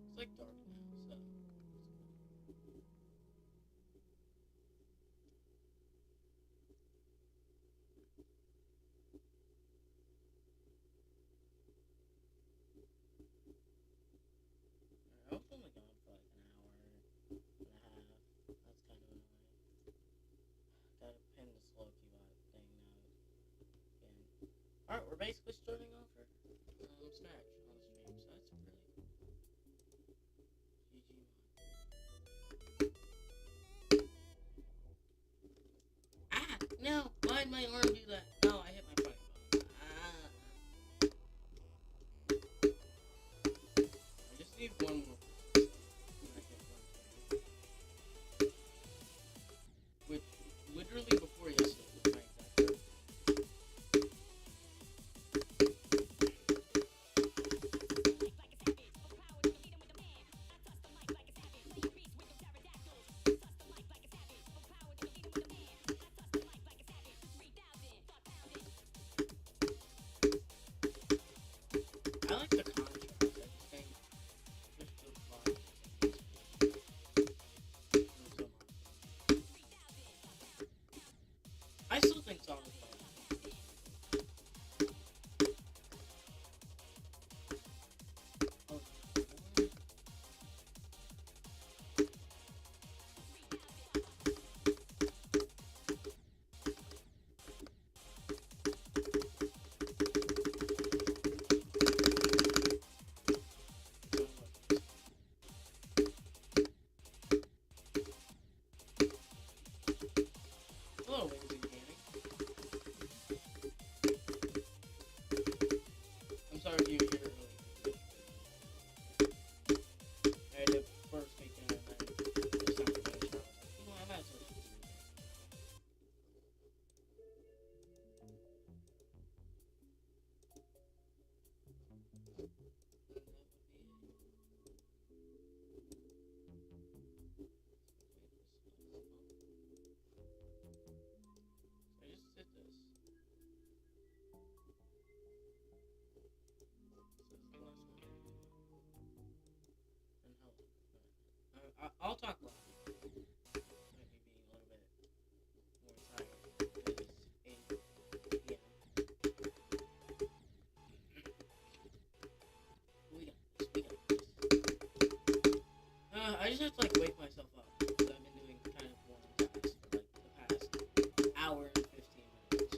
It's like dark now, so I was only gone for like an hour and a half. That's kind of annoying. Gotta pin the slow keyboard thing now again. Alright, we're basically starting off for Smash on the stream, so that's really cool. GG mod. Ah! No! Why'd my arm do that? No, I hit my fucking button. I just need one more person. Which, literally before yesterday, was my exact birthday. I like the contrast. I just think just the vibe. I still think Song is better. Oh. Hello, Whimsy Gaming. I'm sorry if you hear it really. I had to first make it and then there's something else. I was like, you know, I might as well just do this. I just did this. This is the last one. And hello. I'll talk loud. Might be being a little bit more tired. It is 8 p.m. We got this. We got this. I just have to like wake myself up because I've been doing kind of boring tasks for like the past hour and 15 minutes.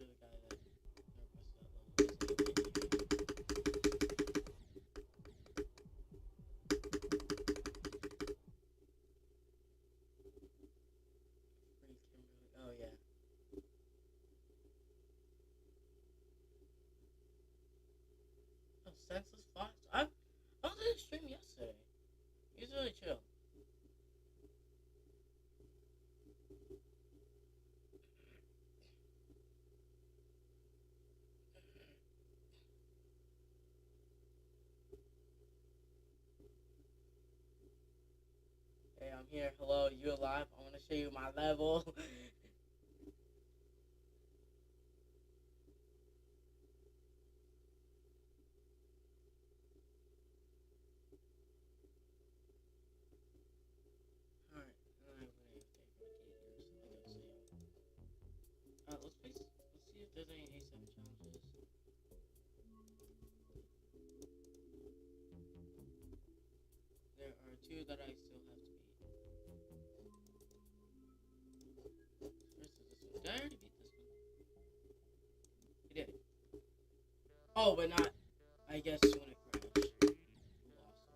sure the guy that requested that level isn't. Oh yeah. Oh, senseless fox. I was in a stream yesterday. He's really chill. Hey, I'm here. Hello, you alive? I want to show you my level. Alright, let's see if there's any A7 challenges. There are two that I still have to beat. First is this one. Did I already beat this one? I did. Oh, but not, I guess, when it crashed. Lost.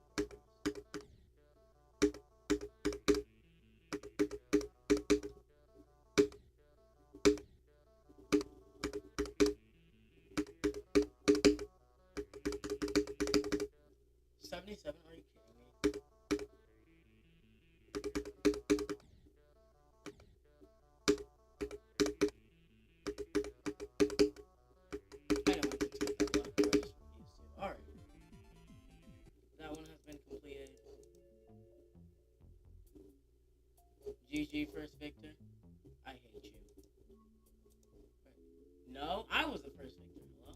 77? Are you kidding me? I know I can take that luck, but I just refuse to. Alright. That one has been completed. GG first victor. I hate you. No, I was the first victor. Hello?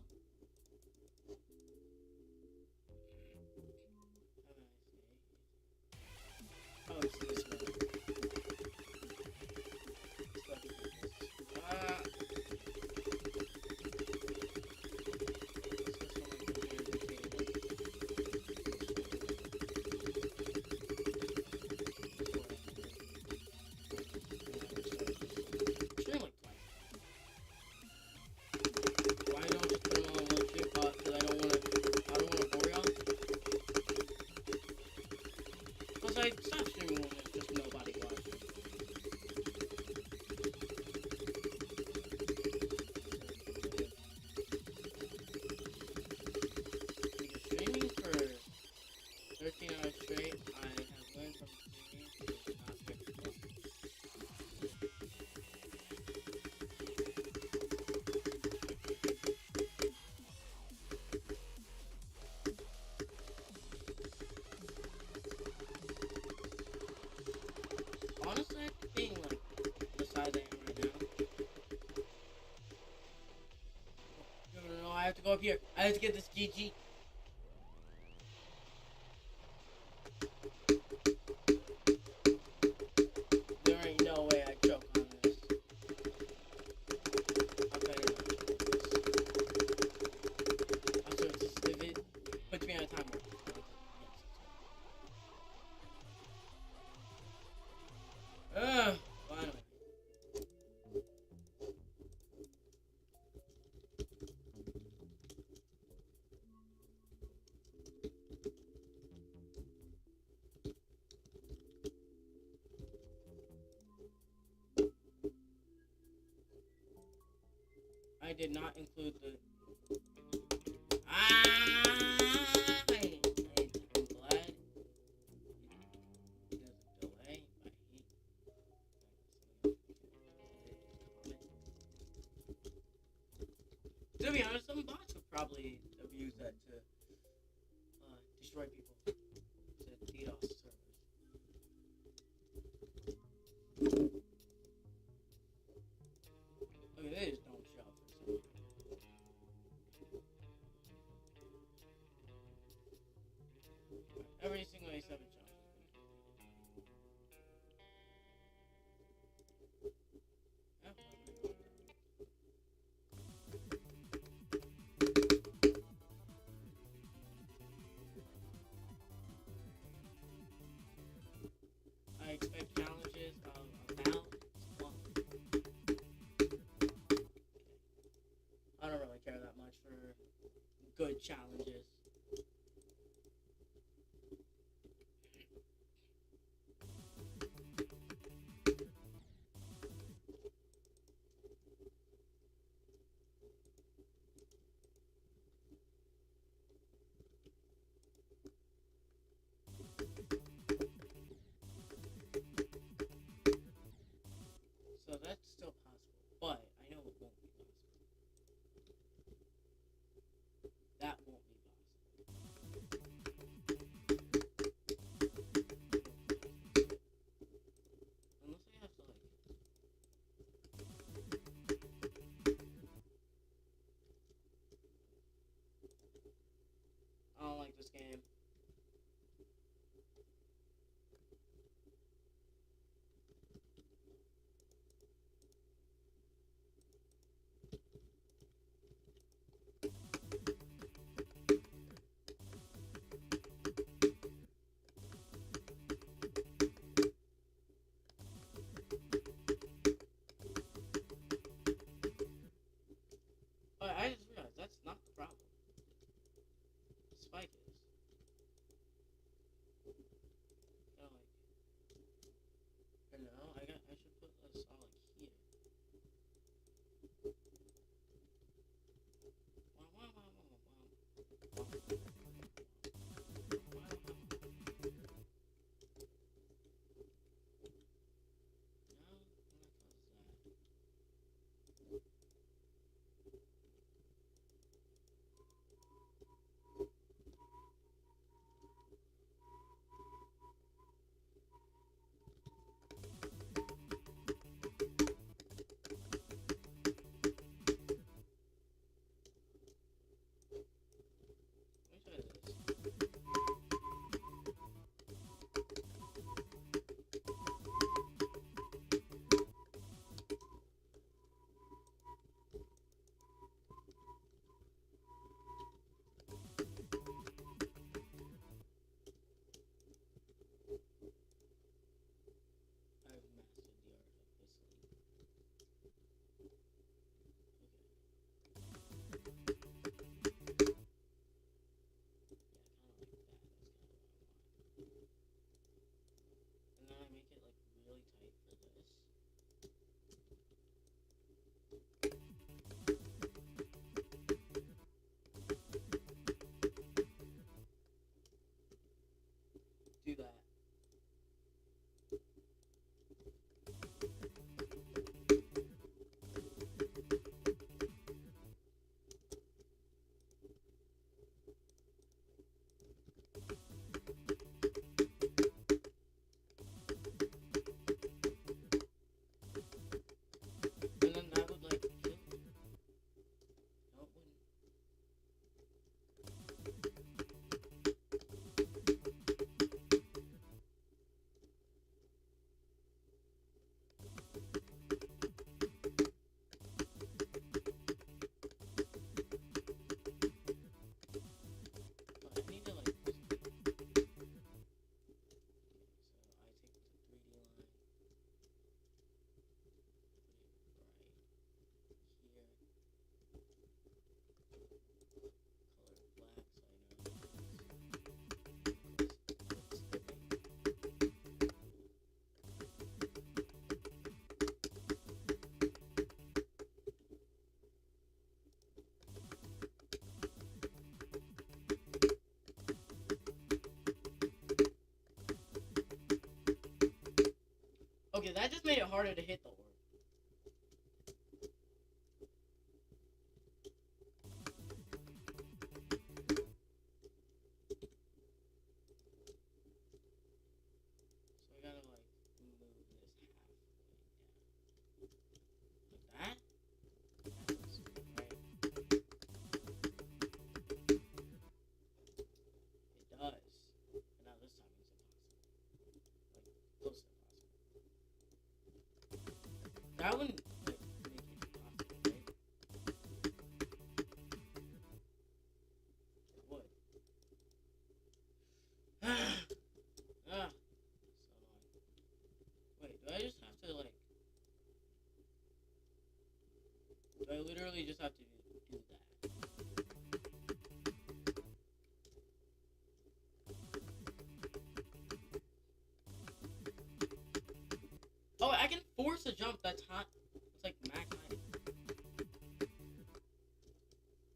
Oh, it's this one. Why don't just put them on one chip? Because I don't want to bore y'all. Plus, I stopped streaming when there's just nobody watching. Streaming for 13 hours straight, I have learned from streaming to not pick the phone. Honestly, I think being like the size I am right now. No, I have to go up here. I have to get this GG. There ain't no way I choke on this. I'll tell you not choke on this. Also, it's just, if it puts me on a time warp. Finally. I did not include the. I'm glad. There's a delay. To be honest, some bots would probably abuse that to destroy people, to DDoS servers. Okay, they just don't show up for some reason. Every single A7 challenge has been. good challenges. So that's still possible, but I know it won't be possible. That won't be possible. Unless I have to like... I don't like this game. But I just realized that's not the problem. Spike is. Gotta like... I don't know, I should put this all like here. Wow, wow, wow, wow, wow. Do that. And then that would like kill me. No, it wouldn't. But I need to like... Okay, so I take the 3D line. Okay, that just made it harder to hit the orb. So I gotta like move this halfway down. Like that? That looks good, right? It does. But now this time it's impossible. Like, close to impossible. That wouldn't like make it impossible, right? It would. Ah. So annoying. Wait, do I just have to like... Do I literally just have to do that? jump that's hot. It's like max height.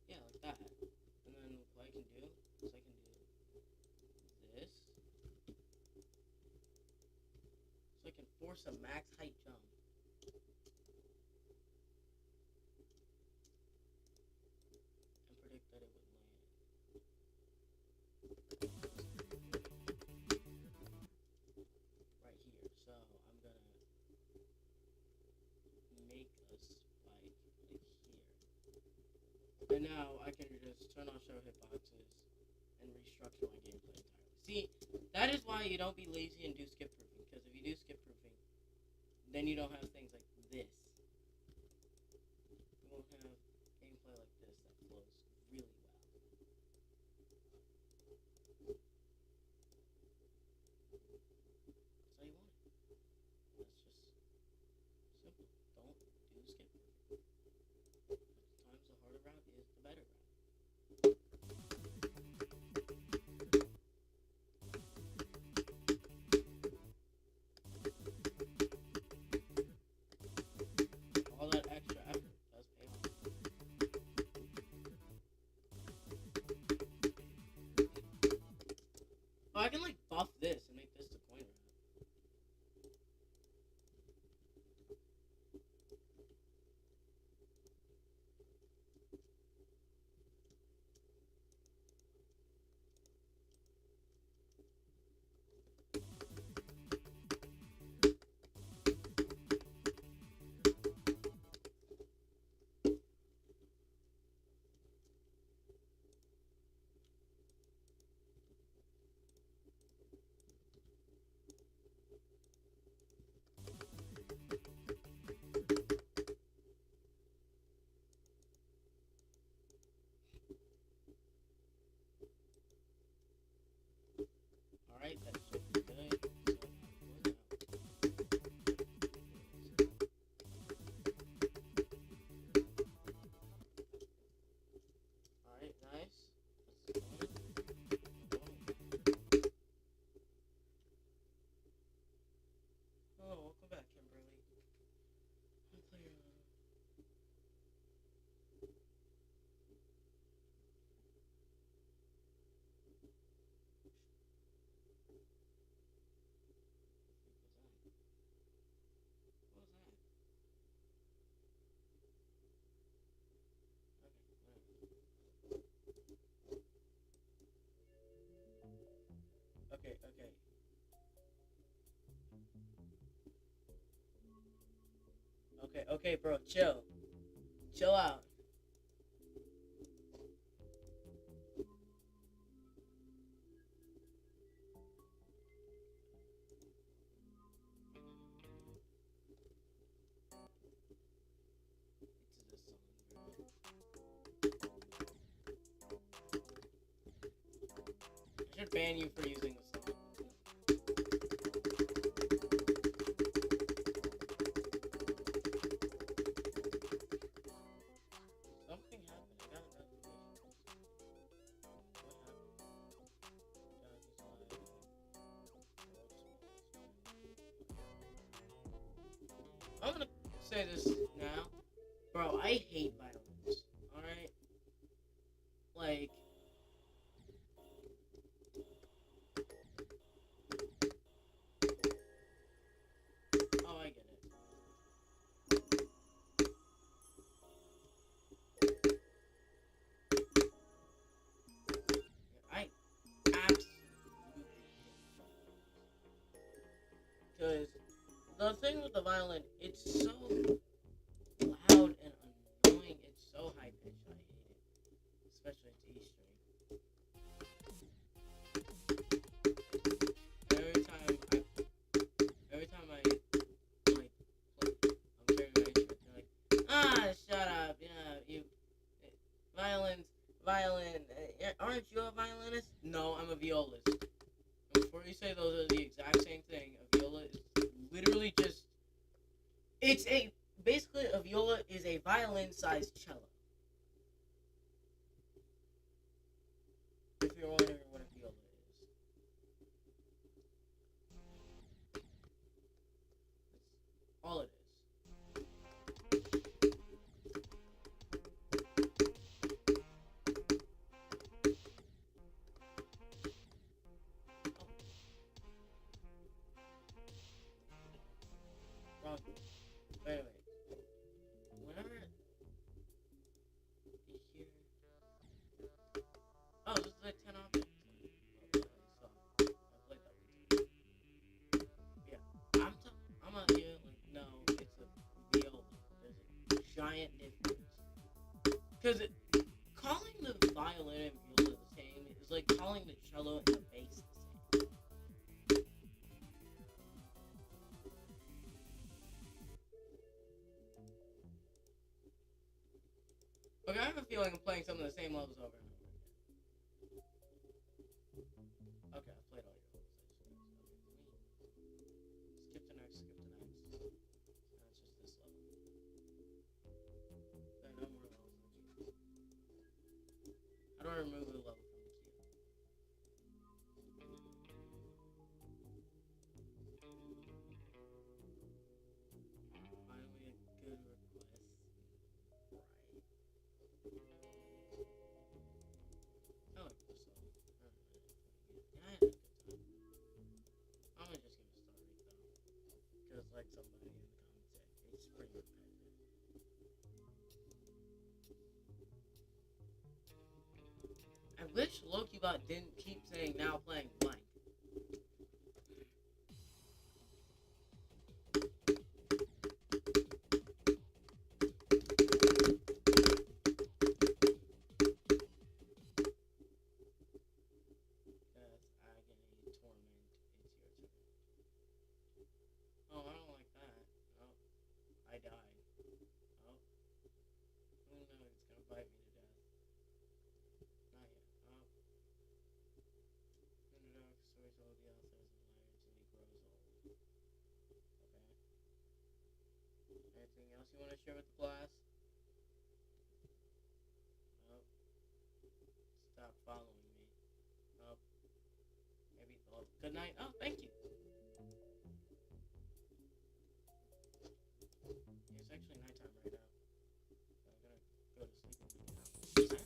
Yeah, like that. And then what I can do is I can do this. So I can force a max height jump. And predict that it would land. Right here. So I'm gonna make a spike like here. And now I can just turn on show hitboxes and restructure my gameplay entirely. See, that is why you don't be lazy and do skip proofing, because if you do skip proofing, then you don't have things like this. You won't have gameplay like this that flows really well. That's how you want it. That's just simple. Don't do skip proofing. Sometimes the harder route is the better route. All that extra effort does pay off. Oh, I can like buff this and make this the coin route. Alright, that should be good. Alright, nice. Oh, welcome back, Kimberly. I'm playing What was that? Okay, okay. Okay, okay, bro, chill. Chill out. I should ban you for using the song. Something happened. I got a notification. What happened? I'm gonna say this now. Bro, I hate violence. Alright? Like... Oh, I get it. I absolutely hate violence. Because the thing with the violin, it's so loud and annoying. It's so high pitched. I hate it. Especially at E string. Every time I like play, I'm carrying my instrument. They're like, shut up. Yeah, you violin. Aren't you a violinist? No, I'm a violist. And before you say those are the exact same thing, a viola is literally just. Basically a viola is a violin-sized cello. If you're wondering what a viola is. That's all it is. Because calling the violin and viola the same is like calling the cello and the bass the same. Okay, I have a feeling I'm playing some of the same levels over and over again. Okay, I played all your levels. Skip to next, skip to next. Now it's just this level. There are no more levels in the game. How do I remove the level from the queue? Finally a good request. Right. I like this level. Yeah, I had a good time. I'm gonna just give it a star rate though. Because like somebody in the comments said, it's pretty repetitive. I wish Lokibot didn't keep saying now playing blank. That's agony, torment, it's your turn. Oh, I don't like that. Oh, I died. Oh, who knows? It's gonna bite me to death. Not yet. Oh. In the dark, story told the author is a liar till he grows old. Okay. Anything else you want to share with the class? Oh. Stop following me. Oh. Maybe. Oh, good night. Oh, thank you. It's actually nighttime right now. I'm gonna go to sleep and now.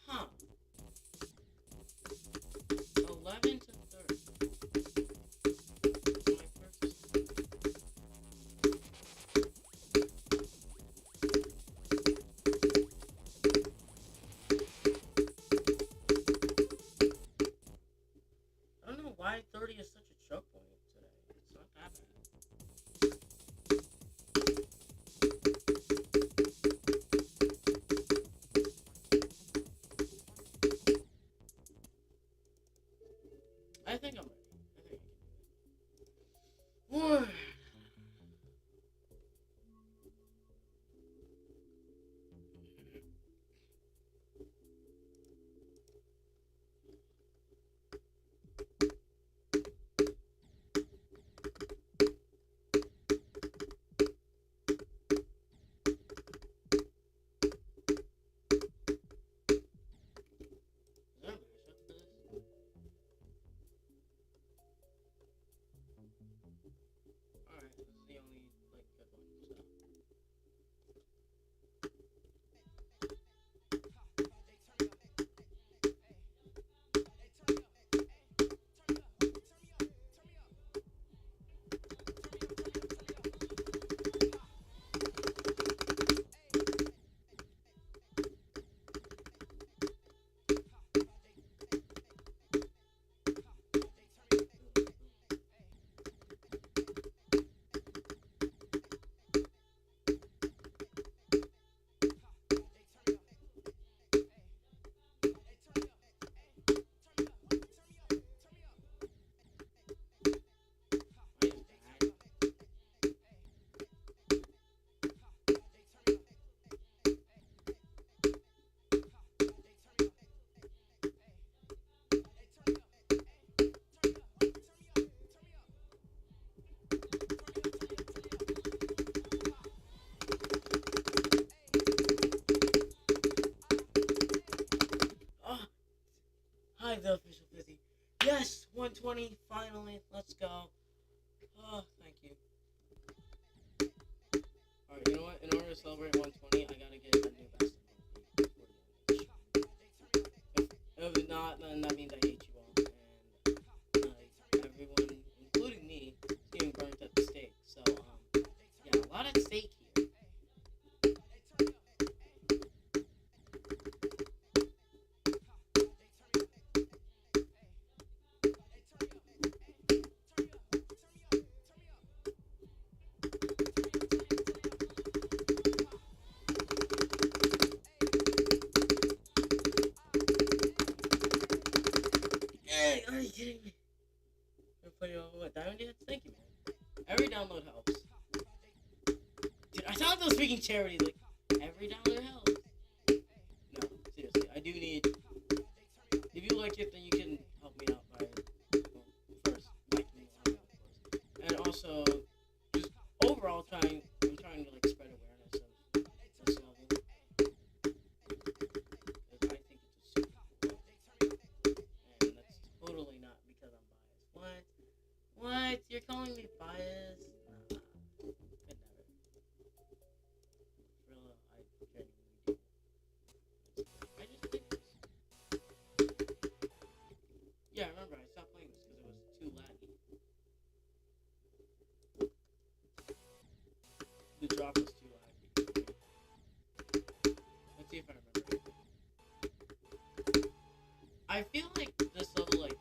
Huh. 11 to 30. My first. I don't know why 30 is such a choke point today. It's not that bad. I think I'm ready. I think I can do it. Word. Is there a mashup for this? Alright, this is the only, like, good one, so. Why is that? Oh, hi, the official Fizzy. Yes, 120, finally. Let's go. Oh, thank you. Alright, you know what? In order to celebrate 120, I gotta get a new basketball beat before the end of the stream. If not, then that means I hate you all. And everyone, including me, is getting burnt at the stake. So, want those freaking charities. Like, every dollar helps. No, seriously, I do need. If you like it, then you can help me out by, well, first liking me on it, of course, and also just overall trying. I'm trying to like spread awareness of this level because I think it's a super cool level, and that's totally not because I'm biased. What? You're calling me biased? Nah, could never. For real, I genuinely do. I just think this. Yeah, I remember I stopped playing this because it was too laggy. The drop was too laggy. Let's see if I remember. I feel like this level, like,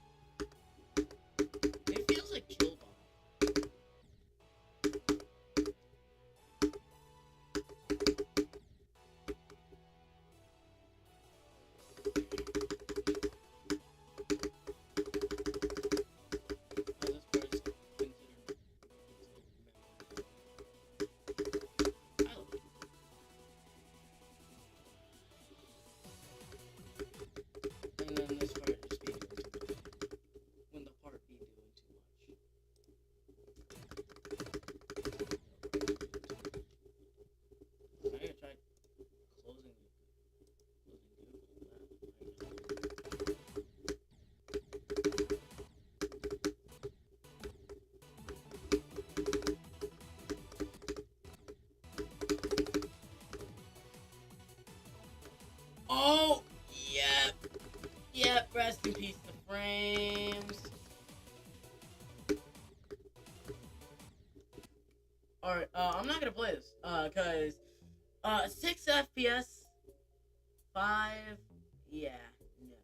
it feels like Killbot. And then this part just be doing too much. When the part be doing too much. I gotta try closing the Oh, yep. Yep, rest in peace the frames. Alright, I'm not gonna play this, cause, 6 FPS, 5, yeah, no.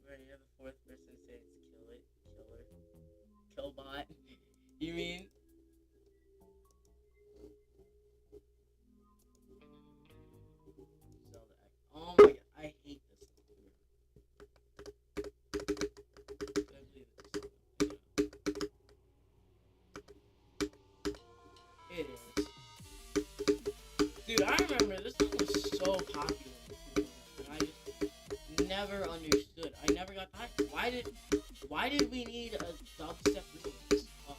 Right, you're the fourth person to say it's Killbot. You mean? Zelda X. Oh my god, I hate this song. I believe it's It is. Dude, I remember this song was so popular, and I just never understood. I never got the hype. Why did we need a dubstep remix of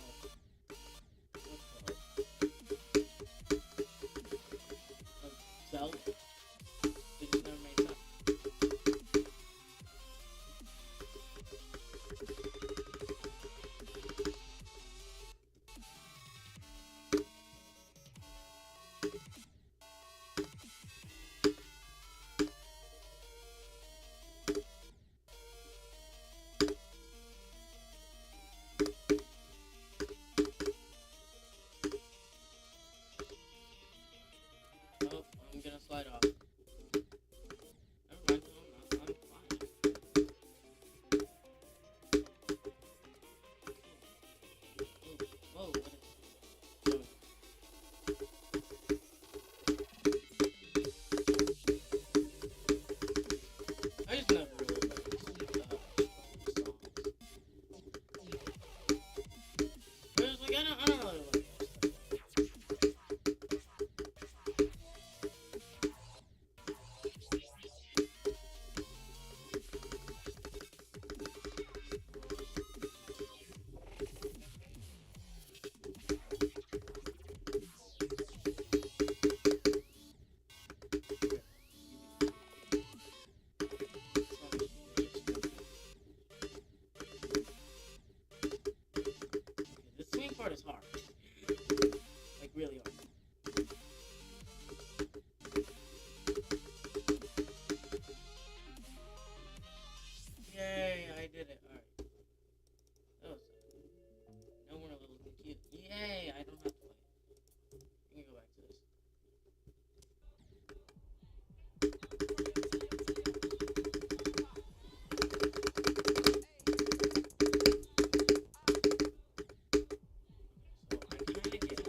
Zelda? It just never made sense. Oh, I'm gonna slide off. Never mind, no, I'm fine. Whoa, what is... I just never really liked this songs. I was like, I don't really like this stuff. The swing part is hard. Like, really hard. Yay, I did it. Alright. That was no more little cute. Yay, I don't have to play it. I'm gonna go back to this. So I kinda get it.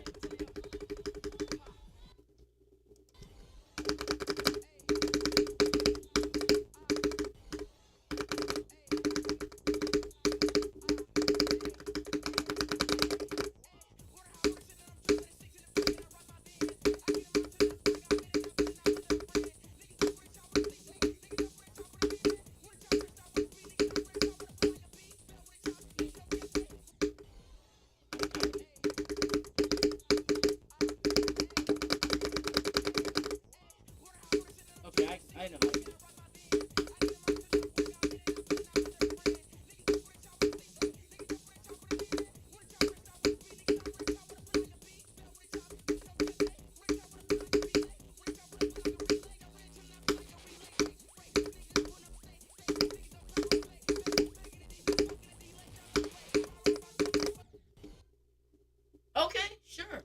Okay, sure.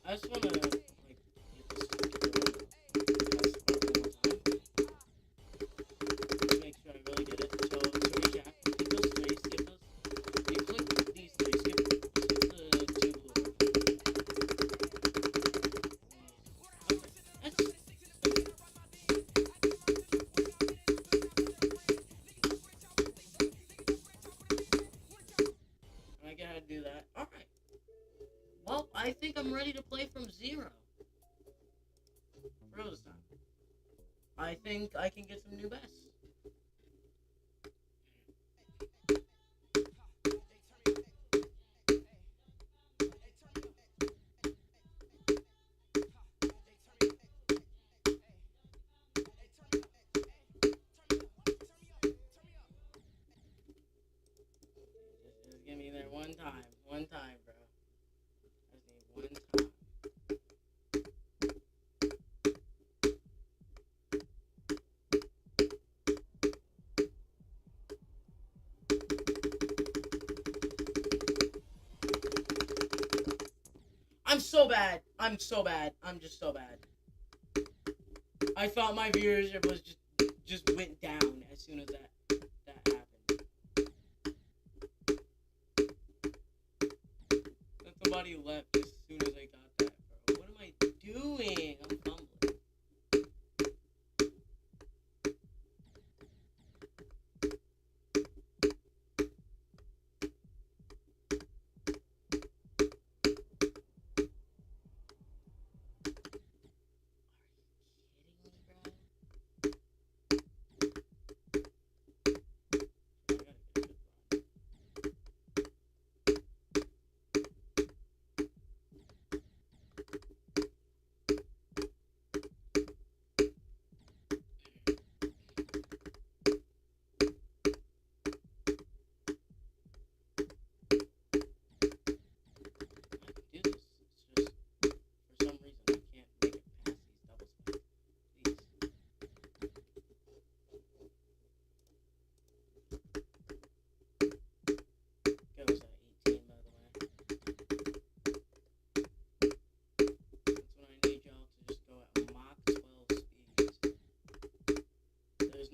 I just wanna like get this make sure I really get it. So to recap, hit those three, skip those. You click these three, skip the two blue. Okay, that's I get how to do that. Alright. Well, I think I'm ready to play from zero. For real this time. I think I can get some new bests. Just give me there one time, bro. I just need one time. I'm so bad. I'm so bad. I'm just so bad. I thought my viewership was just went down as soon as that happened. And somebody left as soon as I got that, bro. What am I doing? I'm fumbling.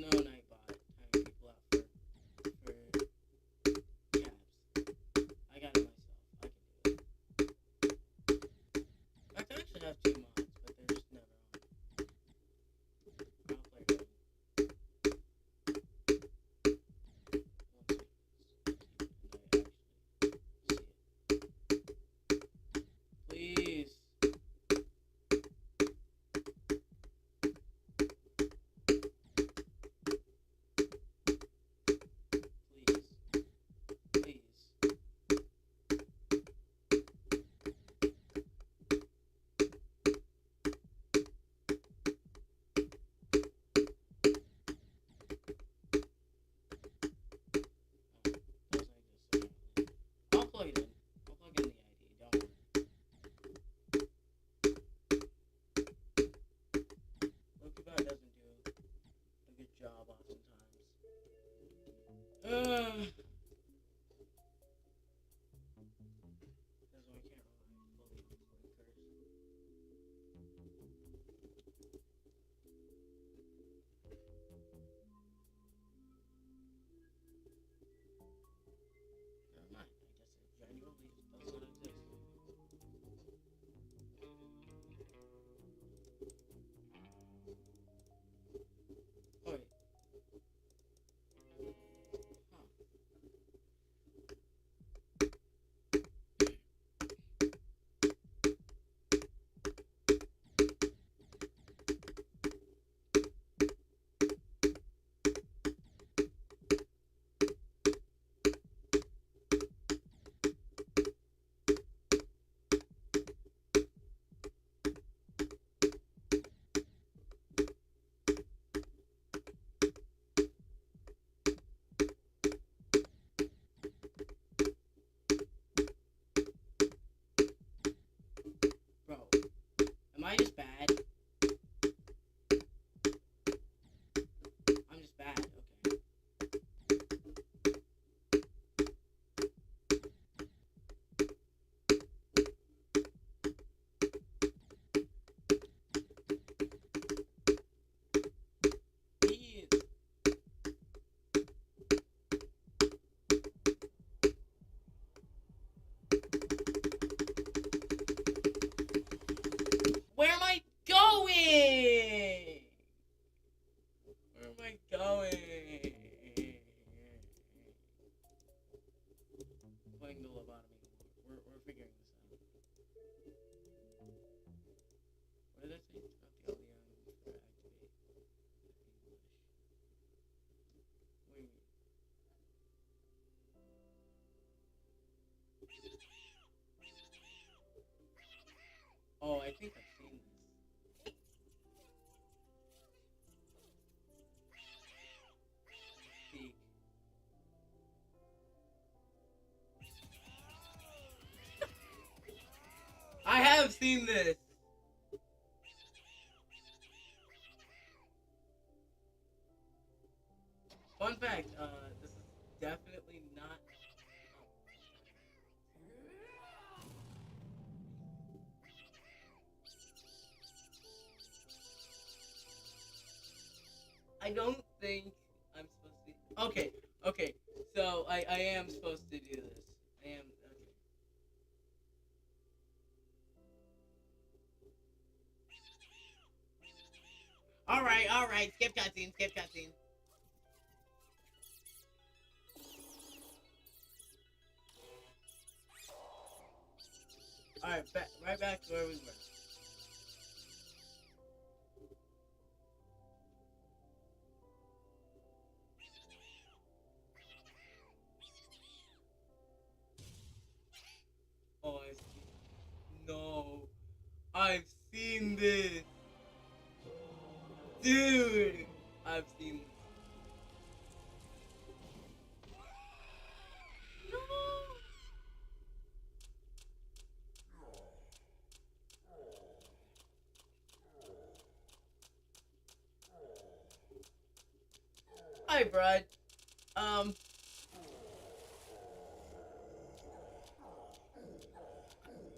No nightbot timing people out for cabs. I got it myself. I can do it. I can actually have two mods, but they're just never on. I'll play it. Please. I'll plug it in. I'll plug in the ID, don't worry. LoopyBot doesn't do a good job oftentimes. That's why I can't rely fully on Blinkers. Never mind. I guess it genuinely just does not exist. Oh wait. Huh. think I've seen this. Peek. I have seen this. Fun fact, this is definitely not. I don't think I'm supposed to. Okay, okay. So I am supposed to do this. I am. Okay. All right. Skip cutscene. Skip cutscene. All right, right back to where we were. Oh, no. I've seen this. Dude. I've seen this. No. Hi, bud. Um.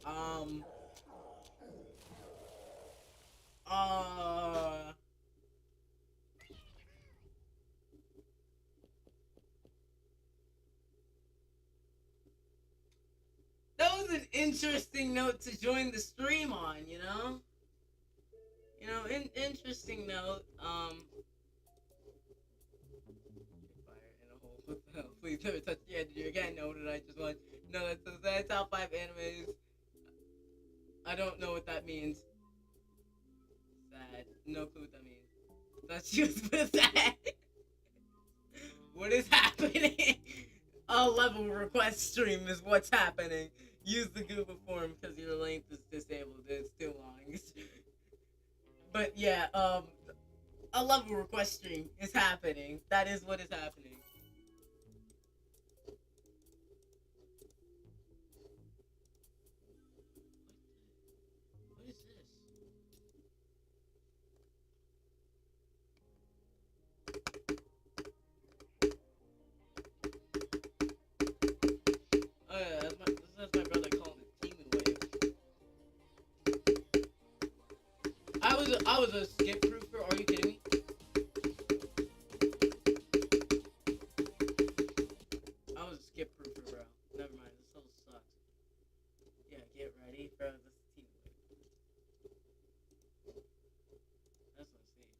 Um. Uh. That was an interesting note to join the stream on, you know? You know, interesting note. Fire in a hole. What the hell? Please never touch the editor again. No, did I just want? No, that's top 5 animes. I don't know what that means. Sad. No clue what that means. That's just sad. What is happening? A level request stream is what's happening. Use the Google form because your length is disabled. It's too long. But yeah, a level request stream is happening. That is what is happening. What is this? Oh yeah, that's my brother calling it Timu Wave. I was a skip proofer. Are you kidding me? I was a skip proofer, bro. Never mind. This level sucks. Yeah, get ready, bro. This is Timu Wave. That's what I see.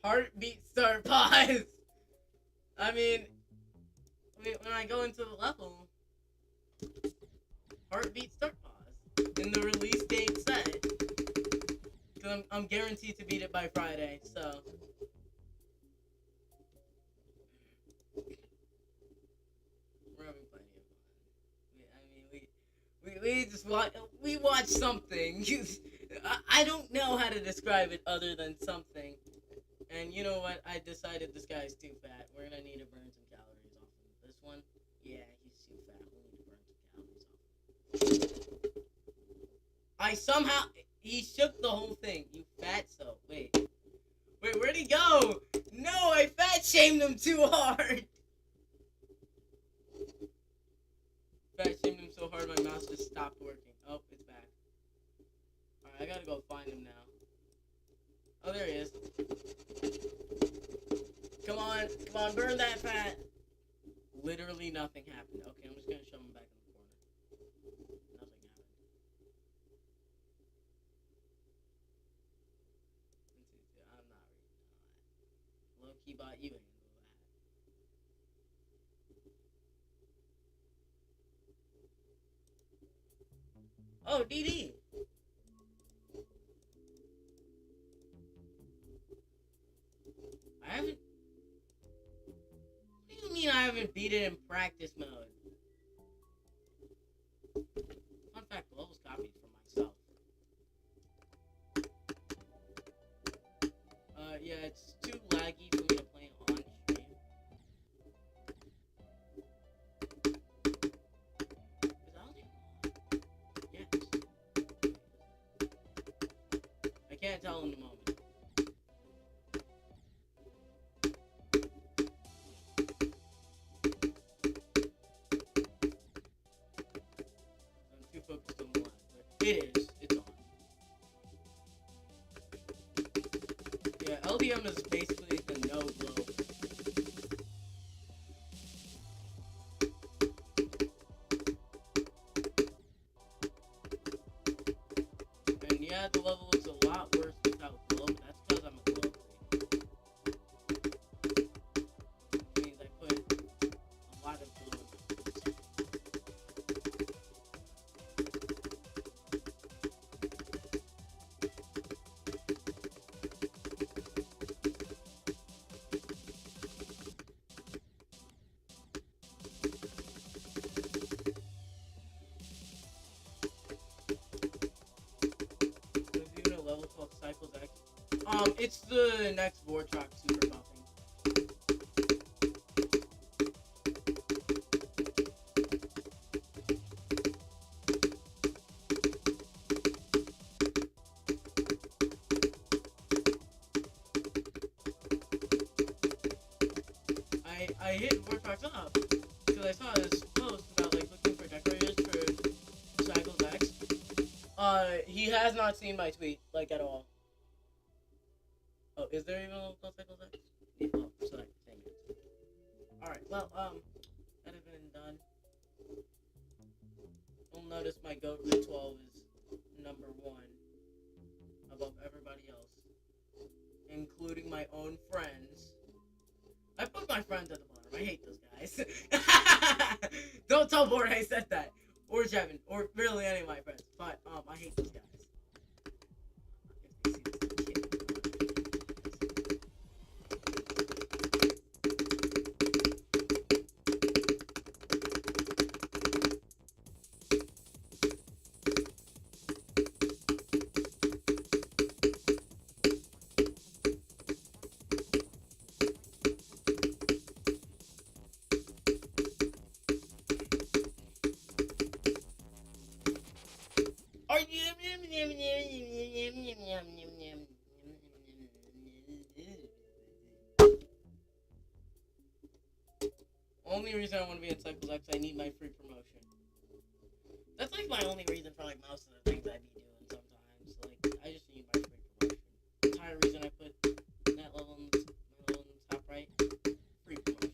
Heartbeat start pause. I mean, when I go into the level, heartbeat start pause, and the release date set. Cause I'm guaranteed to beat it by Friday, so. We're having plenty of fun. We just watch something. I don't know how to describe it other than something. And you know what? I decided this guy's too fat. We're gonna need to burn some calories off him. This one, yeah, he's too fat. We need to burn some calories off him. I somehow he shook the whole thing. You fatso. Wait, where'd he go? No, I fat shamed him too hard. Fat shamed him so hard my mouse just stopped working. Oh, it's back. Alright, I gotta go find him now. Oh, there he is. Come on, burn that fat. Literally nothing happened. Okay, I'm just gonna shove him back in the corner. Nothing happened. I'm not reading that. Low key bot, you handle that. Oh, DD. I haven't. What do you mean I haven't beat it in practice mode? Fun fact, the level's copied from myself. Yeah, it's too laggy for me to play on stream. Yes. I can't tell in the moment. I'm too focused on the line, but it is. It's on. Yeah, LDM is basically the no glow. And yeah, the level looks a lot worse without glow, but that's because I'm a glow creep. Which means I put a lot of glow in my boots. There's even a level called Cycles X. It's the next Vortrock super buffing. I hit Vortrox up because I saw this post about like looking for decorators for Cycles X. He has not seen my tweet, like, at all. Oh, is there even a level called Cycles X? Yeah, oh, so same answer. Alright, well, that has been done. You'll notice my GOAT Rid 12 is number 1 above everybody else, including my own friends. I put my friends at the bottom. I hate those guys. Don't tell Board I said that. Or Jevin. Or really any of my friends. But, I hate those guys. Only reason I want to be in Cycles X, I need my free promotion. That's like my only reason for like most of the things I be doing sometimes. Like, I just need my free promotion. The entire reason I put that level in the top right, free promotion.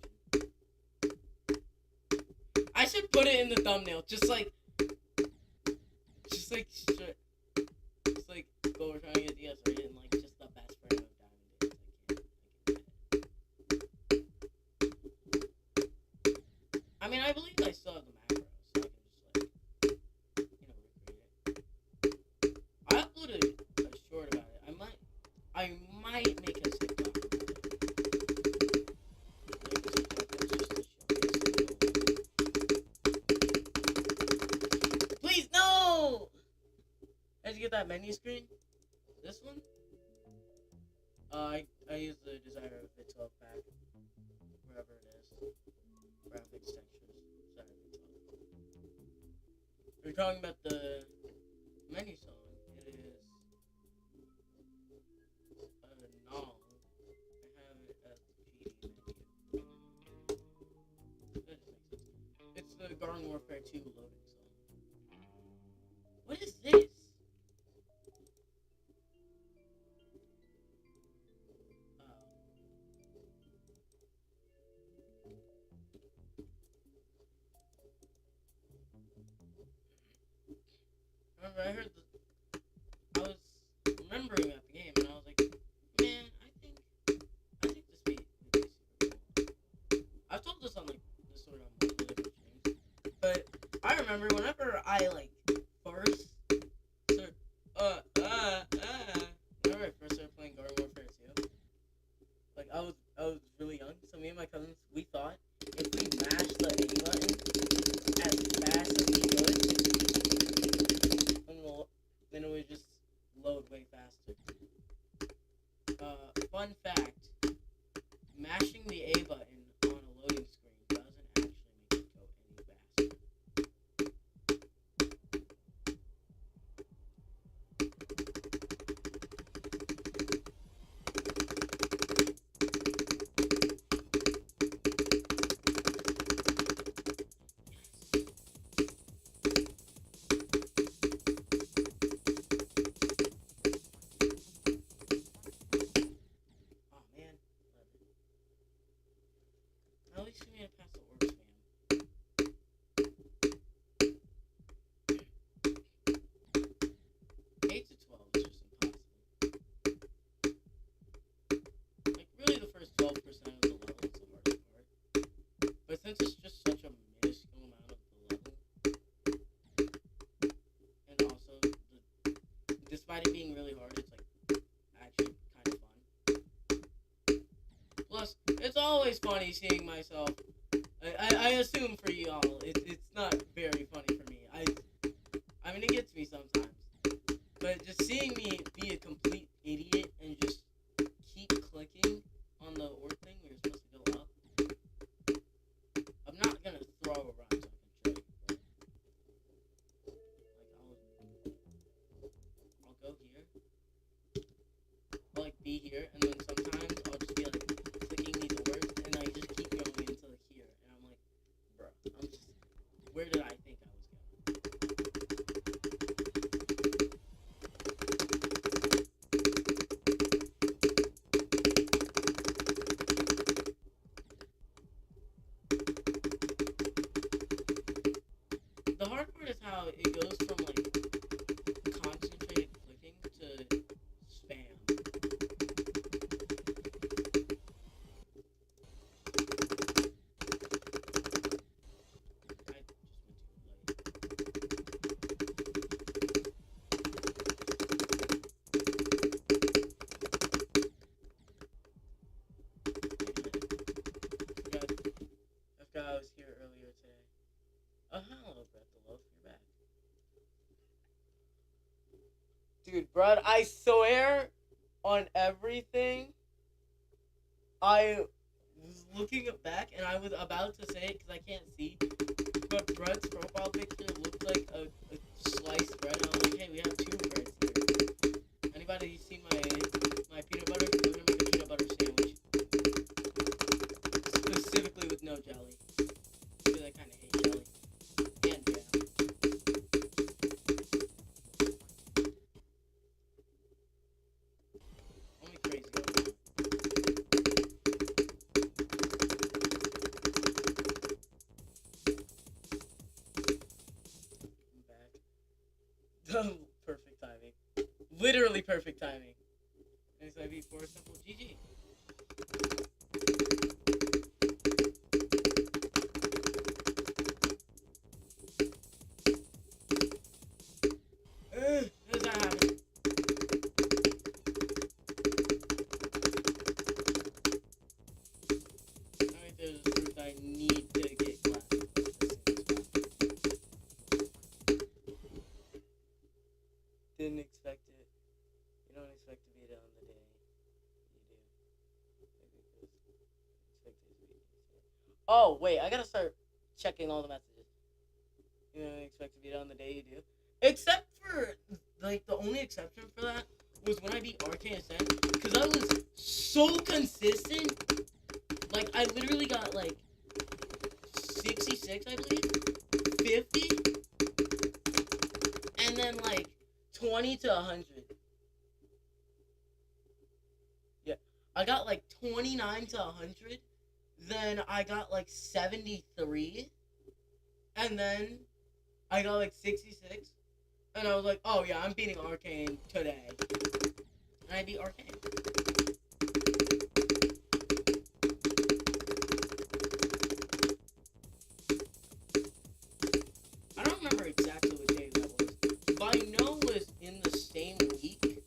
I should put it in the thumbnail, just like go over trying to get DS rated and like just the best friend of Diamond Days. I mean, I believe I still have the macros, so I can just like, recreate it. I uploaded a short about it. I might make a TikTok. Please, no! How'd you get that menu screen? This one? I use the Desire of Bit 12 pack. Wherever it is. Graphics, textures, Desire of Bit 12. If you're talking about the menu song, it is Nong. I have it as the GD menu. That just makes sense. It's the Garden Warfare 2 loading song. What is this? Remember, I was remembering that game, and I was like, man, I think this beat would be super cool. I've told this on, like, this sort of multiple different streams, but I remember whenever I, like, first always funny seeing myself. I assume for y'all, it's not very funny for me. I mean, it gets me sometimes. But just seeing me be a complete idiot and just keep clicking on the orb thing where you're supposed to go up. I'm not gonna throw around so I can show you. I'll go here. I'll like be here, and then sometimes I'll just be like clicking these orbs, and I just keep going until here, and I'm like, bro, where did I think I was going? The hard part is how it goes from like concentrated clicking to spam. I forgot I was here earlier today. Oh, hello, Brett the Loaf. You're back. Dude, Brett, I swear on everything, I was looking back and I was about to say it because I can't see, but Brett's profile picture looked like a sliced bread. I was like, hey, we have two breads here. Anybody see my peanut butter? I'm gonna make a peanut butter sandwich. Specifically with no jelly. Because I kind of hate jelly. And jam. Only crazy over that. I'm back. Perfect timing. Literally perfect timing. Next IV for a simple GG. How does that happen? Alright, there's a fruit I need to get glasses. Didn't expect it. You don't expect to beat it on the day. You do. Maybe because expect it to be easier. Oh, wait, I gotta start checking all the messages. You don't expect to beat it on the day you do. Except for, like, the only exception for that was when I beat Arcane Ascent, because I was so consistent. Like, I literally got, like, 66, I believe, 50, and then, like, 20 to 100. Yeah, I got, like, 29 to 100, then I got, like, 73, and then I got, like, 66. And I was like, oh yeah, I'm beating Arcane today. And I beat Arcane. I don't remember exactly what day that was, but I know it was in the same week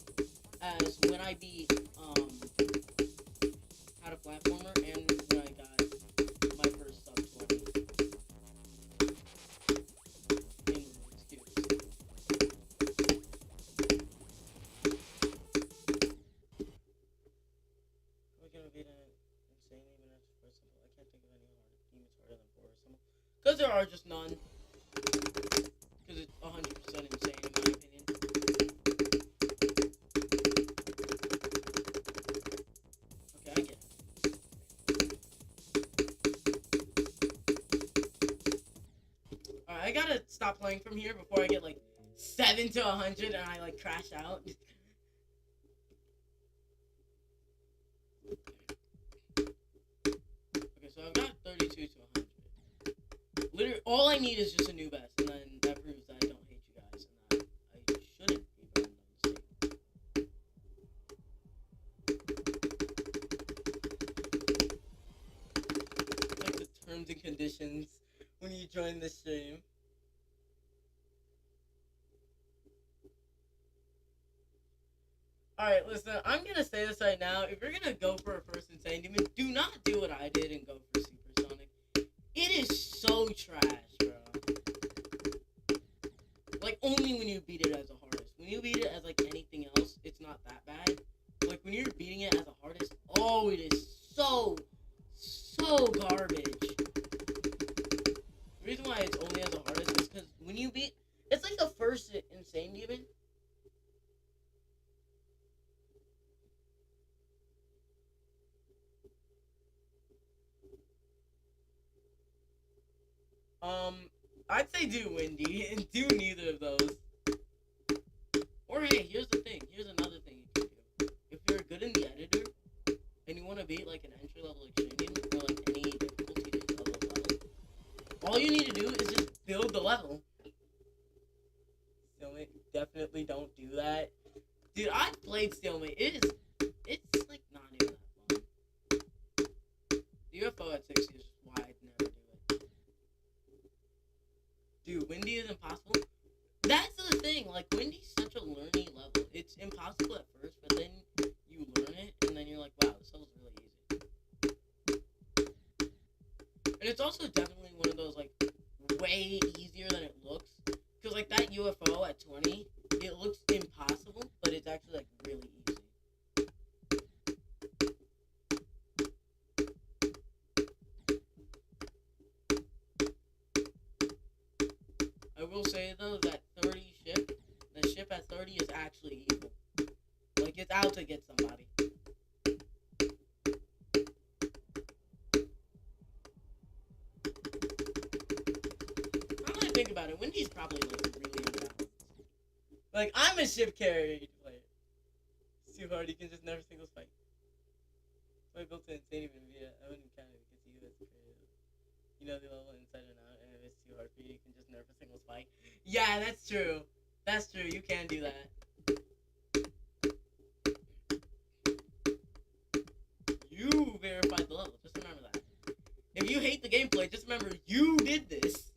as when I beat How to Platformer and when I got my first sub 20. Because there are just none. Because it's 100% insane in my opinion. Okay, I get it. Alright, I gotta stop playing from here before I get like 7 to 100 and I like crash out. Okay, so I've got 32 to 100. Literally, all I need is just a new best, and then that proves that I don't hate you guys, and that I shouldn't be burned on the like the terms and conditions when you join the stream. Alright, listen, I'm gonna say this right now. If you're gonna go for a first Insane Demon, do not do what I did and go for Supersonic. It is so trash, bro. Like, only when you beat it as a hardest. When you beat it as, like, anything else, it's not that bad. Like, when you're beating it as a hardest, oh, it is so garbage. The reason why it's only as a hardest is because when you beat... It's like the first Insane Demon. I'd say do Windy and do neither of those. Or hey, here's the thing. Here's another thing you can do. If you're good in the editor and you want to beat like an entry level extreme demon or like any difficulty level, all you need to do is just build the level. Stalemate, definitely don't do that. Dude, I've played Stalemate. It's like not even that fun. The UFO at 60 is why I'd never do it. Dude, Windy is impossible. That's the thing, like, Windy's such a learning level. It's impossible at first, but then you learn it, and then you're like, wow, this level's really easy. And it's also definitely one of those, like, way easier than it looks. Because, like, that UFO at 20, it looks impossible, but it's actually, like, really easy. I will say, though, that 30 ship, the ship at 30 is actually evil. Like, it's out to get somebody. Now that I think about it, Wendy's probably, like, really imbalanced. Like, I'm a ship carrier player. It's too hard, you can just never singles fight. So I built an insane even via, I wouldn't count it because you as a creative. You know the level inside and out, and if it's too hard for you, you can just nerf a single spike. Yeah, that's true. That's true, you can do that. You verified the level, just remember that. If you hate the gameplay, just remember you did this.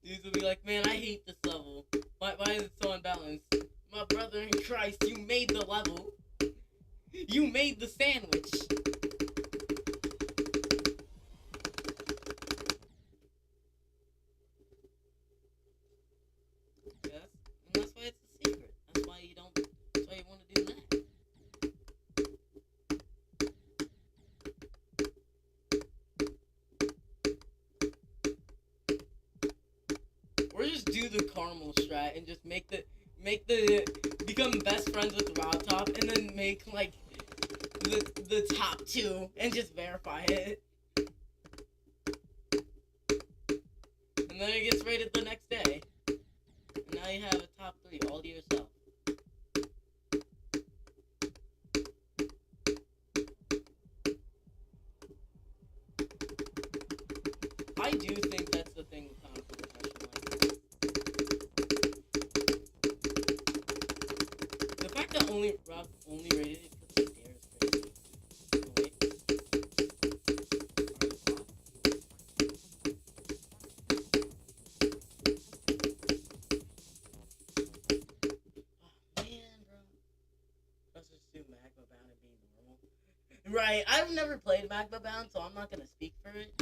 Dudes will be like, man, I hate this level. Why is it so unbalanced? My brother in Christ, you made the level. You made the sandwich. That's why it's a secret. That's why you don't. That's why you want to do that. Or just do the caramel strat and just make the become best friends with Rob Top and then make like the top 2 and just verify it. And then it gets rated the next day. And now you have a top 3 all to yourself. I do think that's the thing with comic book professional. The fact that Rob only rated it because of Dare is crazy. Oh, wait. Right, I've never played Magma Bound, so I'm not gonna speak for it.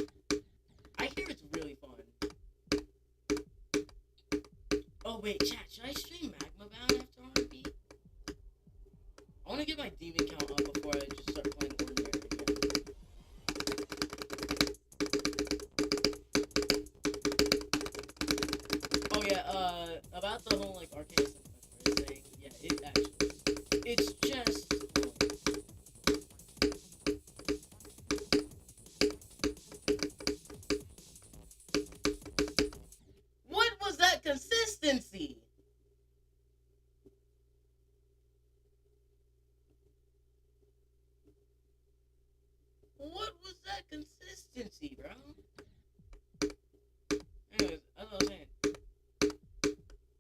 I hear it's really fun. Oh wait, chat, should I stream Magma Bound after RP? I wanna get my demon count up before I just start playing Ordinary again. Oh yeah, about the whole, like, Arcane Ascent thing, yeah, it actually, it's just... consistency. What was that consistency, bro? Anyways, as I was saying. I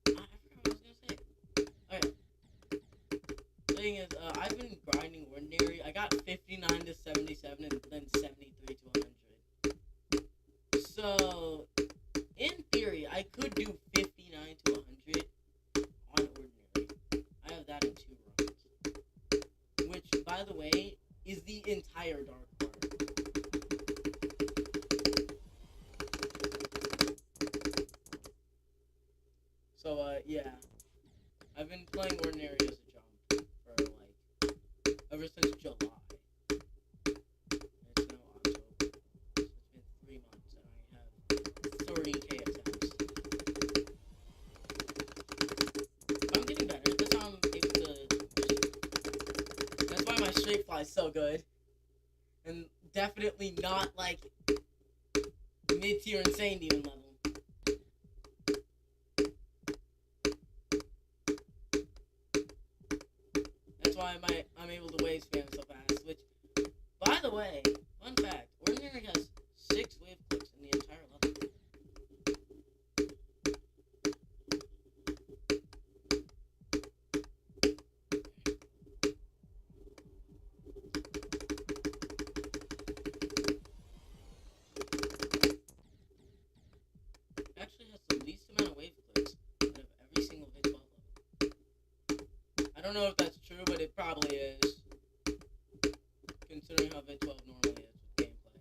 forgot what I was gonna say. Okay. The thing is, I've been grinding Ordinary. I got 59 to 77 and then 73 to 100. So... in theory, I could do 59 to 100 entire dark part. So, yeah. I've been playing Ordinary as a jump for, like, ever since July. It's now October. So it's been 3 months, and I have 30k attempts. I'm getting better. That's how I'm able to... That's why my straight fly is so good. And definitely not, like, mid-tier insane demon level. That's why I'm able to wave spam so fast, which, by the way, fun fact, Ordinary has 6 wave clicks in the entire level. It actually has the least amount of wave clicks out of every single V12 level. I don't know if that's true, but it probably is. Considering how V12 normally is with gameplay.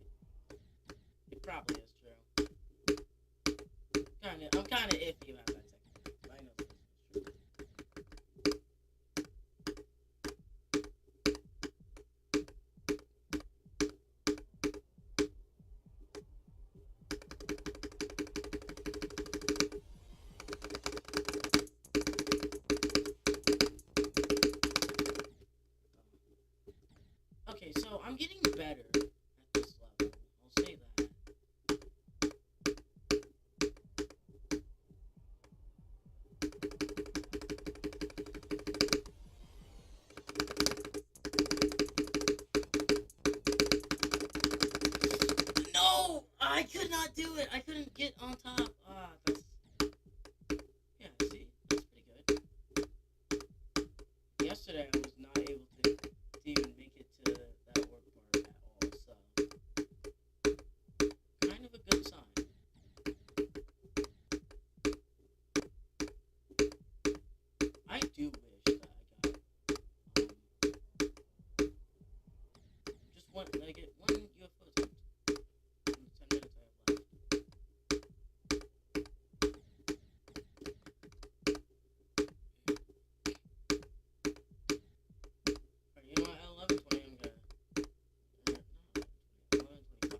It probably is true. I'm kinda iffy about that technically, but I know this is true. Okay, so I'm getting better at this level. I'll say that. No! I could not do it! I couldn't get on top. That's... Yeah, see? That's pretty good. Yesterday I was not able to even make it to that work part at all, so... Kind of a good sign. I do wish that I got, just one, I get one UFO attempt in the 10 minutes I have left. Alright, you know what, at 11:20 I'm gonna... not 11:20, 11:25 I'm gonna end.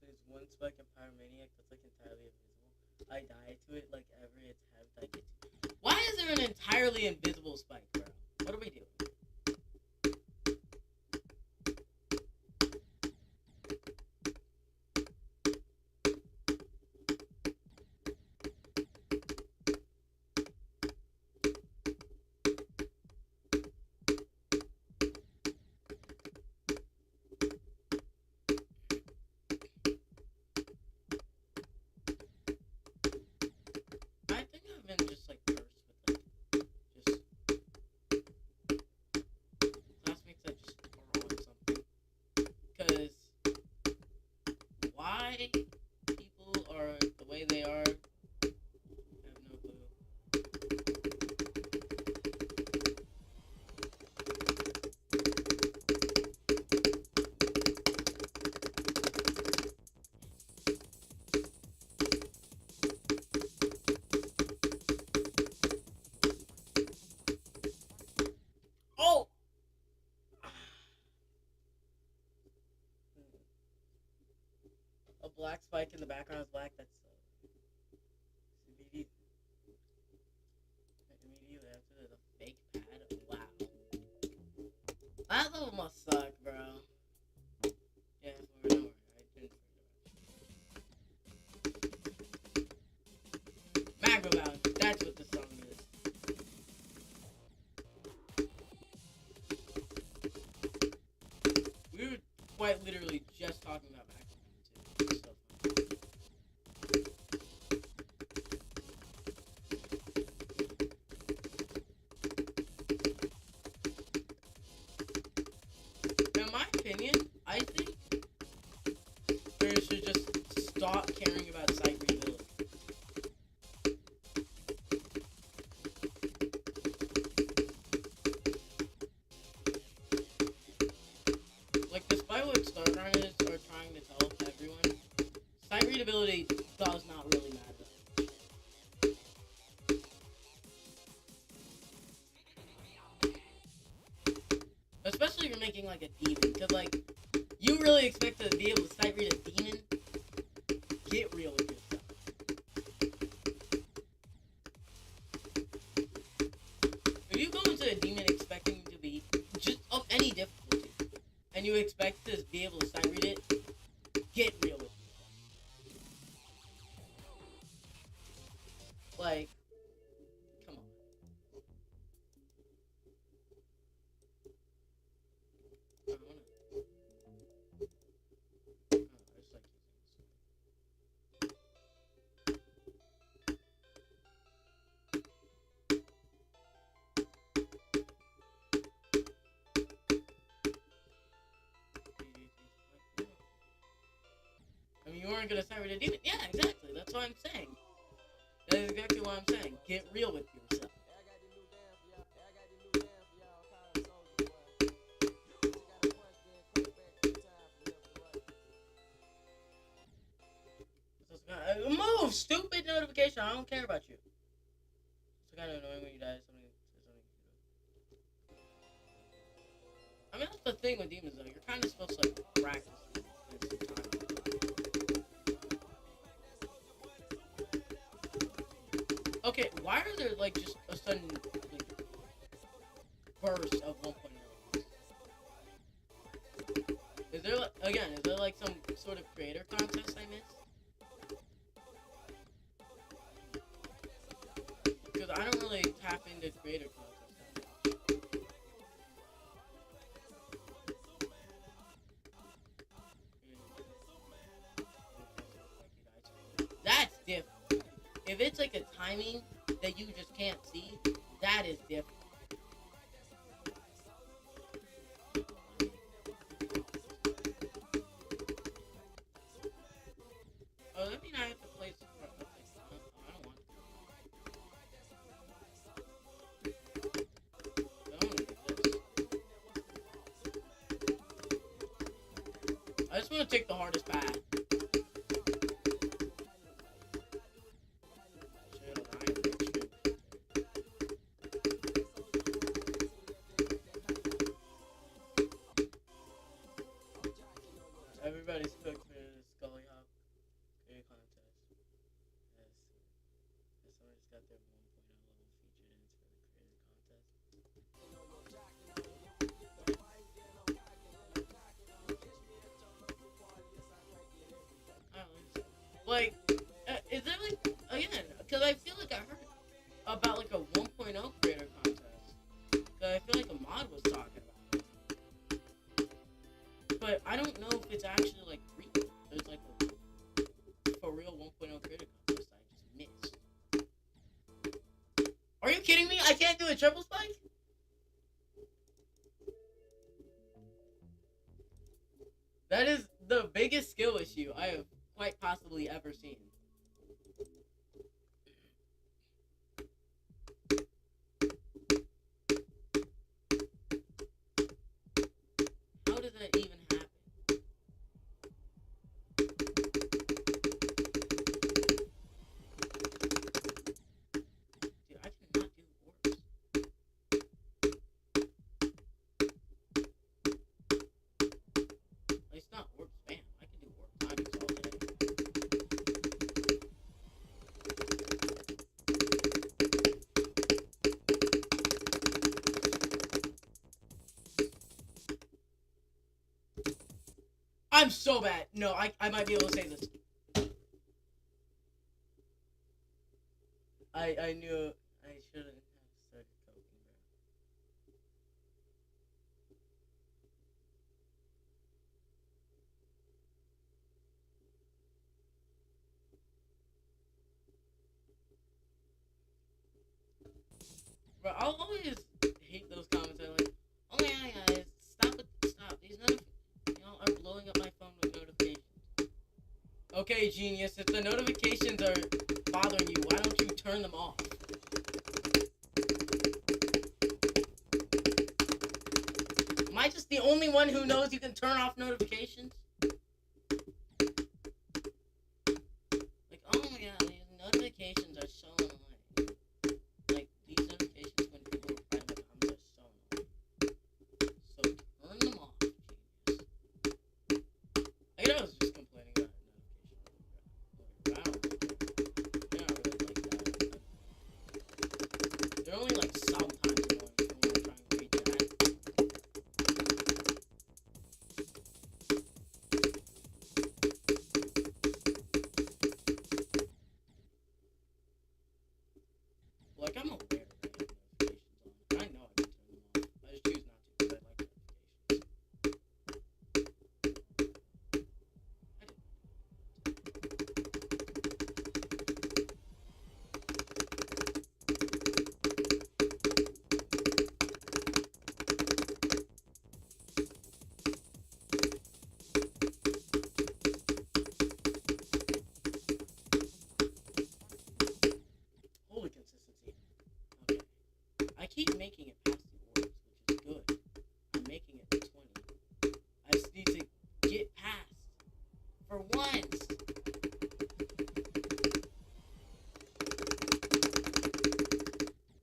There's one spike in Pyromaniac that's like entirely invisible. I die to it like every attempt I get to. Why is there an entirely invisible spike, bro? What are we doing? I think I've been just like cursed with like just classmates that just are on something. Because why people are the way they are, I have no clue. Oh! A black spike in the background is black, that's immediately after the fake pad. Wow. That level must suck, bro. Yeah, don't worry, I didn't forget about it. Magma Bound, that's what the song is. We were quite literally just talking about Magma Bound too. It's so funny. In my opinion, I think they should just stop caring about site rebuild. trying to tell everyone, sight readability does not really matter. Especially if you're making like a demon, because like you really expect to be able to sight read a demon. Get real with yourself. If you go into a demon expecting to be just of any difficulty, and you expect to be able to sight read it, get real with yourself. Like, come on. I wanna... I just like I mean, you weren't gonna sight read a demon. Yeah, exactly. That's what I'm saying. That is exactly what I'm saying. Get real with yourself. Move, stupid notification. I don't care about you. It's kind of annoying when you die. Something. I mean, that's the thing with demons, though. You're kind of supposed to like practice. Okay, why are there like just a sudden like, burst of 1.0? Is there like, again? Is there like some sort of creator contest I missed? Because I don't really tap into creator contests. That's different. If it's like a timing that you just can't see, that is different. Oh, that mean I have to place. I don't want to. I just want to take the hardest path. Everybody's cooked for the Scully Hop creator contest. Yes. Someone just got their 1.0 level featured in for the creator contest. I don't know. Like, is there like, again, because I feel like I heard about like a 1.0 creator contest. Because I feel like a mod was talking about it. But I don't know if it's actually like real. There's like a for real 1.0 creator contest I just missed. Are you kidding me? I can't do a triple spike? That is the biggest skill issue I have quite possibly ever seen. How does that even happen? Dude, I cannot do orbs. At least not orb spam. I can do orb timings all day. I'm so bad. No, I might be able to say this. I knew I shouldn't have started coping, bro. Bro, I'll always hate those comments that are like, oh yeah, guys, stop. These are blowing up my phone with notifications. Okay, genius, if the notifications are bothering you, why don't you turn them off? Am I just the only one who knows you can turn off notifications? notifications are so annoying. Like, these notifications when people reply in the comments are so annoying. So turn them off, genius. I know I was just complaining about notifications. Wow. They're not really like that. They're only like sometimes annoying when we're trying to read that. Like, I'm aware that I have notifications on. I know I can turn them off. I just choose not to because I like notifications. Holy consistency. Okay. I keep making it past the orbs, which is good. I'm making it to 20. I just need to get past. For once!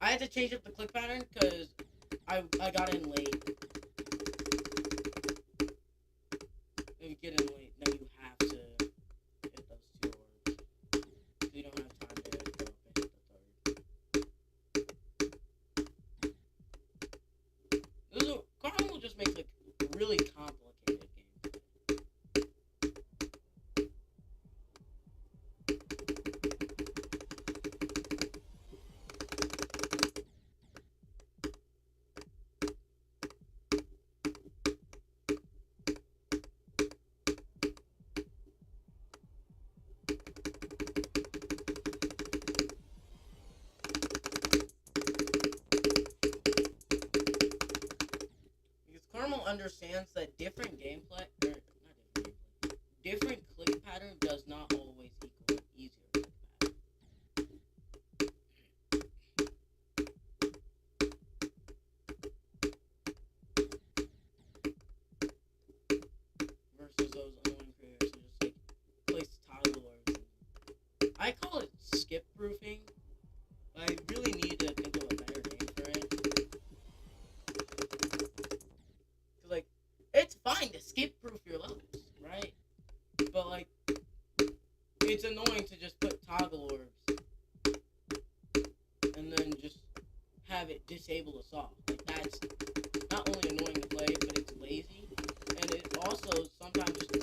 I had to change up the click pattern because I got in late. If you get in late, then you have to hit those 2 orbs. So you don't have time to go up and hit the 3rd. Carnival just makes like really complicated games. Because Carmel understands that different gameplay, or not different gameplay, different click pattern does not always equal an easier click pattern. Versus those annoying creators who just like place toggle orbs. I call it skip proofing. But I really need to think of a better name for it. Cause like, it's fine to skip proof your levels, right? But like, it's annoying to just put toggle orbs and then just have it disable the saw. Like, that's not only annoying to play, but it's lazy, and it also sometimes just